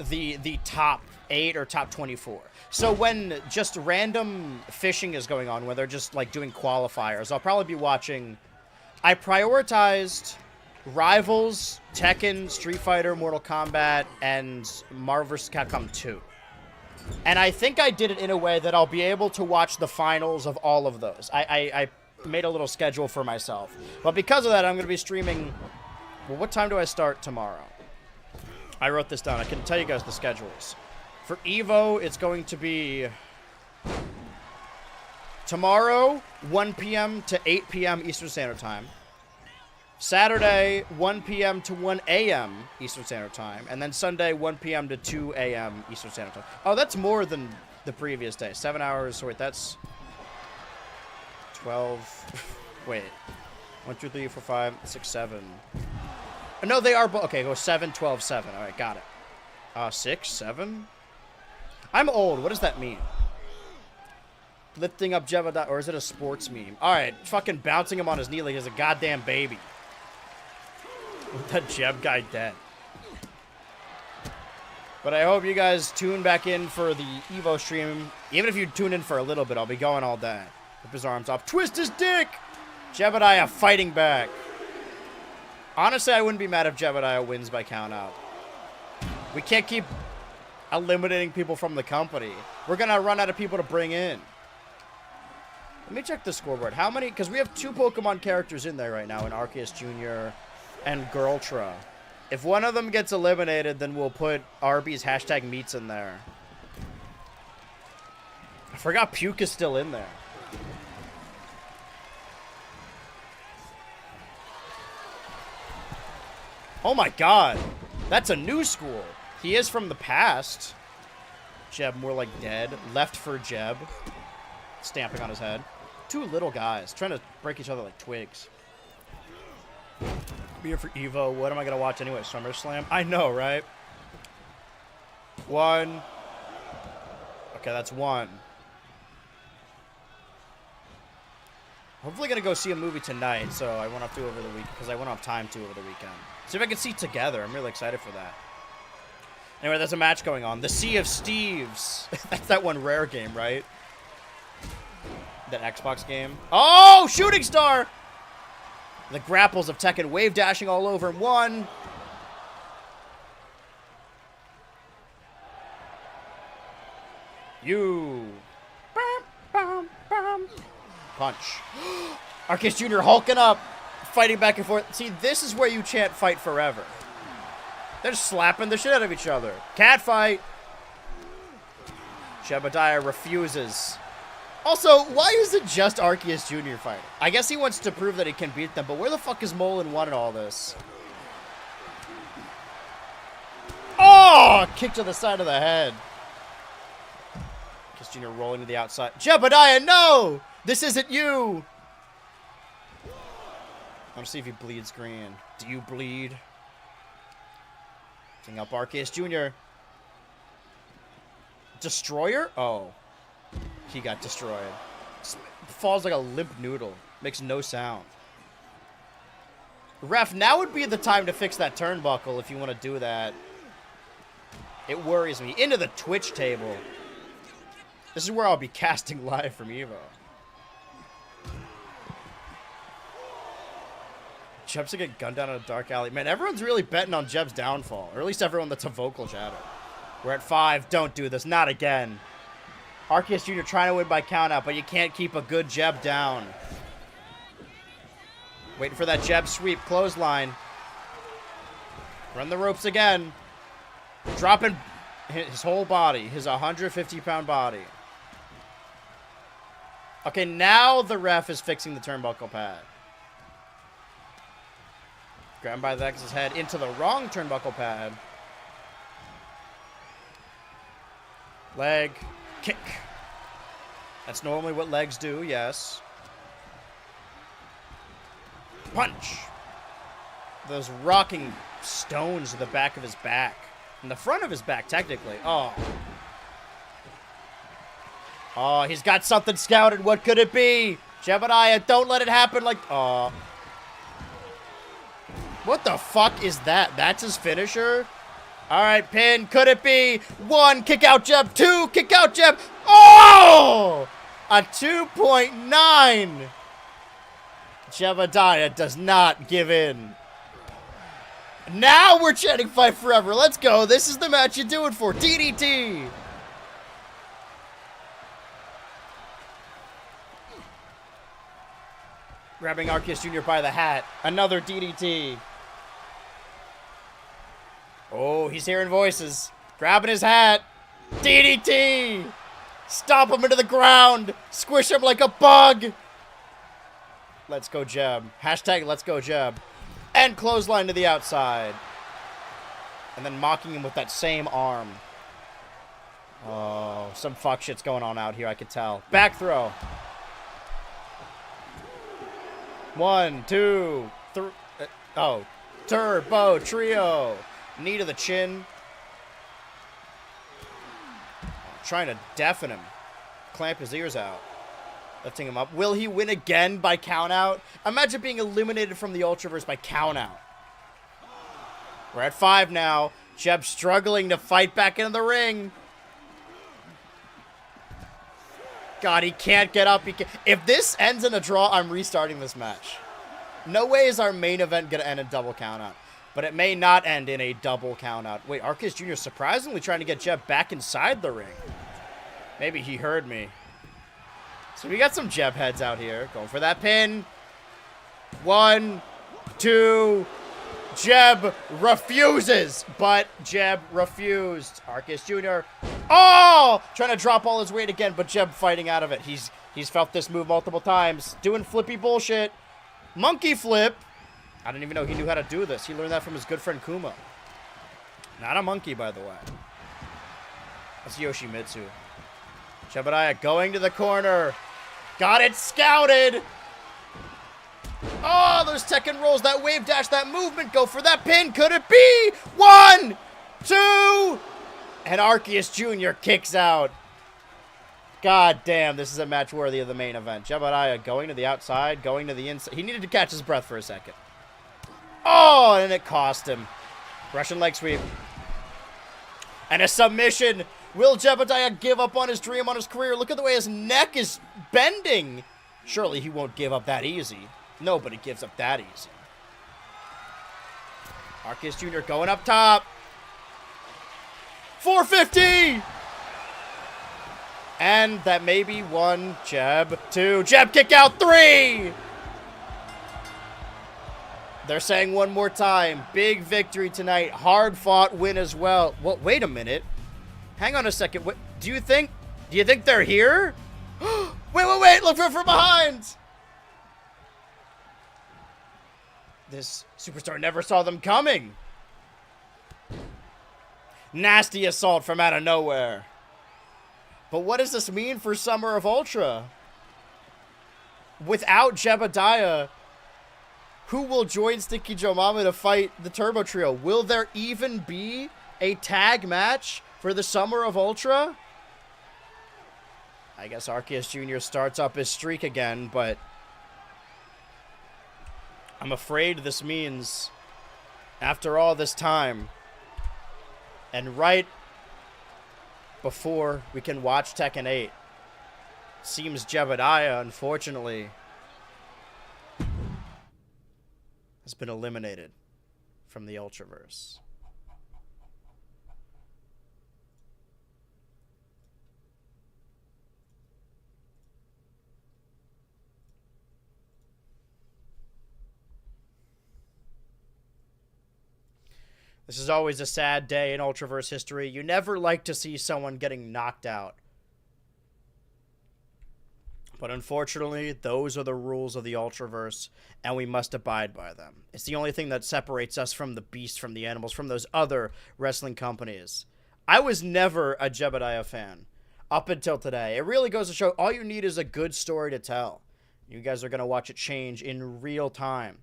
the top 8 or top 24. So when just random fishing is going on, when they're just like doing qualifiers, I'll probably be watching. I prioritized Rivals, Tekken, Street Fighter, Mortal Kombat, and Marvel vs. Capcom 2. And I think I did it in a way that I'll be able to watch the finals of all of those. I made a little schedule for myself. But because of that, I'm going to be streaming. Well, what time do I start tomorrow? I wrote this down. I can tell you guys the schedules. For EVO, it's going to be tomorrow, 1 p.m. to 8 p.m. Eastern Standard Time. Saturday, 1 p.m. to 1 a.m. Eastern Standard Time. And then Sunday, 1 p.m. to 2 a.m. Eastern Standard Time. Oh, that's more than the previous day. 7 hours. So wait, that's 12. Wait. 1, 2, 3, 4, 5, 6, 7. No, they are both. Okay, go 7, 12, 7. All right, got it. 6, 7. I'm old. What does that mean? Lifting up Jebediah, or is it a sports meme? All right, fucking bouncing him on his knee like he's a goddamn baby. That Jeb guy dead. But I hope you guys tune back in for the EVO stream. Even if you tune in for a little bit, I'll be going all day. Rip his arms off. Twist his dick! Jebediah fighting back. Honestly, I wouldn't be mad if Jebediah wins by count out. We can't keep eliminating people from the company. We're going to run out of people to bring in. Let me check the scoreboard. How many? Because we have 2 Pokemon characters in there right now, in Arceus Jr. and Girltra. If one of them gets eliminated, then we'll put Arby's hashtag meats in there. I forgot Puke is still in there. Oh my god. That's a new school. He is from the past. Jeb more like dead. Left for Jeb. Stamping on his head. 2 little guys trying to break each other like twigs. Be here for EVO. What am I going to watch anyway? SummerSlam? I know, right? 1. Okay, that's 1. Hopefully going to go see a movie tonight, so I won't have to over the week, because I won't have time to over the weekend. See if I can see Together. I'm really excited for that. Anyway, there's a match going on. The Sea of Steves. That's that one rare game, right? That Xbox game. Oh, Shooting Star! The grapples of Tekken, wave dashing all over him. 1. You. Punch. Arceus Jr. hulking up, fighting back and forth. See, this is where you chant fight forever. They're slapping the shit out of each other. Cat fight. Jebediah refuses. Also, why is it just Arceus Jr. fighting? I guess he wants to prove that he can beat them, but where the fuck is Molin 1 in all this? Oh! Kick to the side of the head. Arceus Jr. rolling to the outside. Jebediah, no! This isn't you! I want to see if he bleeds green. Do you bleed? King up Arceus Jr. Destroyer? Oh. He got destroyed. Falls like a limp noodle. Makes no sound. Ref, now would be the time to fix that turnbuckle if you want to do that. It worries me. Into the Twitch table. This is where I'll be casting live from EVO. Jeb's gonna get gunned down in a dark alley. Man, everyone's really betting on Jeb's downfall. Or at least everyone that's a vocal chatter. We're at 5. Don't do this. Not again. Arceus Jr. trying to win by countout, but you can't keep a good Jeb down. Waiting for that Jeb sweep. Clothesline. Run the ropes again. Dropping his whole body. His 150-pound body. Okay, now the ref is fixing the turnbuckle pad. Grabbed by the X's head into the wrong turnbuckle pad. Leg. Kick. That's normally what legs do, yes. Punch. Those rocking stones to the back of his back. In the front of his back, technically. Oh. Oh, he's got something scouted. What could it be? Jebediah, don't let it happen like... Aw. What the fuck is that? That's his finisher? All right, pin. Could it be? 1, kick out Jeb. 2, kick out Jeb. Oh! A 2.9. Jebediah does not give in. Now we're chanting fight forever. Let's go. This is the match you do it for. DDT. Grabbing Arceus Jr. by the hat. Another DDT. Oh, he's hearing voices. Grabbing his hat. DDT. Stomp him into the ground. Squish him like a bug. Let's go, Jeb. Hashtag let's go, Jeb. And clothesline to the outside. And then mocking him with that same arm. Oh, some fuck shit's going on out here, I could tell. Back throw. 1, 2, 3. Oh, turbo trio. Knee to the chin. Trying to deafen him. Clamp his ears out. Lifting him up. Will he win again by countout? Imagine being eliminated from the Ultraverse by countout. We're at 5 now. Jeb struggling to fight back into the ring. God, he can't get up. If this ends in a draw, I'm restarting this match. No way is our main event going to end in double countout. But it may not end in a double countout. Wait, Arceus Jr. surprisingly trying to get Jeb back inside the ring. Maybe he heard me. So we got some Jeb heads out here. Going for that pin. 1, 2. Jeb refuses. But Jeb refused. Arceus Jr. Oh! Trying to drop all his weight again, but Jeb fighting out of it. He's felt this move multiple times. Doing flippy bullshit. Monkey flip. I didn't even know he knew how to do this. He learned that from his good friend Kuma. Not a monkey, by the way. That's Yoshimitsu. Jebediah going to the corner. Got it scouted. Oh, those Tekken rolls, that wave dash, that movement. Go for that pin. Could it be? 1, 2. And Arceus Jr. kicks out. God damn, this is a match worthy of the main event. Jebediah going to the outside, going to the inside. He needed to catch his breath for a second. Oh, and it cost him. Russian leg sweep. And a submission. Will Jebediah give up on his dream, on his career? Look at the way his neck is bending. Surely he won't give up that easy. Nobody gives up that easy. Arceus Jr. going up top. 450. And that may be 1. Jeb. 2. Jeb kick out. 3. They're saying one more time. Big victory tonight. Hard fought win as well. What? Wait a minute. Hang on a second. What, do you think they're here? Wait. Look from behind. This superstar never saw them coming. Nasty assault from out of nowhere. But what does this mean for Summer of Ultra? Without Jebediah, who will join Sticky Joe Mama to fight the Turbo Trio? Will there even be a tag match for the Summer of Ultra? I guess Arceus Jr. starts up his streak again, but I'm afraid this means, after all this time, and right before we can watch Tekken 8, seems Jebediah, unfortunately, has been eliminated from the Ultraverse. This is always a sad day in Ultraverse history. You never like to see someone getting knocked out. But unfortunately, those are the rules of the Ultraverse, and we must abide by them. It's the only thing that separates us from the beasts, from the animals, from those other wrestling companies. I was never a Jebediah fan up until today. It really goes to show all you need is a good story to tell. You guys are going to watch it change in real time.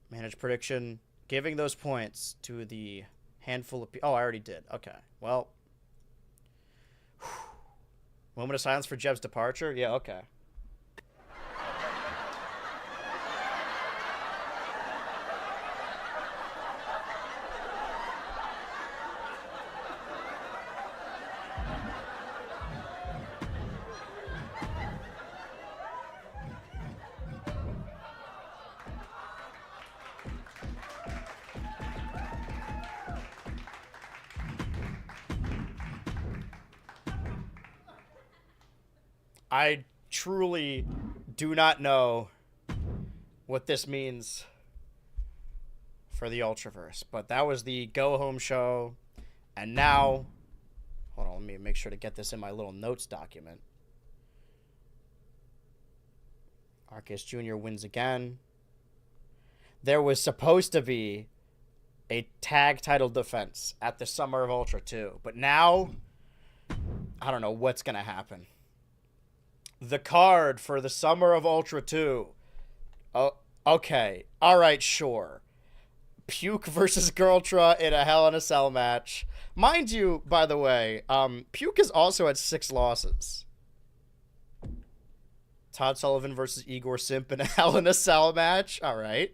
Managed prediction. Giving those points to the handful of people. Oh, I already did. Okay. Well. Moment of silence for Jeb's departure? Yeah, okay. I truly do not know what this means for the Ultraverse. But that was the go-home show. And now, hold on, let me make sure to get this in my little notes document. Arceus Jr. wins again. There was supposed to be a tag title defense at the Summer of Ultra 2. But now, I don't know what's going to happen. The card for the Summer of Ultra 2. Oh, okay. All right, sure. Puke versus Girltra in a Hell in a Cell match. Mind you, by the way, Puke is also at 6 losses. Todd Sullivan versus Igor Simp in a Hell in a Cell match. All right.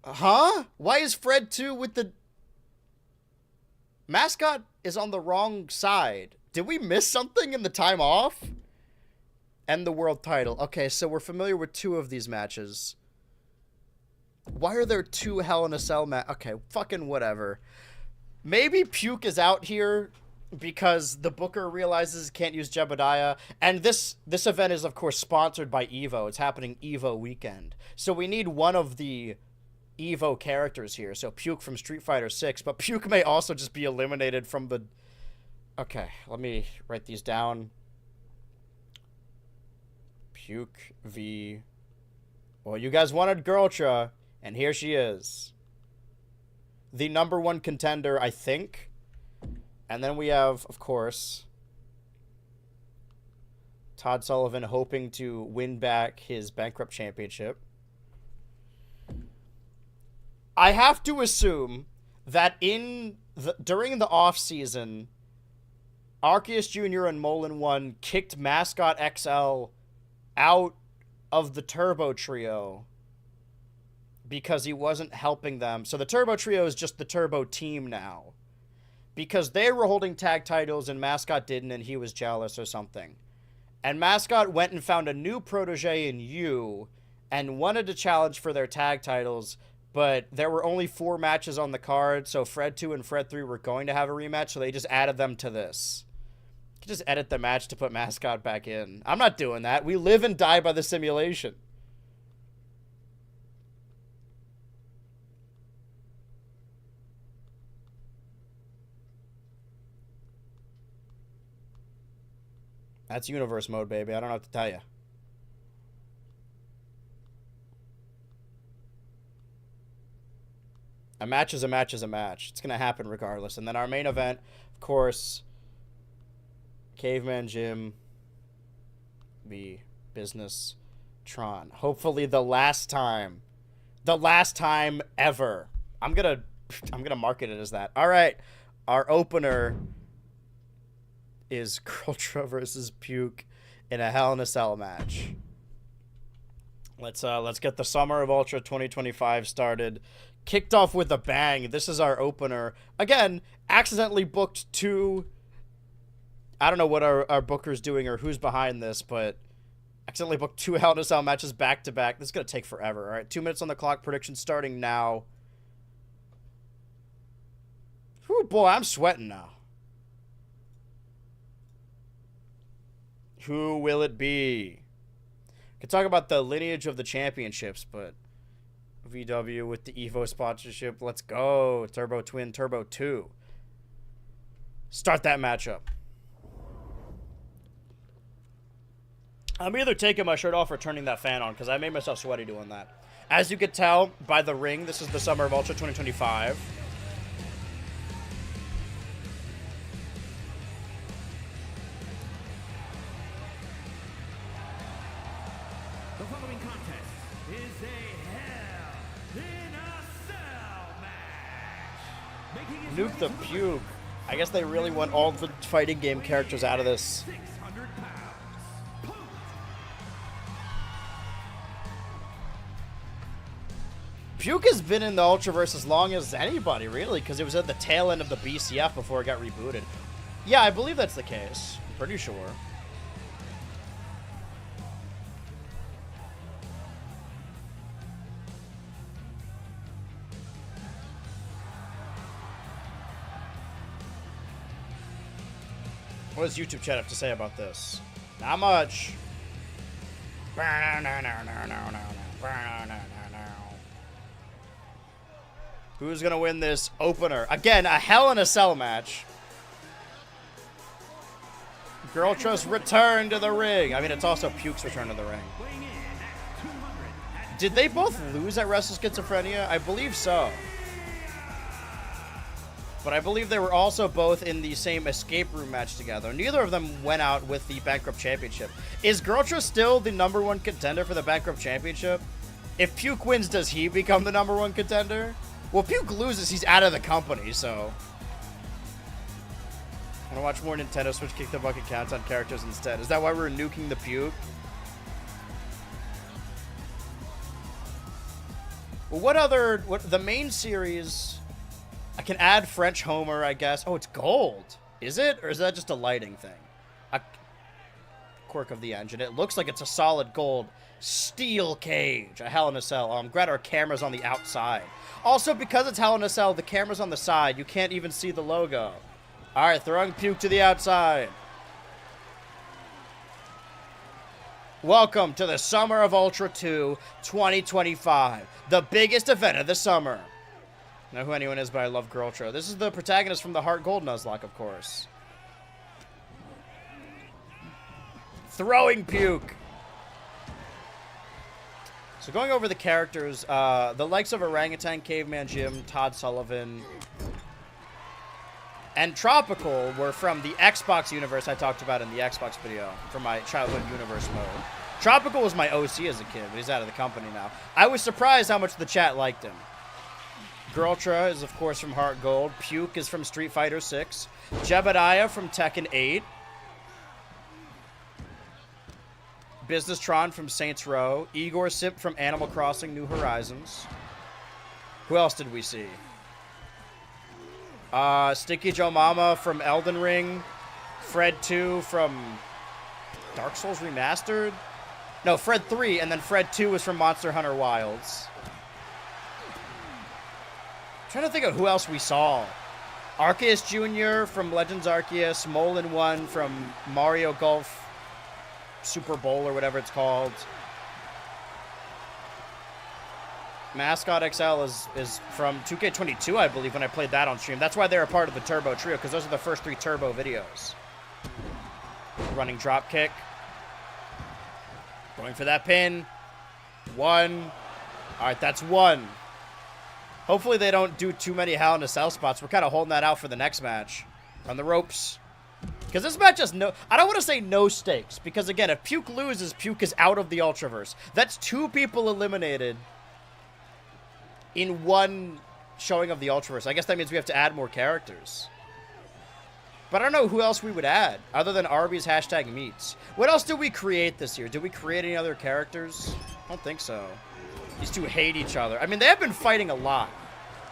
Huh? Why is Fred 2 with the... Mascot is on the wrong side. Did we miss something in the time off? And the world title. Okay, so we're familiar with 2 of these matches. Why are there 2 Hell in a Cell matches? Okay, fucking whatever. Maybe Puke is out here because the booker realizes he can't use Jebediah. And this event is, of course, sponsored by EVO. It's happening EVO weekend. So we need one of the EVO characters here. So Puke from Street Fighter 6. But Puke may also just be eliminated from the... Okay, let me write these down. Puke v... Well, you guys wanted Girltra, and here she is. The #1 contender, I think. And then we have, of course, Todd Sullivan hoping to win back his Bankrupt Championship. I have to assume that during the off-season, Arceus Jr. and Molin 1 kicked Mascot XL out of the Turbo Trio because he wasn't helping them. So the Turbo Trio is just the Turbo team now. Because they were holding tag titles and Mascot didn't and he was jealous or something. And Mascot went and found a new protege in you and wanted to challenge for their tag titles, but there were only 4 matches on the card, so Fred 2 and Fred 3 were going to have a rematch, so they just added them to this. You could just edit the match to put Mascot back in. I'm not doing that. We live and die by the simulation. That's universe mode, baby. I don't know what to tell you. A match is a match is a match. It's going to happen regardless. And then our main event, of course, Caveman Jim v. Business Tron. Hopefully the last time. The last time ever. I'm going to market it as that. All right. Our opener is Girltra versus Puke in a Hell in a Cell match. Let's get the Summer of Ultra 2025 started. Kicked off with a bang. This is our opener. Again, accidentally booked 2. I don't know what our booker's doing or who's behind this, but accidentally booked 2 Hell in a Cell matches back to back. This is going to take forever. All right, 2 minutes on the clock. Prediction starting now. Whew, boy, I'm sweating now. Who will it be? Could talk about the lineage of the championships, but VW with the EVO sponsorship. Let's go. Turbo Twin, Turbo 2. Start that matchup. I'm either taking my shirt off or turning that fan on because I made myself sweaty doing that. As you could tell by the ring, this is the Summer of Ultra 2025. The following contest is a Hell in a Cell match. Making his Nuke the way to Puke. ring I guess they really want all the fighting game characters out of this. 600 pounds. Puke has been in the Ultraverse as long as anybody, really, because it was at the tail end of the BCF before it got rebooted. Yeah, I believe that's the case. I'm pretty sure. does YouTube chat have to say about this? Not much. Who's gonna win this opener? Again, a Hell in a Cell match. Girl Trust return to the ring. I mean, it's also Puke's return to the ring. Did they both lose at Wrestle Schizophrenia? I believe so. But I believe they were also both in the same escape room match together. Neither of them went out with the Bankrupt Championship. Is Girl Trust still the #1 contender for the Bankrupt Championship? If Puke wins, does he become the #1 contender? Well, Puke loses, he's out of the company, so... I want to watch more Nintendo Switch Kick the Bucket counts on characters instead. Is that why we're nuking the Puke? Well, what the main series... I can add French Homer, I guess. Oh, it's gold. Is it? Or is that just a lighting thing? A quirk of the engine. It looks like it's a solid gold steel cage. A Hell in a Cell. I'm glad our camera's on the outside. Also, because it's Hell in a Cell, the camera's on the side. You can't even see the logo. All right, throwing Puke to the outside. Welcome to the Summer of Ultra 2 2025. The biggest event of the summer. I don't know who anyone is, but I love Girl Trust. This is the protagonist from the Heart Gold Nuzlocke, of course. Throwing Puke. So going over the characters, the likes of Orangutan, Caveman Jim, Todd Sullivan, and Tropical were from the Xbox universe I talked about in the Xbox video, from my childhood universe mode. Tropical was my OC as a kid, but he's out of the company now. I was surprised how much the chat liked him. Girl Trust is, of course, from Heart Gold. Puke is from Street Fighter 6. Jebediah from Tekken 8. Business Tron from Saints Row. Igor Simp from Animal Crossing New Horizons. Who else did we see? Sticky Joe Mama from Elden Ring. Fred 2 from Dark Souls Remastered. No, Fred 3, and then Fred 2 was from Monster Hunter Wilds. Trying to think of who else we saw. Arceus Jr. from Legends Arceus. Molin 1 from Mario Golf Super Bowl or whatever it's called. Mascot XL is from 2K22, I believe, when I played that on stream. That's why they're a part of the Turbo Trio, because those are the first 3 Turbo videos. Running drop kick. Going for that pin. 1. All right, that's 1. Hopefully they don't do too many Hell in a Cell spots. We're kind of holding that out for the next match. On the ropes. Because this match has no... I don't want to say no stakes. Because, again, if Puke loses, Puke is out of the Ultraverse. That's 2 people eliminated in 1 showing of the Ultraverse. I guess that means we have to add more characters. But I don't know who else we would add, other than Arby's hashtag meats. What else did we create this year? Did we create any other characters? I don't think so. These 2 hate each other. I mean, they have been fighting a lot.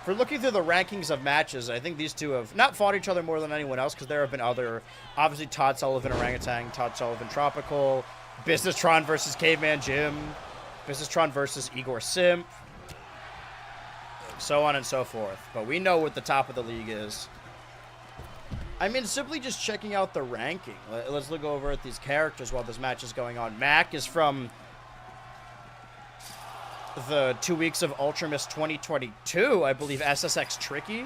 For looking through the rankings of matches, I think these 2 have not fought each other more than anyone else, because there have been other, obviously Todd Sullivan Orangutan, Todd Sullivan Tropical, Business Tron versus Caveman Jim, Business Tron versus Igor Simp, so on and so forth. But we know what the top of the league is. I mean, simply just checking out the ranking. Let's look over at these characters while this match is going on. Mac is from the 2 weeks of Ultramis 2022, I believe. SSX Tricky.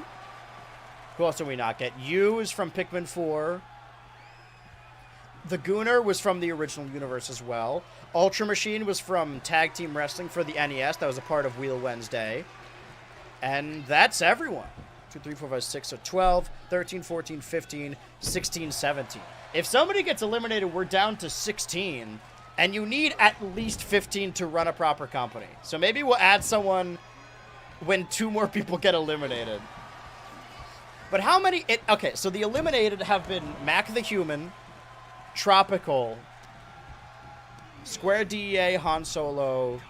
Who else did we not get? Yu is from Pikmin 4. The Gooner was from the original universe as well. Ultra Machine was from Tag Team Wrestling for the NES. That was a part of Wheel Wednesday. And that's everyone. 2, 3, 4, 5, 6, so 12, 13, 14, 15, 16, 17. If somebody gets eliminated, we're down to 16. And you need at least 15 to run a proper company. So maybe we'll add someone when 2 more people get eliminated. But how many... Okay, so the eliminated have been Mac the Human, Tropical, Square DEA, Han Solo,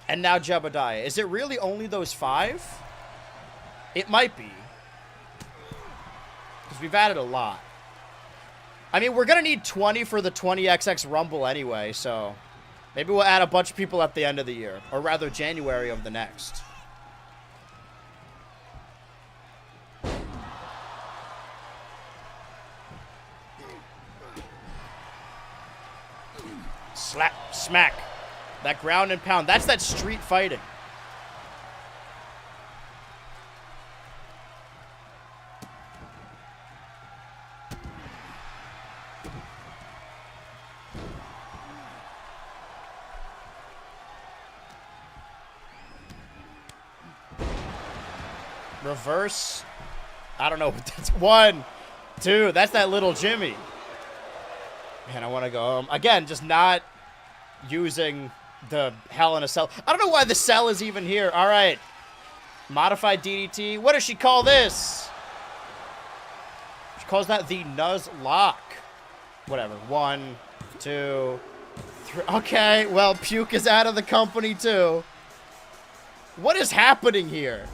and now Jebediah. Is it really only those 5? It might be. Because we've added a lot. I mean, we're going to need 20 for the 20XX Rumble anyway, so maybe we'll add a bunch of people at the end of the year. Or rather, January of the next. Slap, smack. That ground and pound. That's that street fighting. Reverse. I don't know. That's 1, 2. That's that little Jimmy. Man, I want to go home. Again, just not using the Hell in a Cell. I don't know why the cell is even here. All right. Modified DDT. What does she call this? She calls that the Nuzlocke. Whatever. 1, 2, 3. Okay, well, Puke is out of the company, too. What is happening here?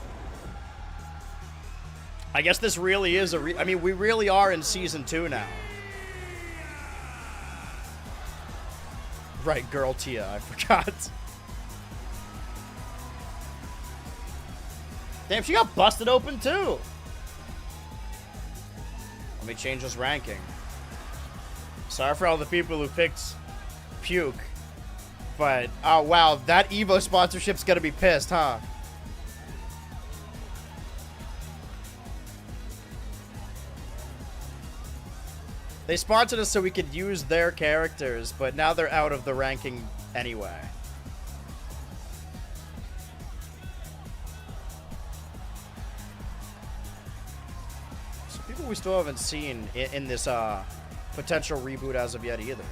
I guess this really is I mean, we really are in Season 2 now. Right, Girl Tia, I forgot. Damn, she got busted open, too. Let me change this ranking. Sorry for all the people who picked Puke. But, oh, wow, that Evo sponsorship's gonna be pissed, huh? They sponsored us so we could use their characters, but now they're out of the ranking anyway. Some people we still haven't seen in this potential reboot as of yet either.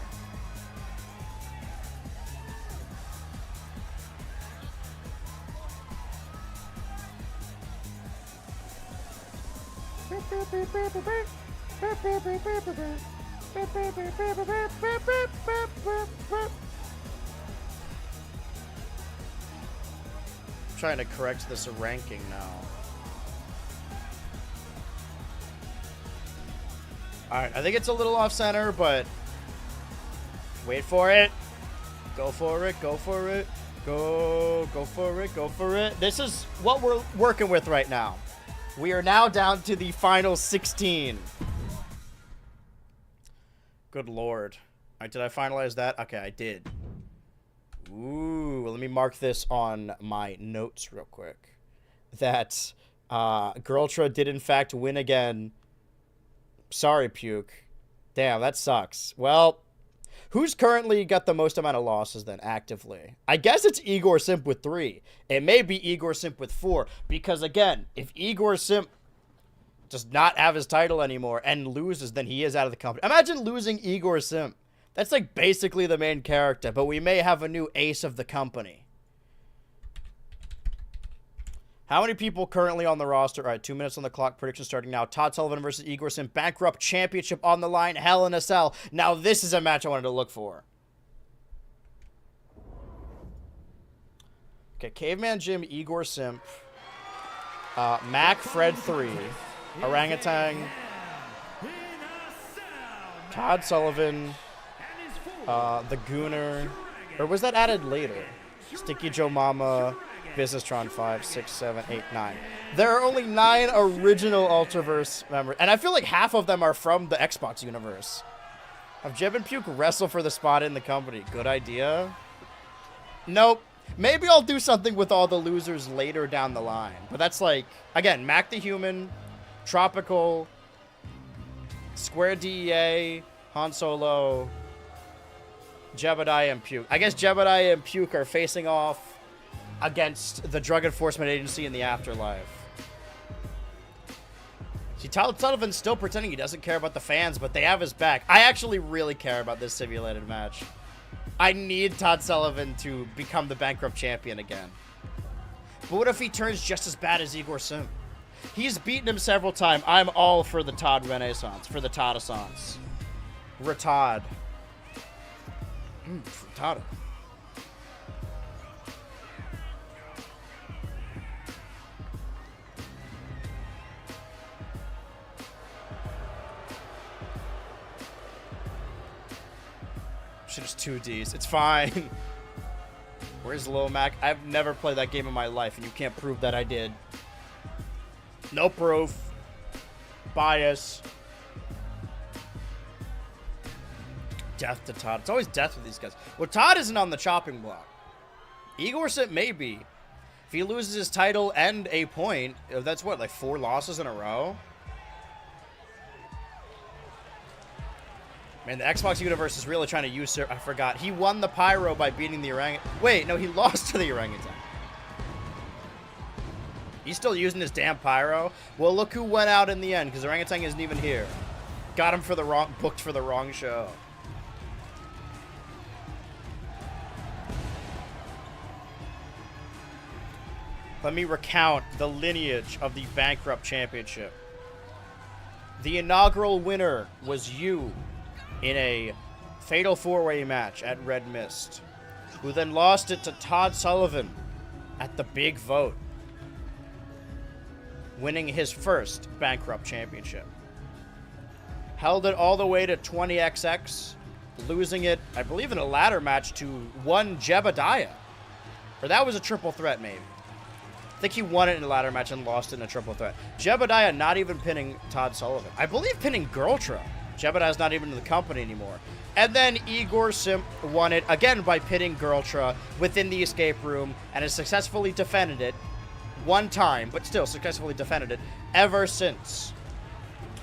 Trying to correct this ranking now. Alright, I think it's a little off center, but wait for it. Go for it, go for it. Go for it, go for it. This is what we're working with right now. We are now down to the final 16. Good lord. Alright, did I finalize that? Okay, I did. Ooh, let me mark this on my notes real quick. That Girltra did in fact win again. Sorry, Puke. Damn, that sucks. Well, who's currently got the most amount of losses then, actively? I guess it's Igor Simp with 3. It may be Igor Simp with 4. Because, again, if Igor Simp does not have his title anymore and loses, then he is out of the company. Imagine losing Igor Simp. That's, like, basically the main character. But we may have a new ace of the company. How many people currently on the roster? All right, 2 minutes on the clock. Prediction starting now. Todd Sullivan versus Igor Simp. Bankrupt Championship on the line. Hell in a Cell. Now, this is a match I wanted to look for. Okay, Caveman Jim, Igor Simp. Mac, Fred 3. Orangutan. Todd Sullivan. The Gooner. Or was that added later? Sticky Joe Mama. Businesstron 5, 6, 7, 8, 9. There are only 9 original Ultraverse members, and I feel like half of them are from the Xbox universe. Have Jeb and Puke wrestle for the spot in the company? Good idea. Nope. Maybe I'll do something with all the losers later down the line. But that's like, again, Mac the Human, Tropical, Square DEA, Han Solo, Jebediah and Puke. I guess Jebediah and Puke are facing off against the Drug Enforcement Agency in the afterlife. See, Todd Sullivan's still pretending he doesn't care about the fans, but they have his back. I actually really care about this simulated match. I need Todd Sullivan to become the bankrupt champion again. But what if he turns just as bad as Igor Simp? He's beaten him several times. I'm all for the Todd Renaissance, for the Todd-assance. Retod. Todd. Should just 2Ds. It's fine. Where's Lil Mac? I've never played that game in my life, and you can't prove that I did. No proof. Bias. death to Todd. It's always death with these guys. Well, Todd isn't on the chopping block. Igor Sip may be. If he loses his title and a point, that's what, like 4 losses in a row? Man, the Xbox universe is really trying to usurp. I forgot. He won the Pyro by beating the orangutan. Wait, no, he lost to the orangutan. He's still using his damn Pyro? Well, look who went out in the end, because orangutan isn't even here. Got him for the wrong, booked for the wrong show. Let me recount the lineage of the Bankrupt Championship. The inaugural winner was you in a fatal 4-way match at Red Mist, who then lost it to Todd Sullivan at the big vote, winning his first Bankrupt Championship. Held it all the way to 20XX, losing it, I believe, in a ladder match to one Jebediah. Or that was a triple threat, maybe. I think he won it in a ladder match and lost it in a triple threat. Jebediah not even pinning Todd Sullivan. I believe pinning Girltra. Jebediah's not even in the company anymore. And then Igor Simp won it again by pinning Girltra within the escape room and has successfully defended it one time, but still successfully defended it ever since.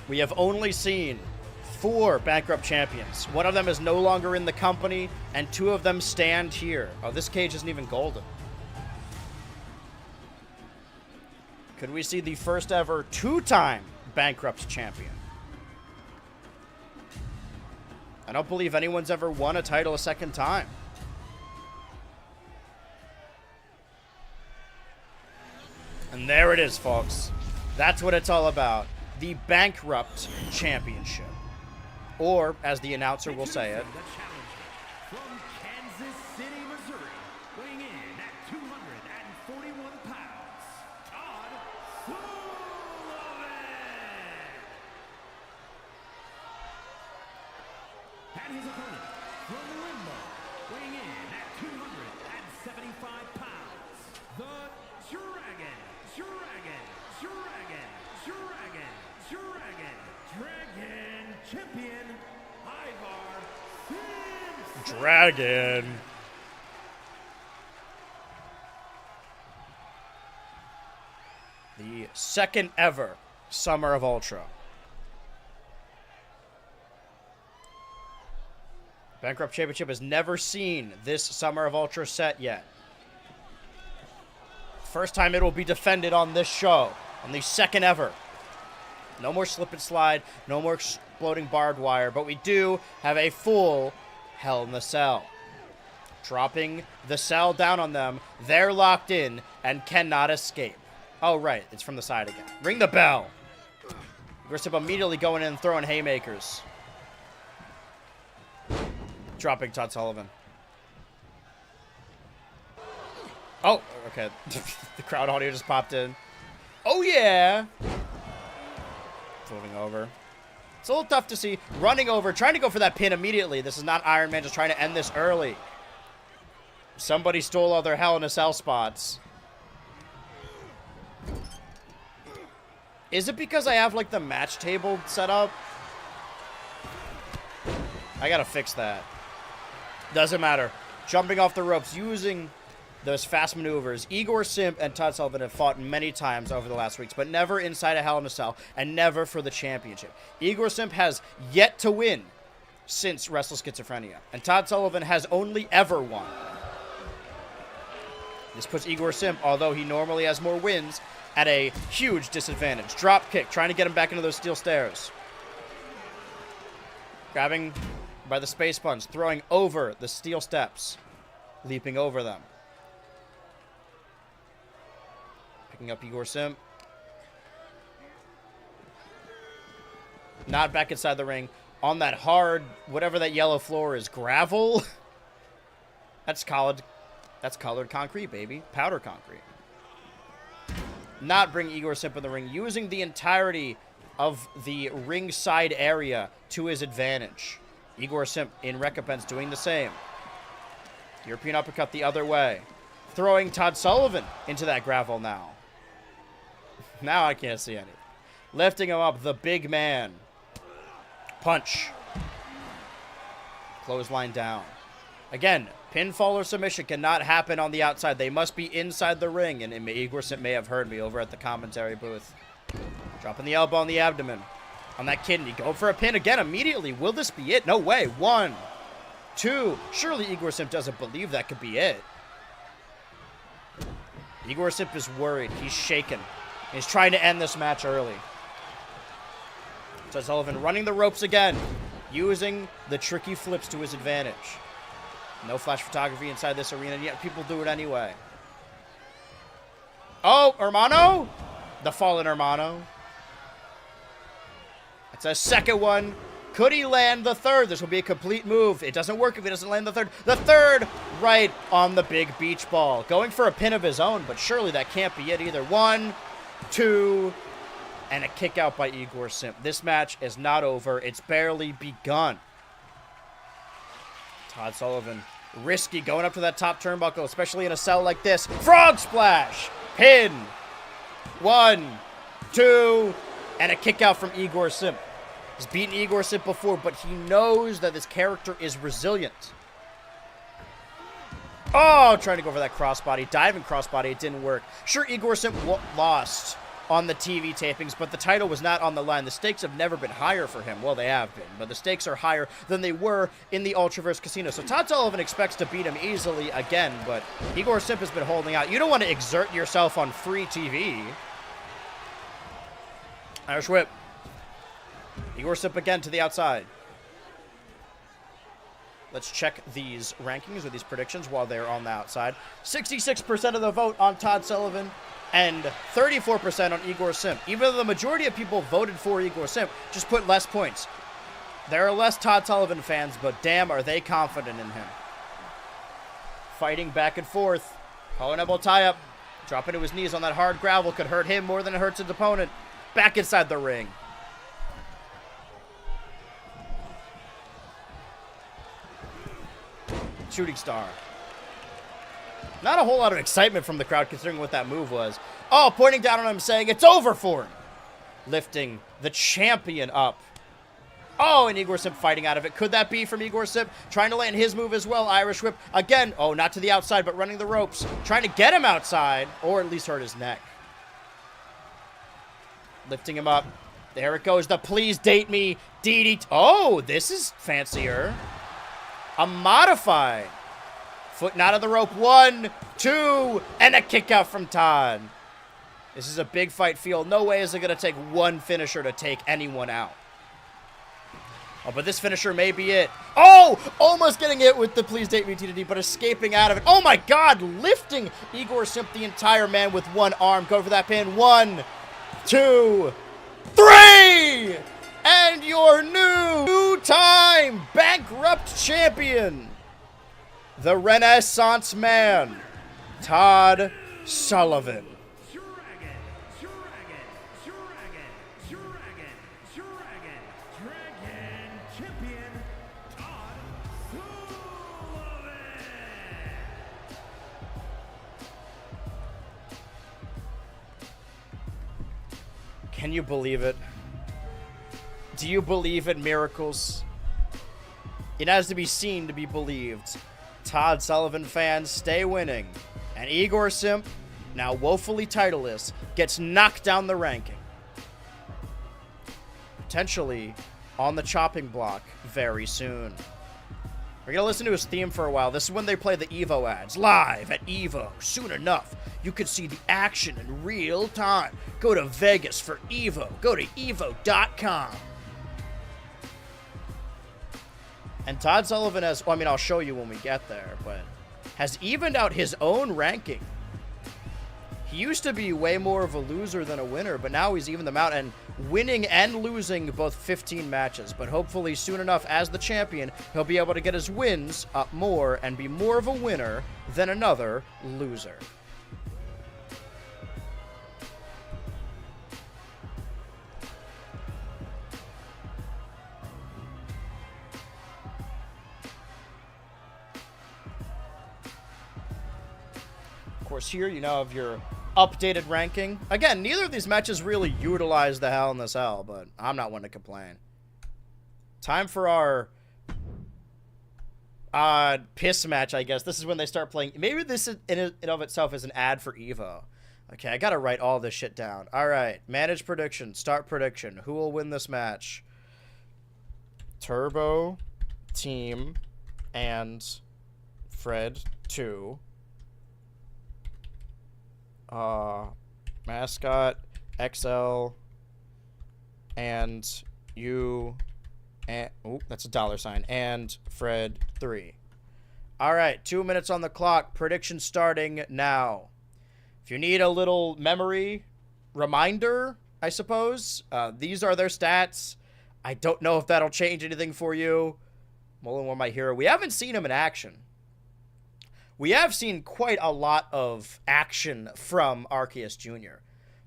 We have only seen 4 Bankrupt champions. One of them is no longer in the company, and 2 of them stand here. Oh, this cage isn't even golden. Could we see the first ever 2-time Bankrupt champion? I don't believe anyone's ever won a title a second time. And there it is, folks. That's what it's all about. The Bankrupt Championship. Or, as the announcer will say it, from Kansas City, Missouri, weighing in at 241 pounds, Todd Sullivan. And his opponent from Limbo, weighing in at 275 pounds, the Dragon champion, Ivar Simpson. Dragon. The second ever Summer of Ultra. Bankrupt Championship has never seen this Summer of Ultra set yet. First time it will be defended on this show. On the second ever. No more slip and slide. No more exploding barbed wire. But we do have a full Hell in the Cell. Dropping the cell down on them. They're locked in and cannot escape. Oh, right. It's from the side again. Ring the bell. Grissip immediately going in and throwing haymakers. Dropping Todd Sullivan. Oh, okay. The crowd audio just popped in. Oh, yeah. Floating over. It's a little tough to see. Running over, trying to go for that pin immediately. This is not Iron Man just trying to end this early. Somebody stole all their Hell in a Cell spots. Is it because I have, like, the match table set up? I gotta fix that. Doesn't matter. Jumping off the ropes, using those fast maneuvers. Igor Simp and Todd Sullivan have fought many times over the last weeks, but never inside a Hell in a Cell, and never for the championship. Igor Simp has yet to win since Wrestle Schizophrenia, and Todd Sullivan has only ever won. This puts Igor Simp, although he normally has more wins, at a huge disadvantage. Drop kick, trying to get him back into those steel stairs. Grabbing by the space punch, throwing over the steel steps, leaping over them. Picking up Igor Simp. Not back inside the ring. On that hard, whatever that yellow floor is, gravel? That's colored concrete, baby. Powder concrete. Not bring Igor Simp in the ring. Using the entirety of the ringside area to his advantage. Igor Simp in recompense doing the same. European uppercut the other way. Throwing Todd Sullivan into that gravel now. Now I can't see any. Lifting him up, the big man. Punch. Clothesline down. Again, pinfall or submission cannot happen on the outside. They must be inside the ring. And Igor Simp may have heard me over at the commentary booth. Dropping the elbow on the abdomen. On that kidney. Go for a pin again immediately. Will this be it? No way. 1, 2. Surely Igor Simp doesn't believe that could be it. Igor Simp is worried. He's shaken. He's trying to end this match early. So Sullivan running the ropes again. Using the tricky flips to his advantage. No flash photography inside this arena, and yet people do it anyway. Oh, Hermano? The fallen Hermano. It's a second one. Could he land the third? This will be a complete move. It doesn't work if he doesn't land the third. The third right on the big beach ball. Going for a pin of his own, but surely that can't be it either. 1, 2, and a kick out by Igor Simp. This match is not over. It's barely begun. Todd Sullivan, risky, going up to that top turnbuckle, especially in a cell like this. Frog splash! Pin! 1, 2, and a kick out from Igor Simp. He's beaten Igor Simp before, but he knows that this character is resilient. Oh, trying to go for that crossbody. Diving crossbody, it didn't work. Sure, Igor Simp lost on the TV tapings, but the title was not on the line. The stakes have never been higher for him. Well, they have been, but the stakes are higher than they were in the Ultraverse Casino. So Todd Sullivan expects to beat him easily again, but Igor Simp has been holding out. You don't want to exert yourself on free TV. Irish whip. Igor Simp again to the outside. Let's check these rankings or these predictions while they're on the outside. 66% of the vote on Todd Sullivan and 34% on Igor Simp. Even though the majority of people voted for Igor Simp, just put less points. There are less Todd Sullivan fans, but damn, are they confident in him. Fighting back and forth. Collar elbow tie-up. Dropping to his knees on that hard gravel could hurt him more than it hurts his opponent. Back inside the ring. Shooting star. Not a whole lot of excitement from the crowd considering what that move was. Oh, pointing down on him saying it's over for him. Lifting the champion up. Oh, and Igor Simp fighting out of it. Could that be from Igor Simp? Trying to land his move as well. Irish whip. Again. Oh, not to the outside, but running the ropes. Trying to get him outside, or at least hurt his neck. Lifting him up. There it goes. The please date me DDT. Oh, this is fancier. A modified. Foot not of the rope. 1, 2, and a kick out from Todd. This is a big fight field. No way is it going to take one finisher to take anyone out. Oh, but this finisher may be it. Oh, almost getting it with the please date me TDD, but escaping out of it. Oh my God, lifting Igor Simp the entire man with one arm. Go for that pin. 1, 2, 3! And your two-time bankrupt champion, the Renaissance Man, Todd Sullivan. Dragon champion, Todd Sullivan. Can you believe it? Do you believe in miracles? It has to be seen to be believed. Todd Sullivan fans stay winning. And Igor Simp, now woefully titleless, gets knocked down the ranking. Potentially on the chopping block very soon. We're going to listen to his theme for a while. This is when they play the Evo ads. Live at Evo. Soon enough, you can see the action in real time. Go to Vegas for Evo. Go to evo.com. And Todd Sullivan has, well, I mean, I'll show you when we get there, but has evened out his own ranking. He used to be way more of a loser than a winner, but now he's evened them out and winning and losing both 15 matches. But hopefully soon enough, as the champion, he'll be able to get his wins up more and be more of a winner than another loser. Of course, here you now have your updated ranking. Again, neither of these matches really utilize the Hell in the Cell, but I'm not one to complain. Time for our Piss match, I guess. This is when they start playing. Maybe this is, in and of itself is an ad for Evo. Okay, I gotta write all this shit down. All right, manage prediction, start prediction. Who will win this match? Turbo Team and Fred 2. Mascot XL and you and oh, that's a $sign and Fred 3. All right, 2 minutes on the clock. Prediction starting now. If you need a little memory reminder, I suppose, these are their stats. I don't know if that'll change anything for you. Mullen, my hero. We haven't seen him in action. We have seen quite a lot of action from Arceus Jr.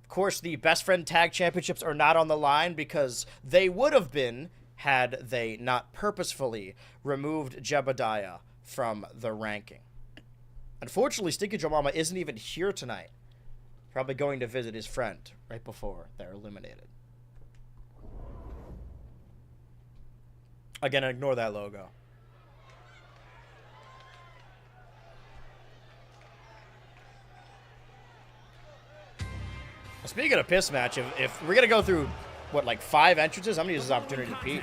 Of course, the Best Friend Tag Championships are not on the line because they would have been had they not purposefully removed Jebediah from the ranking. Unfortunately, Stinky Joe Mama isn't even here tonight. Probably going to visit his friend right before they're eliminated. Again, ignore that logo. Speaking of piss match, if we're going to go through, what, like 5 entrances, I'm going to use this opportunity to pee.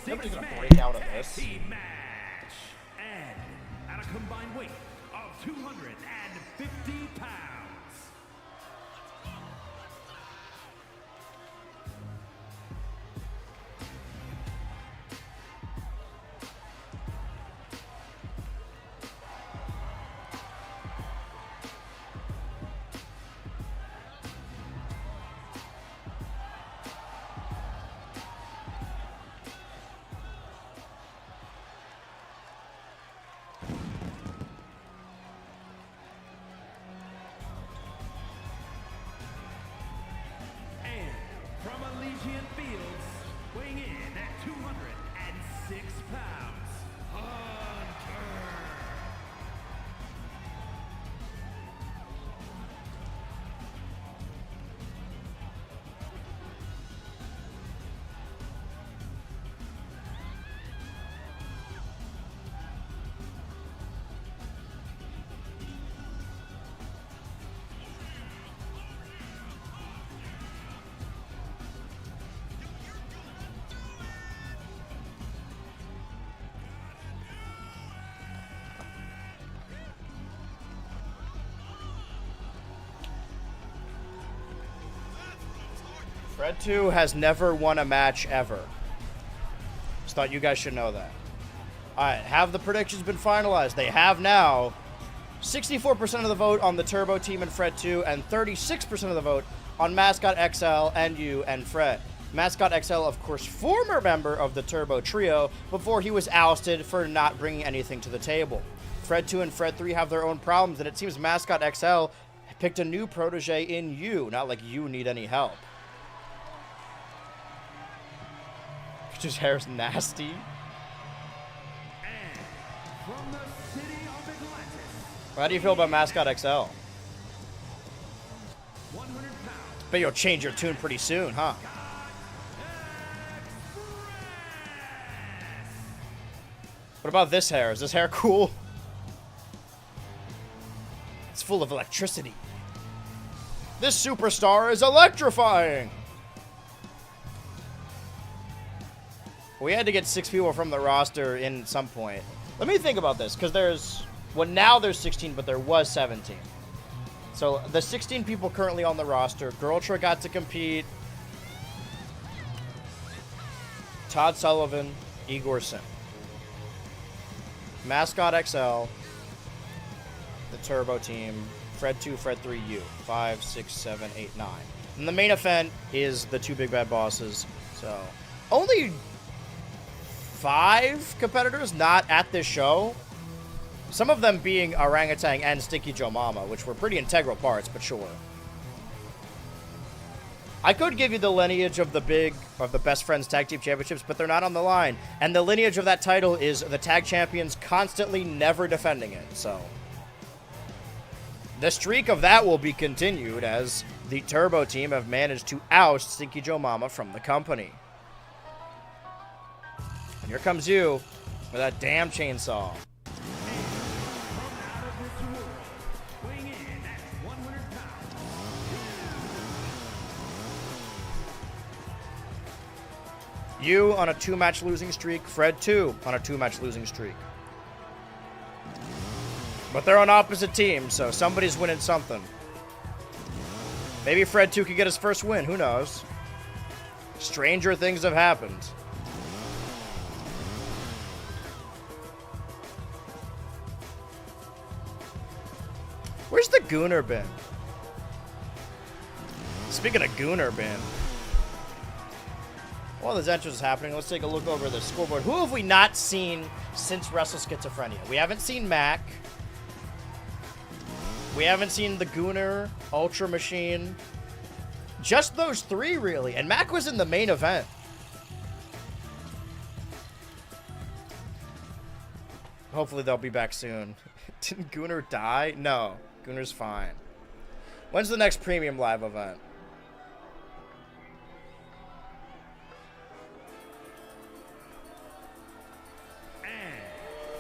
Nobody's going to break out of this. Match. And at a combined weight of 250 pounds. Weighing in at 206 pounds, Hunter. Fred 2 has never won a match ever. Just thought you guys should know that. Alright, have the predictions been finalized? They have now. 64% of the vote on the Turbo Team and Fred 2, and 36% of the vote on Mascot XL and you and Fred. Mascot XL, of course, former member of the Turbo Trio before he was ousted for not bringing anything to the table. Fred 2 and Fred 3 have their own problems, and it seems Mascot XL picked a new protege in you. Not like you need any help. His hair's nasty. And from the city of Atlantis. How do you feel about Mascot XL? 100 pounds. Bet you'll change your tune pretty soon, huh? What about this hair? Is this hair cool? It's full of electricity. This superstar is electrifying! We had to get 6 people from the roster in some point. Let me think about this, because there's... Well, now there's 16, but there was 17. So, the 16 people currently on the roster, Girltra got to compete. Todd Sullivan, Igorson. Mascot XL. The Turbo Team. Fred 2, Fred 3, U. 5, 6, 7, 8, 9. And the main event is the 2 Big Bad Bosses. So, only 5 competitors not at this show. Some of them being Orangutan and Stinky Joe Mama, which were pretty integral parts, but sure. I could give you the lineage of the Best Friends Tag Team Championships, but they're not on the line. And the lineage of that title is the tag champions constantly never defending it, so. The streak of that will be continued as the Turbo Team have managed to oust Stinky Joe Mama from the company. And here comes you. With that damn chainsaw. You on a 2-match losing streak. Fred 2 on a 2-match losing streak. But they're on opposite teams, so somebody's winning something. Maybe Fred 2 could get his first win. Who knows? Stranger things have happened. Where's the Gooner been? Speaking of Gooner bin. While this entrance is happening, let's take a look over the scoreboard. Who have we not seen since Wrestle Schizophrenia? We haven't seen Mac. We haven't seen the Gooner, Ultra Machine. Just those 3, really. And Mac was in the main event. Hopefully they'll be back soon. Didn't Gooner die? No. Gooner's fine. When's the next premium live event?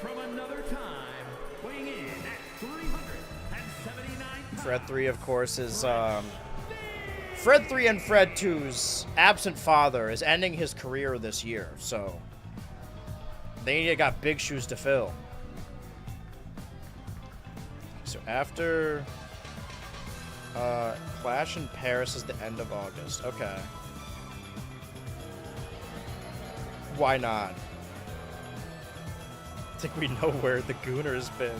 From another time, weighing in at 379 pounds. Fred 3, of course, is Fred 3 and Fred 2's absent father is ending his career this year, so they got big shoes to fill. So after Clash in Paris is the end of August. Okay. Why not? I think we know where the Gooner's been.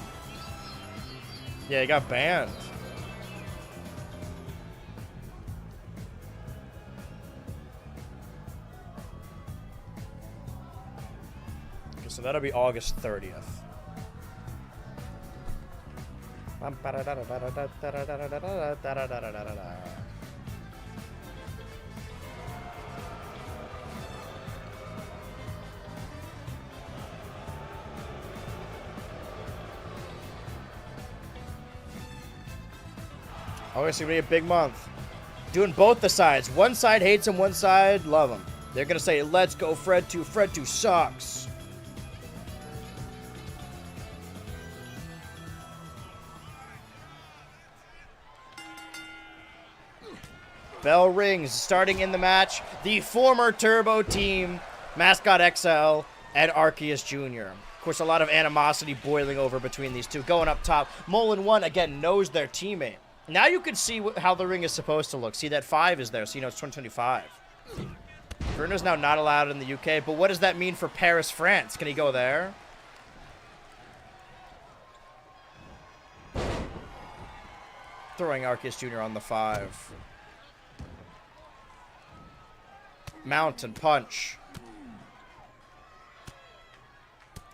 Yeah, he got banned. Okay, so that'll be August 30th. Obviously, gonna be a big month. Doing both the sides. One side hates him, one side love him. They're gonna say, "Let's go, Fred 2. Fred 2 sucks." Bell rings. Starting in the match, the former Turbo Team, Mascot XL, and Arceus Jr. Of course, a lot of animosity boiling over between these two. Going up top, Mullen 1 again knows their teammate. Now you can see how the ring is supposed to look. See, that 5 is there, so you know it's 2025. Bruno's now not allowed in the UK, but what does that mean for Paris, France? Can he go there? Throwing Arceus Jr. on the 5. Mount and punch.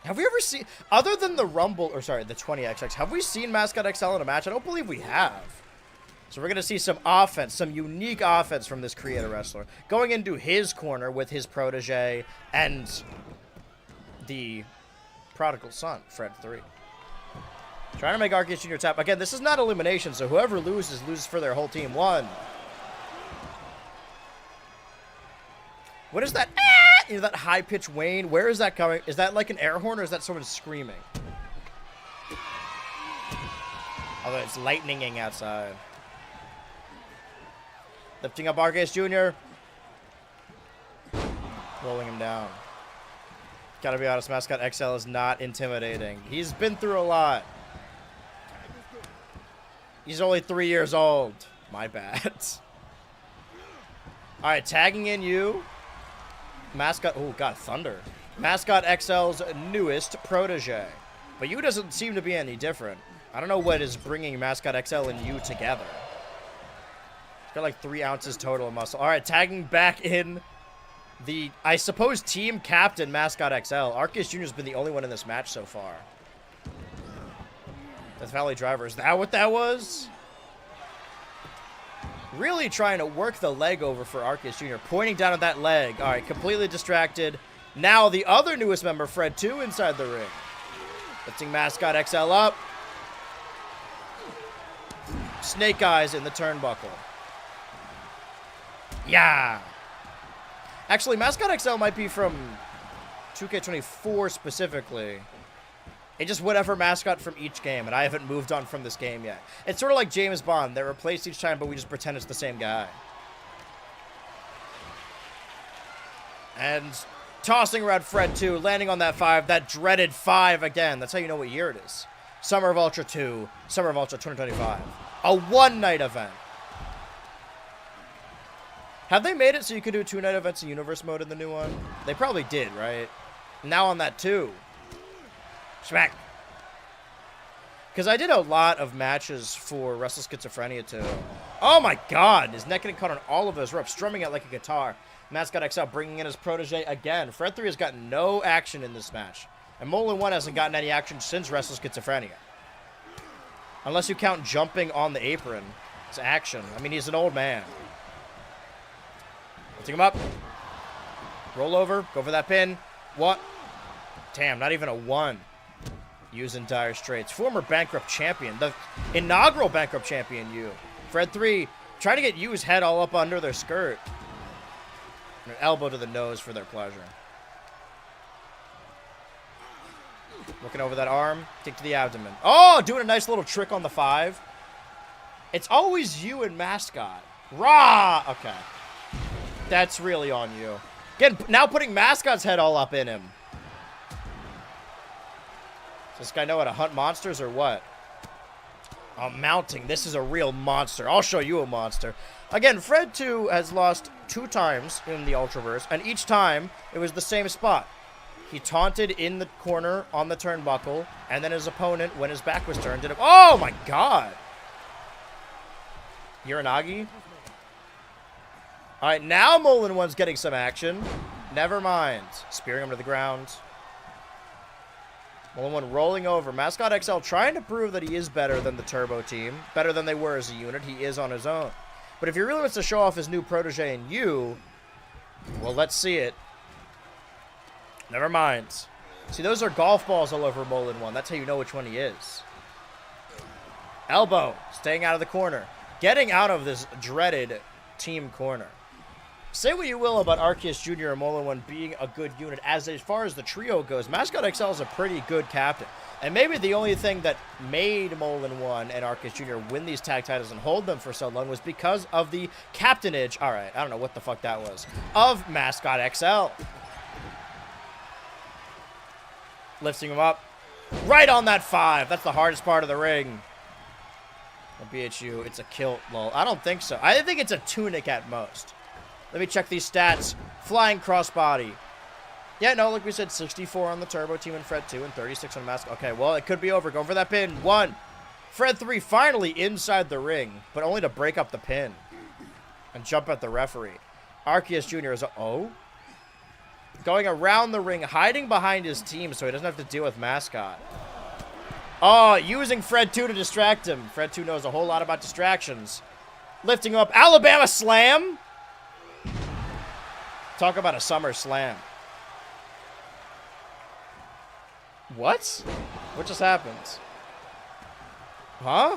Have we ever seen, other than the Rumble, or sorry, the 20XX, have we seen Mascot XL in a match? I don't believe we have. So we're going to see some offense, some unique offense from this creator wrestler. Going into his corner with his protege and the prodigal son, Fred 3. Trying to make Arceus Jr. tap. Again, this is not elimination, so whoever loses for their whole team. 1. What is that? You know, that high-pitched whine? Where is that coming? Is that like an air horn, or is that someone screaming? Although it's lightninging outside. Lifting up Arceus Jr. Rolling him down. Gotta be honest, Mascot XL is not intimidating. He's been through a lot. He's only 3 years old. My bad. Alright, tagging in you. Mascot, oh god, Thunder. Mascot XL's newest protege. But you doesn't seem to be any different. I don't know what is bringing Mascot XL and you together. He's got like 3 ounces total of muscle. Alright, tagging back in the, I suppose, team captain Mascot XL. Arceus Jr. has been the only one in this match so far. Death Valley Driver, is that what that was? Really trying to work the leg over for Arceus Jr. Pointing down at that leg. All right, completely distracted. Now the other newest member, Fred 2, inside the ring. Lifting Mascot XL up. Snake Eyes in the turnbuckle. Yeah. Actually, Mascot XL might be from 2K24 specifically. It's just whatever mascot from each game, and I haven't moved on from this game yet. It's sort of like James Bond. They're replaced each time, but we just pretend it's the same guy. And tossing around Fred 2, landing on that 5, that dreaded 5 again. That's how you know what year it is. Summer of Ultra 2, Summer of Ultra 2025. A one-night event. Have they made it so you can do 2-night events in Universe mode in the new one? They probably did, right? Now on that 2. Smack. Because I did a lot of matches for Restless Schizophrenia 2. Oh my god! His neck getting caught on all of those ropes, strumming it like a guitar. Mascot XL bringing in his protege again. Fred 3 has gotten no action in this match. And Molin 1 hasn't gotten any action since Restless Schizophrenia. Unless you count jumping on the apron. It's action. I mean, he's an old man. Take him up. Roll over. Go for that pin. What? Damn, not even a 1. Using dire straits. Former bankrupt champion. The inaugural bankrupt champion, you. Fred 3 trying to get Yu's head all up under their skirt. And an elbow to the nose for their pleasure. Looking over that arm. Kick to the abdomen. Oh, doing a nice little trick on the 5. It's always you and Mascot. Rah! Okay. That's really on you. Again, now putting Mascot's head all up in him. Does this guy know how to hunt monsters or what? Oh, mounting. This is a real monster. I'll show you a monster. Again, Fred 2 has lost 2 times in the Ultraverse, and each time it was the same spot. He taunted in the corner on the turnbuckle, and then his opponent, when his back was turned, did it. Oh my god! Uranagi? Alright, now Molin 1's getting some action. Never mind. Spearing him to the ground. Molin 1 rolling over. Mascot XL trying to prove that he is better than the Turbo team. Better than they were as a unit. He is on his own. But if he really wants to show off his new protege in you, well, let's see it. Never mind. See, those are golf balls all over Molin 1. That's how you know which one he is. Elbow. Staying out of the corner. Getting out of this dreaded team corner. Say what you will about Arceus Jr. and Molin 1 being a good unit. As far as the trio goes, Mascot XL is a pretty good captain. And maybe the only thing that made Molin 1 and Arceus Jr. win these tag titles and hold them for so long was because of the captainage, alright, I don't know what the fuck that was, of Mascot XL. Lifting him up. Right on that 5. That's the hardest part of the ring. I'll be at you. It's a kilt, lol. I don't think so. I think it's a tunic at most. Let me check these stats. Flying crossbody. Yeah, no, like we said, 64 on the Turbo team and Fred 2 and 36 on Mask. Okay, well, it could be over. Going for that pin. 1. Fred 3 finally inside the ring, but only to break up the pin and jump at the referee. Arceus Jr. is going around the ring, hiding behind his team so he doesn't have to deal with Mascot. Oh, using Fred 2 to distract him. Fred 2 knows a whole lot about distractions. Lifting him up. Alabama Slam. Talk about a summer slam. What? What just happened? Huh?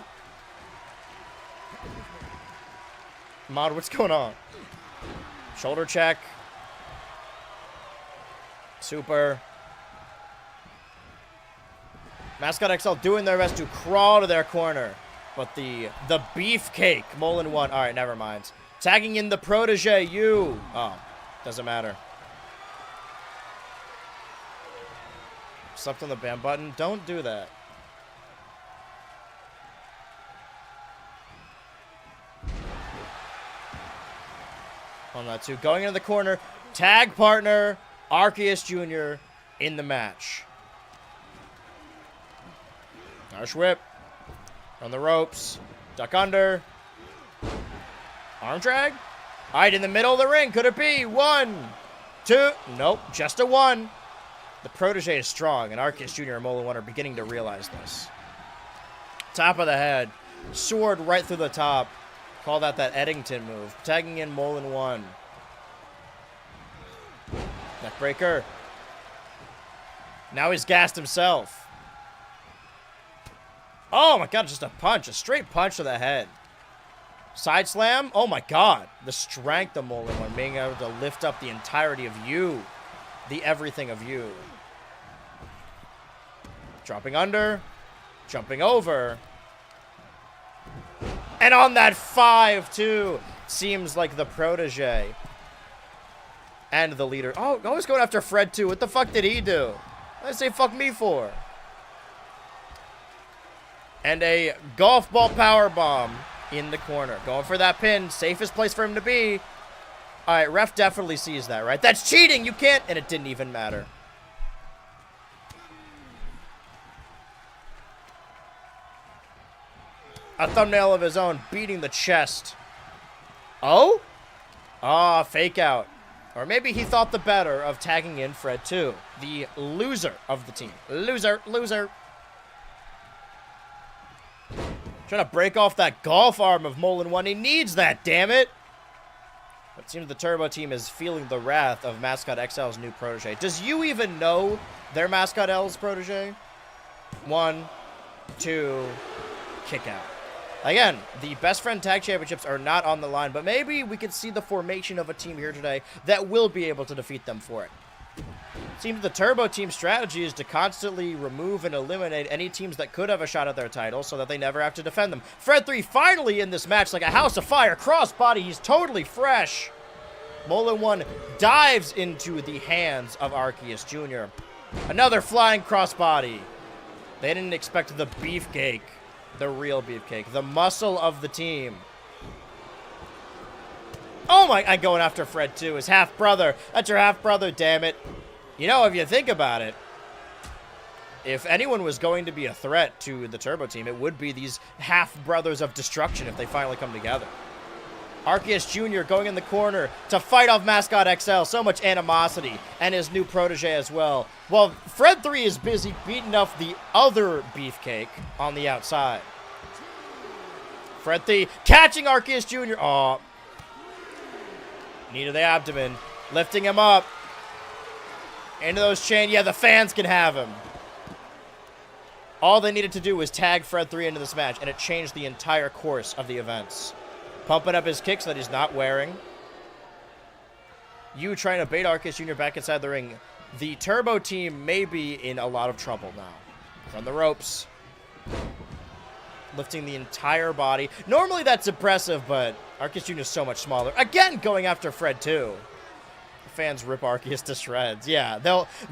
Mod, what's going on? Shoulder check. Super. Mascot XL doing their best to crawl to their corner. But the beefcake, Molin 1. Alright, never mind. Tagging in the protege, you. Oh, doesn't matter. Slept on the bam button. Don't do that. On that too. Going into the corner. Tag partner, Arceus Jr. in the match. Irish whip. On the ropes. Duck under. Arm drag. All right, in the middle of the ring. Could it be? 1, 2. Nope, just a 1. The protege is strong, and Arceus Jr. and Molin 1 are beginning to realize this. Top of the head. Sword right through the top. Call that Eddington move. Tagging in Molin 1. Neckbreaker. Now he's gassed himself. Oh my god, just a punch. A straight punch to the head. Side slam. Oh my god. The strength of Molin 1 being able to lift up the entirety of you. the everything of you. Dropping under, jumping over. And on that 5-2, seems like the protege and the leader. Oh, always going after Fred too. What the fuck did he do? What did I say fuck me for? And a golf ball power bomb in the corner. Going for that pin. Safest place for him to be. All right, ref definitely sees that, right? That's cheating. You can't. And it didn't even matter. A thumbnail of his own, beating the chest. Oh? Ah, fake out. Or maybe he thought the better of tagging in Fred too. The loser of the team. Loser, loser. Trying to break off that golf arm of Molin 1. He needs that, damn it. But it seems the Turbo team is feeling the wrath of Mascot XL's new protege. Does you even know their Mascot L's protege? 1, 2, kick out. Again, the Best Friend Tag Championships are not on the line, but maybe we could see the formation of a team here today that will be able to defeat them for it. Seems the Turbo team's strategy is to constantly remove and eliminate any teams that could have a shot at their title so that they never have to defend them. Fred 3 finally in this match like a house of fire. Crossbody, he's totally fresh. Molin 1 dives into the hands of Arceus Jr. Another flying crossbody. They didn't expect the beefcake. The real beefcake. The muscle of the team. Oh my, I'm going after Fred too. His half-brother. That's your half-brother, damn it. You know, if you think about it, if anyone was going to be a threat to the Turbo team, it would be these half-brothers of destruction if they finally come together. Arceus Jr. going in the corner to fight off Mascot XL. So much animosity. And his new protege as well. Well, Fred 3 is busy beating up the other beefcake on the outside. Fred 3 catching Arceus Jr. Oh. Knee to the abdomen. Lifting him up. Into those chains. Yeah, the fans can have him. All they needed to do was tag Fred 3 into this match, and it changed the entire course of the events. Pumping up his kicks that he's not wearing. You trying to bait Arceus Jr. back inside the ring. The Turbo team may be in a lot of trouble now. From the ropes. Lifting the entire body. Normally that's impressive, but Arceus Jr. is so much smaller. Again, going after Fred too. The fans rip Arceus to shreds. Yeah,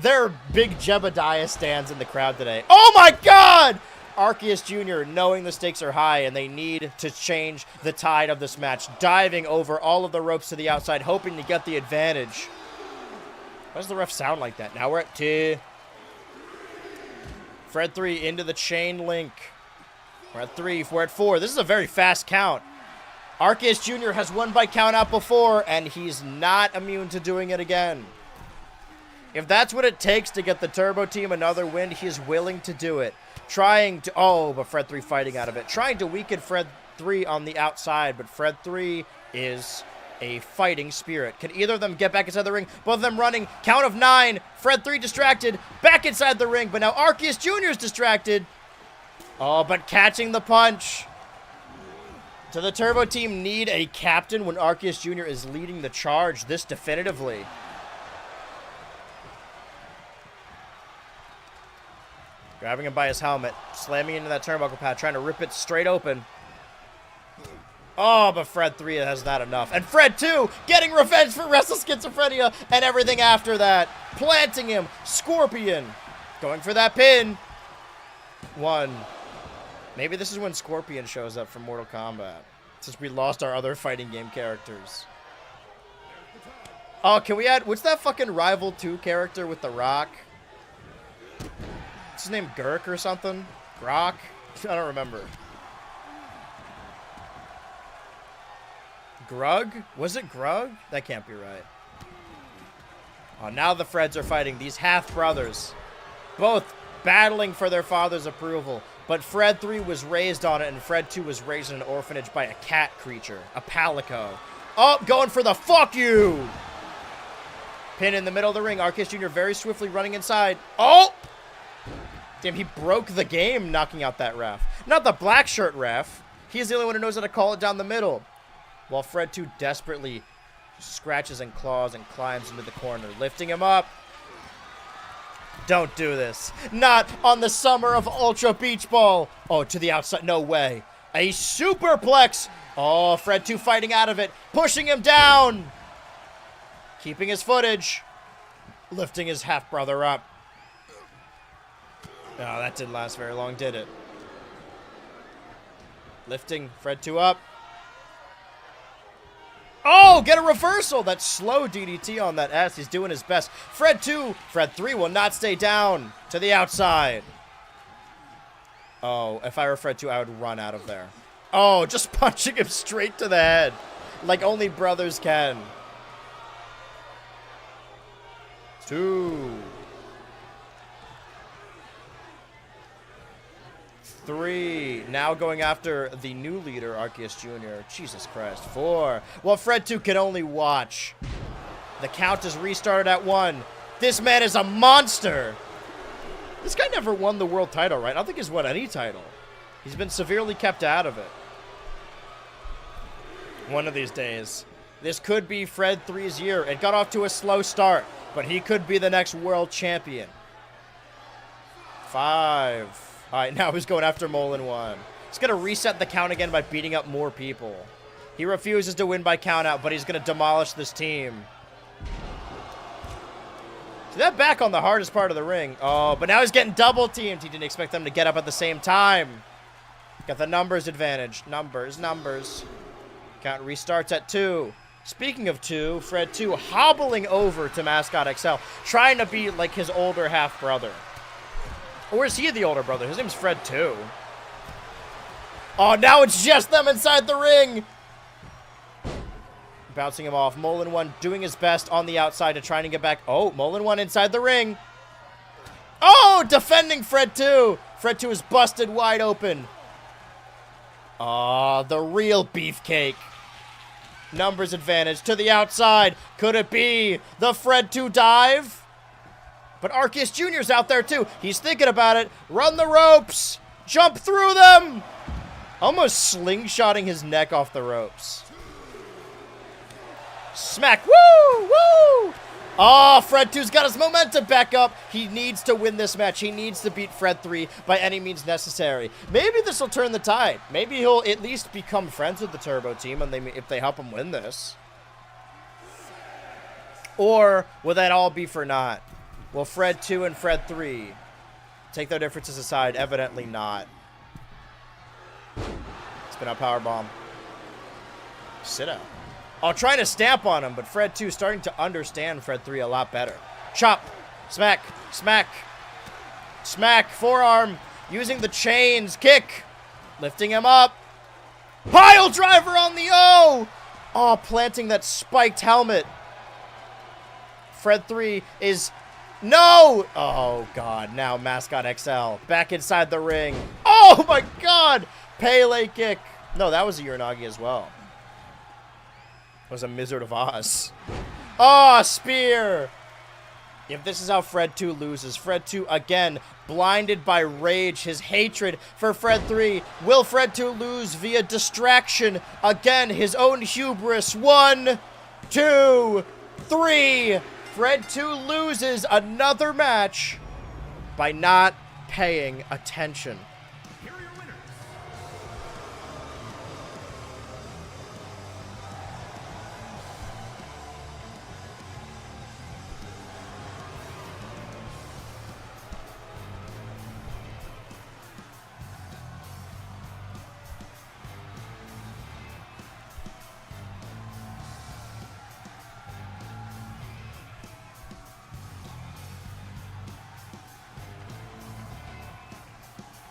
they're big Jebediah stands in the crowd today. Oh my God! Arceus Jr. knowing the stakes are high and they need to change the tide of this match. Diving over all of the ropes to the outside, hoping to get the advantage. Why does the ref sound like that? Now we're at 2. Fred 3 into the chain link. We're at 3. We're at 4. This is a very fast count. Arceus Jr. has won by count out before, and he's not immune to doing it again. If that's what it takes to get the Turbo team another win, he's willing to do it. Trying to... Oh, but Fred 3 fighting out of it. Trying to weaken Fred 3 on the outside, but Fred 3 is a fighting spirit. Can either of them get back inside the ring? Both of them running. Count of 9. Fred 3 distracted. Back inside the ring, but now Arceus Jr. is distracted. Oh, but catching the punch. Do the Turbo team need a captain when Arceus Jr. is leading the charge this definitively? Grabbing him by his helmet, slamming into that turnbuckle pad, trying to rip it straight open. Oh, but Fred 3 has not enough. And Fred 2 getting revenge for Wrestle Schizophrenia and everything after that. Planting him. Scorpion. Going for that pin. 1. Maybe this is when Scorpion shows up for Mortal Kombat. Since we lost our other fighting game characters. Oh, can we add... What's that fucking Rival 2 character with The Rock? What's his name? Gurk or something? Grok? I don't remember. Grug? Was it Grug? That can't be right. Oh, now the Freds are fighting. These half-brothers. Both battling for their father's approval. But Fred 3 was raised on it, and Fred 2 was raised in an orphanage by a cat creature. A palico. Oh, going for the fuck you! Pin in the middle of the ring. Arceus Jr. very swiftly running inside. Oh! Damn, he broke the game knocking out that ref. Not the black shirt ref. He's the only one who knows how to call it down the middle. While Fred 2 desperately scratches and claws and climbs into the corner. Lifting him up. Don't do this. Not on the Summer of Ultra Beach Ball. Oh, to the outside. No way. A superplex. Oh, Fred 2 fighting out of it. Pushing him down. Keeping his footage. Lifting his half-brother up. Oh, that didn't last very long, did it? Lifting Fred 2 up. Oh, get a reversal. That slow DDT on that S. He's doing his best. Fred 2. Fred 3 will not stay down. To the outside. Oh, if I were Fred 2, I would run out of there. Oh, just punching him straight to the head. Like only brothers can. 2. 3. Now going after the new leader, Arceus Jr. Jesus Christ. 4. Well, Fred 2 can only watch. The count is restarted at 1. This man is a monster. This guy never won the world title, right? I don't think he's won any title. He's been severely kept out of it. One of these days. This could be Fred 3's year. It got off to a slow start, but he could be the next world champion. 5. All right, now he's going after Molin 1. He's going to reset the count again by beating up more people. He refuses to win by countout, but he's going to demolish this team. See that back on the hardest part of the ring. Oh, but now he's getting double teamed. He didn't expect them to get up at the same time. Got the numbers advantage. Numbers. Count restarts at 2. Speaking of 2, Fred 2 hobbling over to Mascot XL, trying to be like his older half-brother. Or is he the older brother? His name's Fred 2. Oh, now it's just them inside the ring. Bouncing him off. Molin 1 doing his best on the outside to try and get back. Oh, Molin 1 inside the ring. Oh, defending Fred 2. Fred 2 is busted wide open. Oh, the real beefcake. Numbers advantage to the outside. Could it be the Fred 2 dive? But Arceus Jr.'s out there too. He's thinking about it. Run the ropes. Jump through them. Almost slingshotting his neck off the ropes. Smack. Woo! Woo! Oh, Fred 2's got his momentum back up. He needs to win this match. He needs to beat Fred 3 by any means necessary. Maybe this will turn the tide. Maybe he'll at least become friends with the Turbo team if they help him win this. Or will that all be for naught? Will Fred 2 and Fred 3 take their differences aside? Evidently not. Spin out powerbomb. Sit out. Oh, trying to stamp on him, but Fred 2 starting to understand Fred 3 a lot better. Chop. Smack. Smack. Smack. Forearm. Using the chains. Kick. Lifting him up. Pile driver on the O. Oh, planting that spiked helmet. Fred 3 is... No! Oh, God. Now Mascot XL. Back inside the ring. Oh, my God. Pele kick. No, that was a Uranagi as well. It was a Wizard of Oz. Oh, spear. If this is how Fred 2 loses, Fred 2 again blinded by rage, his hatred for Fred 3. Will Fred 2 lose via distraction? Again, his own hubris. 1, 2, 3. Fred 2 loses another match by not paying attention. Here are your winners.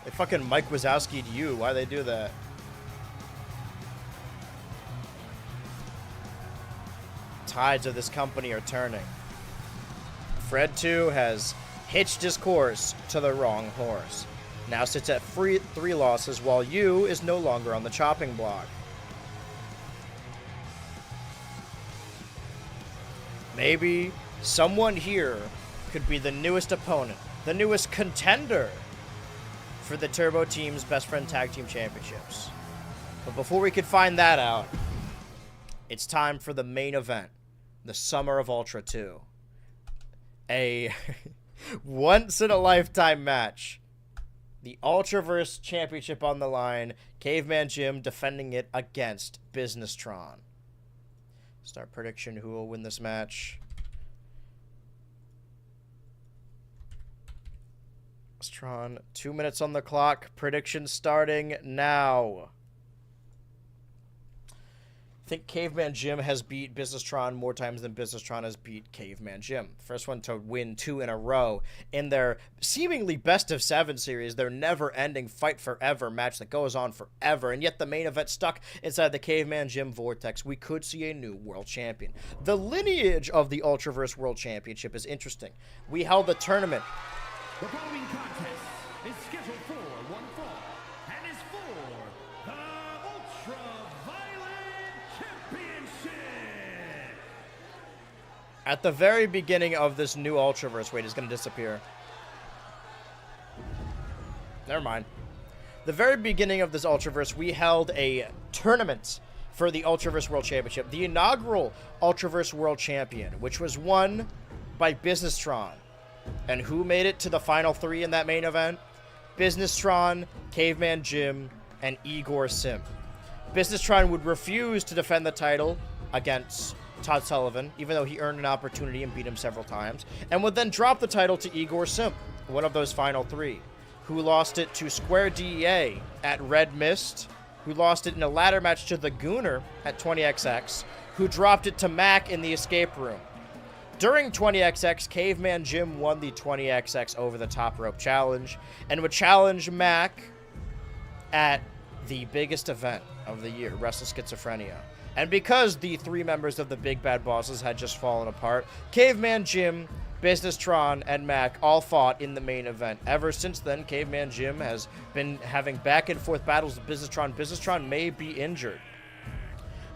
They fucking Mike Wazowski'd you. Why'd they do that? Tides of this company are turning. Fred 2 has hitched his course to the wrong horse. Now sits at 3 losses while you is no longer on the chopping block. Maybe someone here could be the newest opponent, the newest contender for the Turbo Team's Best Friend Tag Team Championships. But before we could find that out, it's time for the main event, the Summer of Ultra 2. A Once in a lifetime match. The Ultraverse Championship on the line. Caveman Jim defending it against Businesstron. Start prediction. Who will win this match? Businesstron. 2 minutes on the clock. Prediction starting now. I think Caveman Jim has beat Businesstron more times than Businesstron has beat Caveman Jim. First one to win 2 in a row in their seemingly best-of-7 series, their never-ending fight forever match that goes on forever, and yet the main event stuck inside the Caveman Jim vortex. We could see a new world champion. The lineage of the Ultraverse World Championship is interesting. We held a tournament. The following contest is scheduled for one fall and is for the Ultraviolet Championship. At the very beginning of this new Ultraverse, wait, it's going to disappear. Never mind. The very beginning of this Ultraverse, we held a tournament for the Ultraverse World Championship, the inaugural Ultraverse World Champion, which was won by Businesstron. And who made it to the final 3 in that main event? Businesstron, Caveman Jim, and Igor Sim. Businesstron would refuse to defend the title against Todd Sullivan, even though he earned an opportunity and beat him several times, and would then drop the title to Igor Sim, one of those final 3, who lost it to Square DEA at Red Mist, who lost it in a ladder match to the Gooner at 20XX, who dropped it to Mac in the Escape Room. During 20XX, Caveman Jim won the 20XX over the top rope challenge and would challenge Mac at the biggest event of the year, Wrestle Schizophrenia. And because the 3 members of the Big Bad Bosses had just fallen apart, Caveman Jim, Businesstron, and Mac all fought in the main event. Ever since then, Caveman Jim has been having back and forth battles with Businesstron. Businesstron may be injured.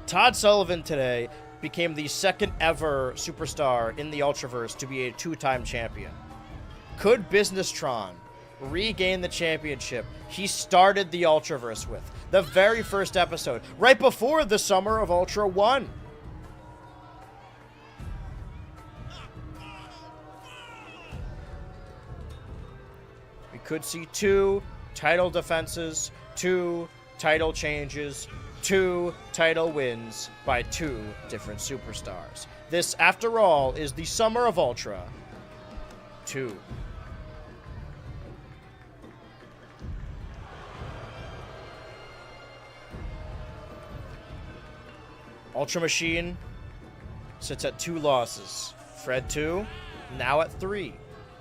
Todd Sullivan today became the second ever superstar in the Ultraverse to be a 2-time champion. Could Businesstron regain the championship he started the Ultraverse with? The very first episode, right before the summer of Ultra 1. We could see 2 title defenses, 2 title changes, 2 title wins by 2 different superstars. This, after all, is the Summer of Ultra 2. Ultra Machine sits at 2 losses. Fred 2, now at 3.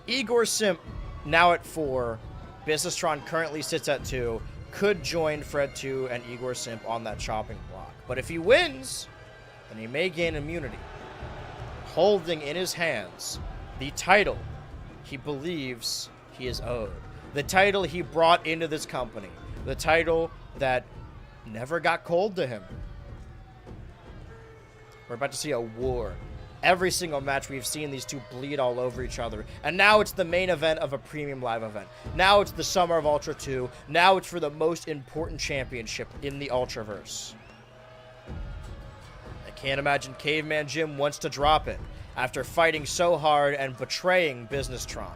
Igor Simp, now at 4. Businesstron currently sits at 2. Could join Fred 2 and Igor Simp on that chopping block. But if he wins, then he may gain immunity, holding in his hands the title he believes he is owed. The title he brought into this company. The title that never got cold to him. We're about to see a war. Every single match we've seen these 2 bleed all over each other. And now it's the main event of a premium live event. Now it's the Summer of Ultra 2. Now it's for the most important championship in the Ultraverse. I can't imagine Caveman Jim wants to drop it after fighting so hard and betraying Businesstron.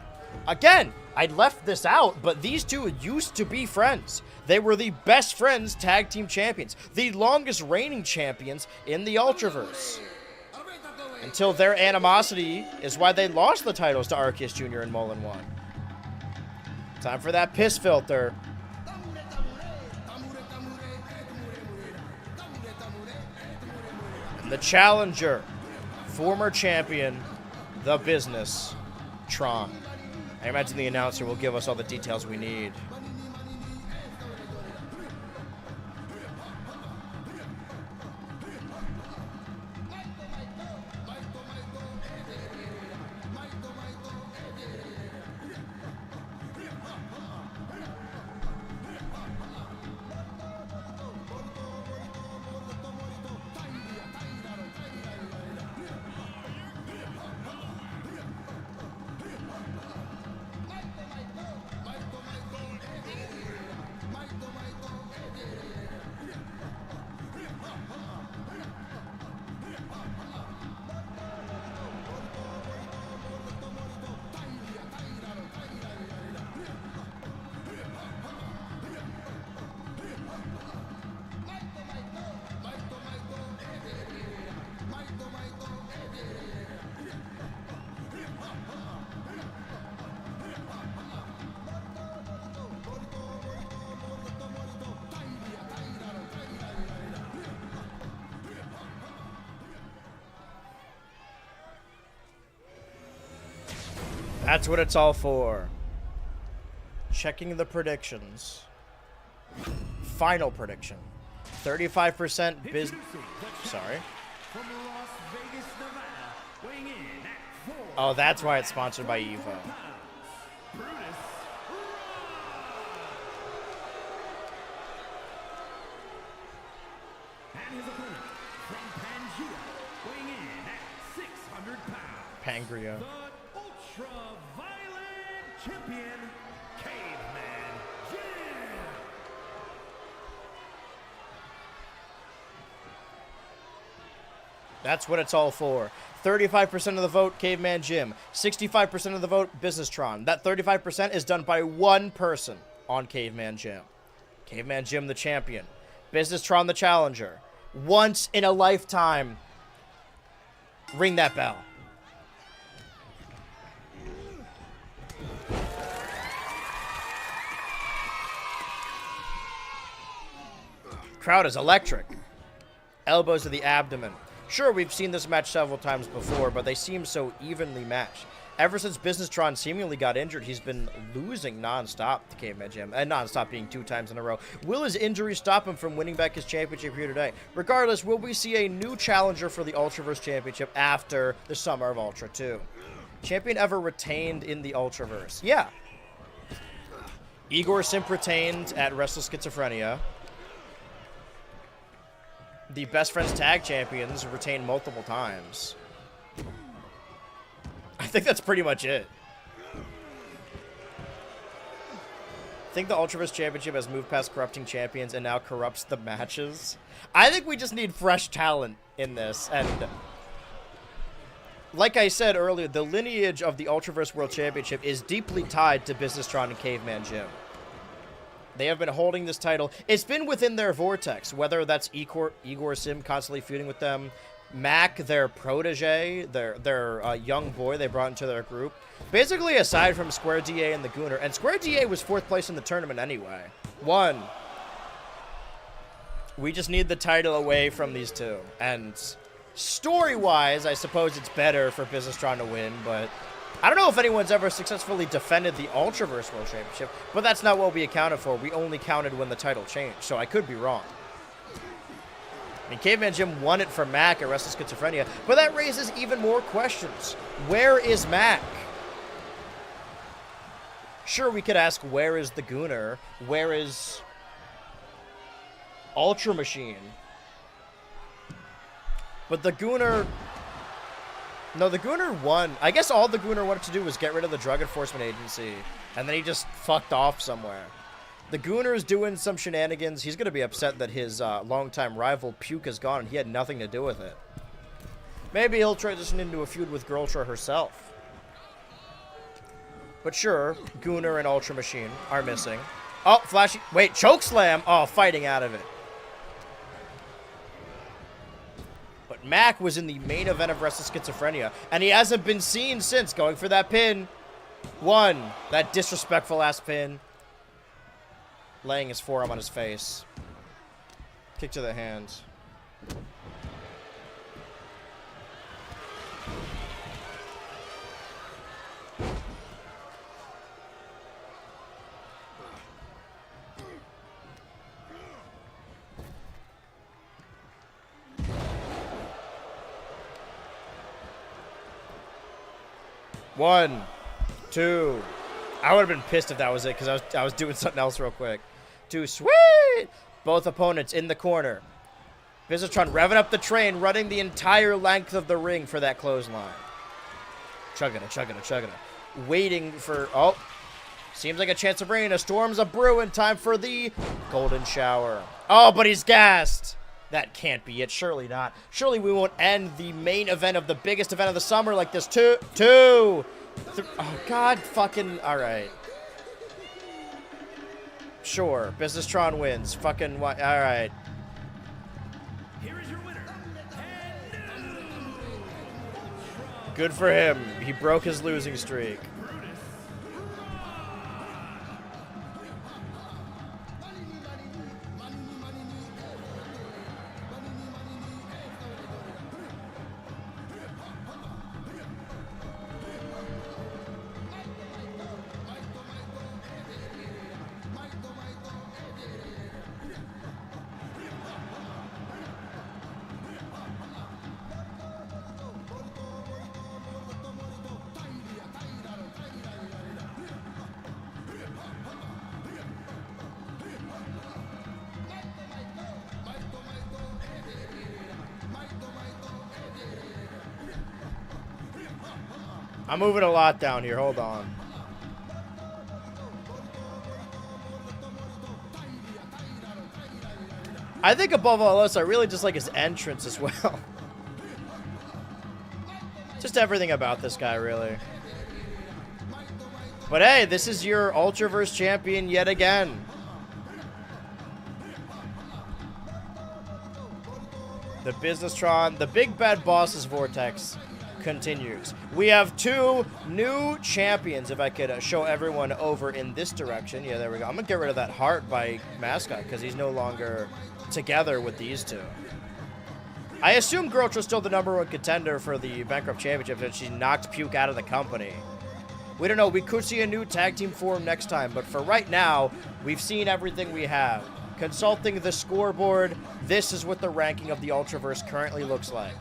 Again, I left this out, but these 2 used to be friends. They were the best friends tag team champions. The longest reigning champions in the Ultraverse. Until their animosity is why they lost the titles to Arceus Jr. and Mullen 1. Time for that piss filter. And the challenger, former champion, the Business, Tron. I imagine the announcer will give us all the details we need. That's what it's all for. Checking the predictions. Final prediction. 35% Sorry. From Las Vegas, Nevada, weighing in at 4. Oh, that's why it's sponsored by Evo. Brutus. And his opponent from Pangea, weighing in at 600 pounds. Pangria. The ultraviolet champion, Caveman Jim. That's what it's all for. 35% of the vote, Caveman Jim. 65% of the vote, Businesstron. That 35% is done by one person on Caveman Jim. Caveman Jim, the champion. Businesstron, the challenger. Once in a lifetime. Ring that bell. Crowd is electric. Elbows to the abdomen. Sure, we've seen this match several times before, but they seem so evenly matched. Ever since Businesstron seemingly got injured, he's been losing non-stop to Caveman Jim, and non-stop being 2 times in a row. Will his injury stop him from winning back his championship here today? Regardless, will we see a new challenger for the Ultraverse Championship after the summer of Ultra 2? Champion ever retained in the Ultraverse? Yeah. Igor Simp retained at Wrestle Schizophrenia. The Best Friends Tag Champions retained multiple times. I think that's pretty much it. I think the Ultraverse Championship has moved past corrupting champions and now corrupts the matches. I think we just need fresh talent in this. And like I said earlier, the lineage of the Ultraverse World Championship is deeply tied to Businesstron and Caveman Jim. They have been holding this title. It's been within their vortex, whether that's Igor Sim constantly feuding with them, Mac, their protege, their young boy they brought into their group. Basically, aside from Square DA and the Gooner, and Square DA was 4th place in the tournament anyway. 1. We just need the title away from these two. And story-wise, I suppose it's better for Businesstron to win, but I don't know if anyone's ever successfully defended the Ultraverse World Championship, but that's not what we accounted for. We only counted when the title changed, so I could be wrong. I mean, Caveman Jim won it for Mac at Wrestle Schizophrenia, but that raises even more questions. Where is Mac? Sure, we could ask, where is the Gooner? Where is Ultra Machine? But the Gooner... No, the Gooner won. I guess all the Gooner wanted to do was get rid of the Drug Enforcement Agency, and then he just fucked off somewhere. The Gooner is doing some shenanigans. He's going to be upset that his longtime rival, Puke, is gone, and he had nothing to do with it. Maybe he'll transition into a feud with Girltra herself. But sure, Gooner and Ultra Machine are missing. Oh, flashy. Wait, chokeslam. Oh, fighting out of it. But Mac was in the main event of Wrestle Schizophrenia, and he hasn't been seen since, going for that pin. 1. That disrespectful-ass pin. Laying his forearm on his face. Kick to the hands. One, 2. I would have been pissed if that was it, because I was doing something else real quick. 2, sweet! Both opponents in the corner. Businesstron revving up the train, running the entire length of the ring for that clothesline. Chugging it. Waiting for... Oh, seems like a chance of rain. A storm's a brewing. Time for the golden shower. Oh, but he's gassed. That can't be it. Surely not. Surely we won't end the main event of the biggest event of the summer like this. 2, 2. Oh, God fucking... All right. Sure. Businesstron wins. Fucking... All right. Here is your winner. Good for him. He broke his losing streak. I'm moving a lot down here. Hold on. I think above all else, I really just like his entrance as well. Just everything about this guy, really. But hey, this is your Ultraverse champion yet again. The Businesstron, the Big Bad Boss's Vortex continues. We have 2 new champions, if I could show everyone over in this direction. Yeah, there we go. I'm going to get rid of that heart by Mascot because he's no longer together with these 2. I assume Girltra's still the #1 contender for the Bankrupt Championship and she knocked Puke out of the company. We don't know. We could see a new tag team form next time, but for right now, we've seen everything we have. Consulting the scoreboard, this is what the ranking of the Ultraverse currently looks like.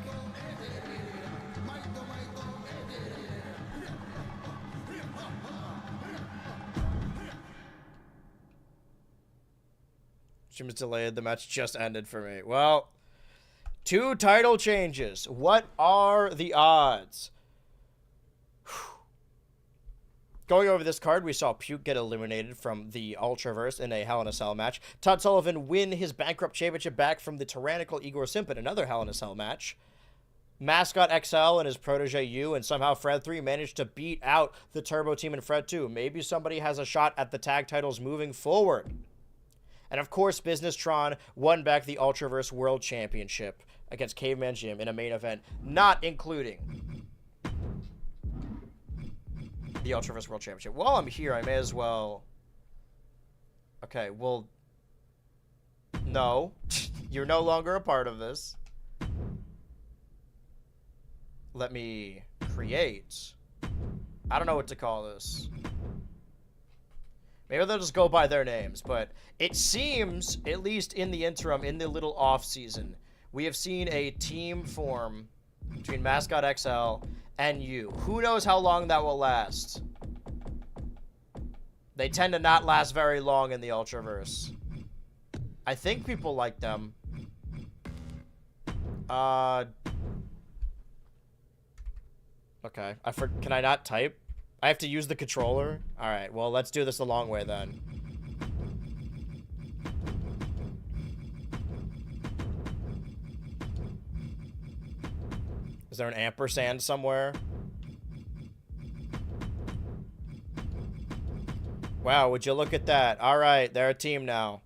Stream is delayed. The match just ended for me. Well, 2 title changes. What are the odds? Going over this card, we saw Puke get eliminated from the Ultraverse in a Hell in a Cell match. Todd Sullivan win his Bankrupt Championship back from the tyrannical Igor Simp in another Hell in a Cell match. Mascot XL and his protege U, and somehow Fred 3 managed to beat out the Turbo Team and Fred 2. Maybe somebody has a shot at the tag titles moving forward. And of course, Businesstron won back the Ultraverse World Championship against Caveman Jim in a main event, not including the Ultraverse World Championship. While I'm here, I may as well... Okay, well... No. You're no longer a part of this. Let me create... I don't know what to call this. Maybe they'll just go by their names, but it seems, at least in the interim, in the little off-season, we have seen a team form between Mascot XL and you. Who knows how long that will last? They tend to not last very long in the Ultraverse. I think people like them. Okay. Can I not type? I have to use the controller? Alright, well, let's do this the long way then. Is there an ampersand somewhere? Wow, would you look at that? Alright, they're a team now.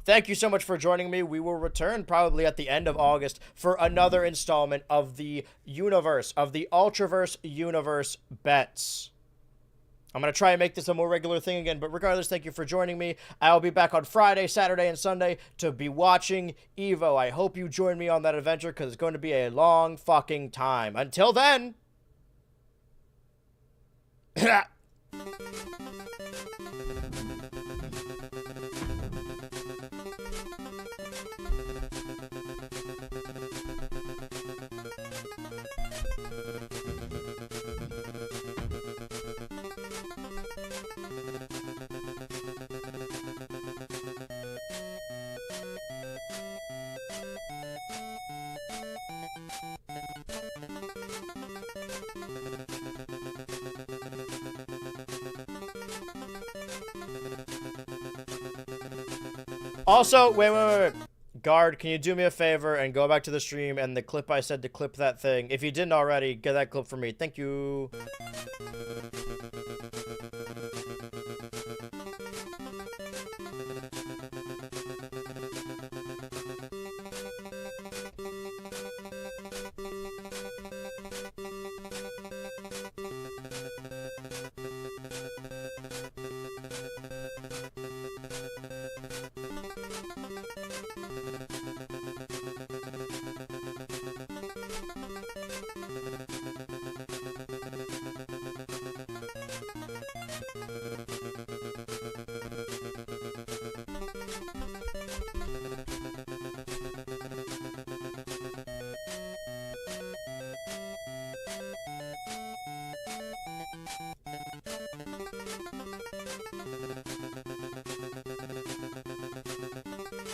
Thank you so much for joining me. We will return probably at the end of August for another installment of the universe, of the Ultraverse Universe bets. I'm going to try and make this a more regular thing again, but regardless, thank you for joining me. I'll be back on Friday, Saturday, and Sunday to be watching EVO. I hope you join me on that adventure because it's going to be a long fucking time. Until then... Also, wait. Guard, can you do me a favor and go back to the stream and the clip I said to clip that thing? If you didn't already, get that clip for me. Thank you.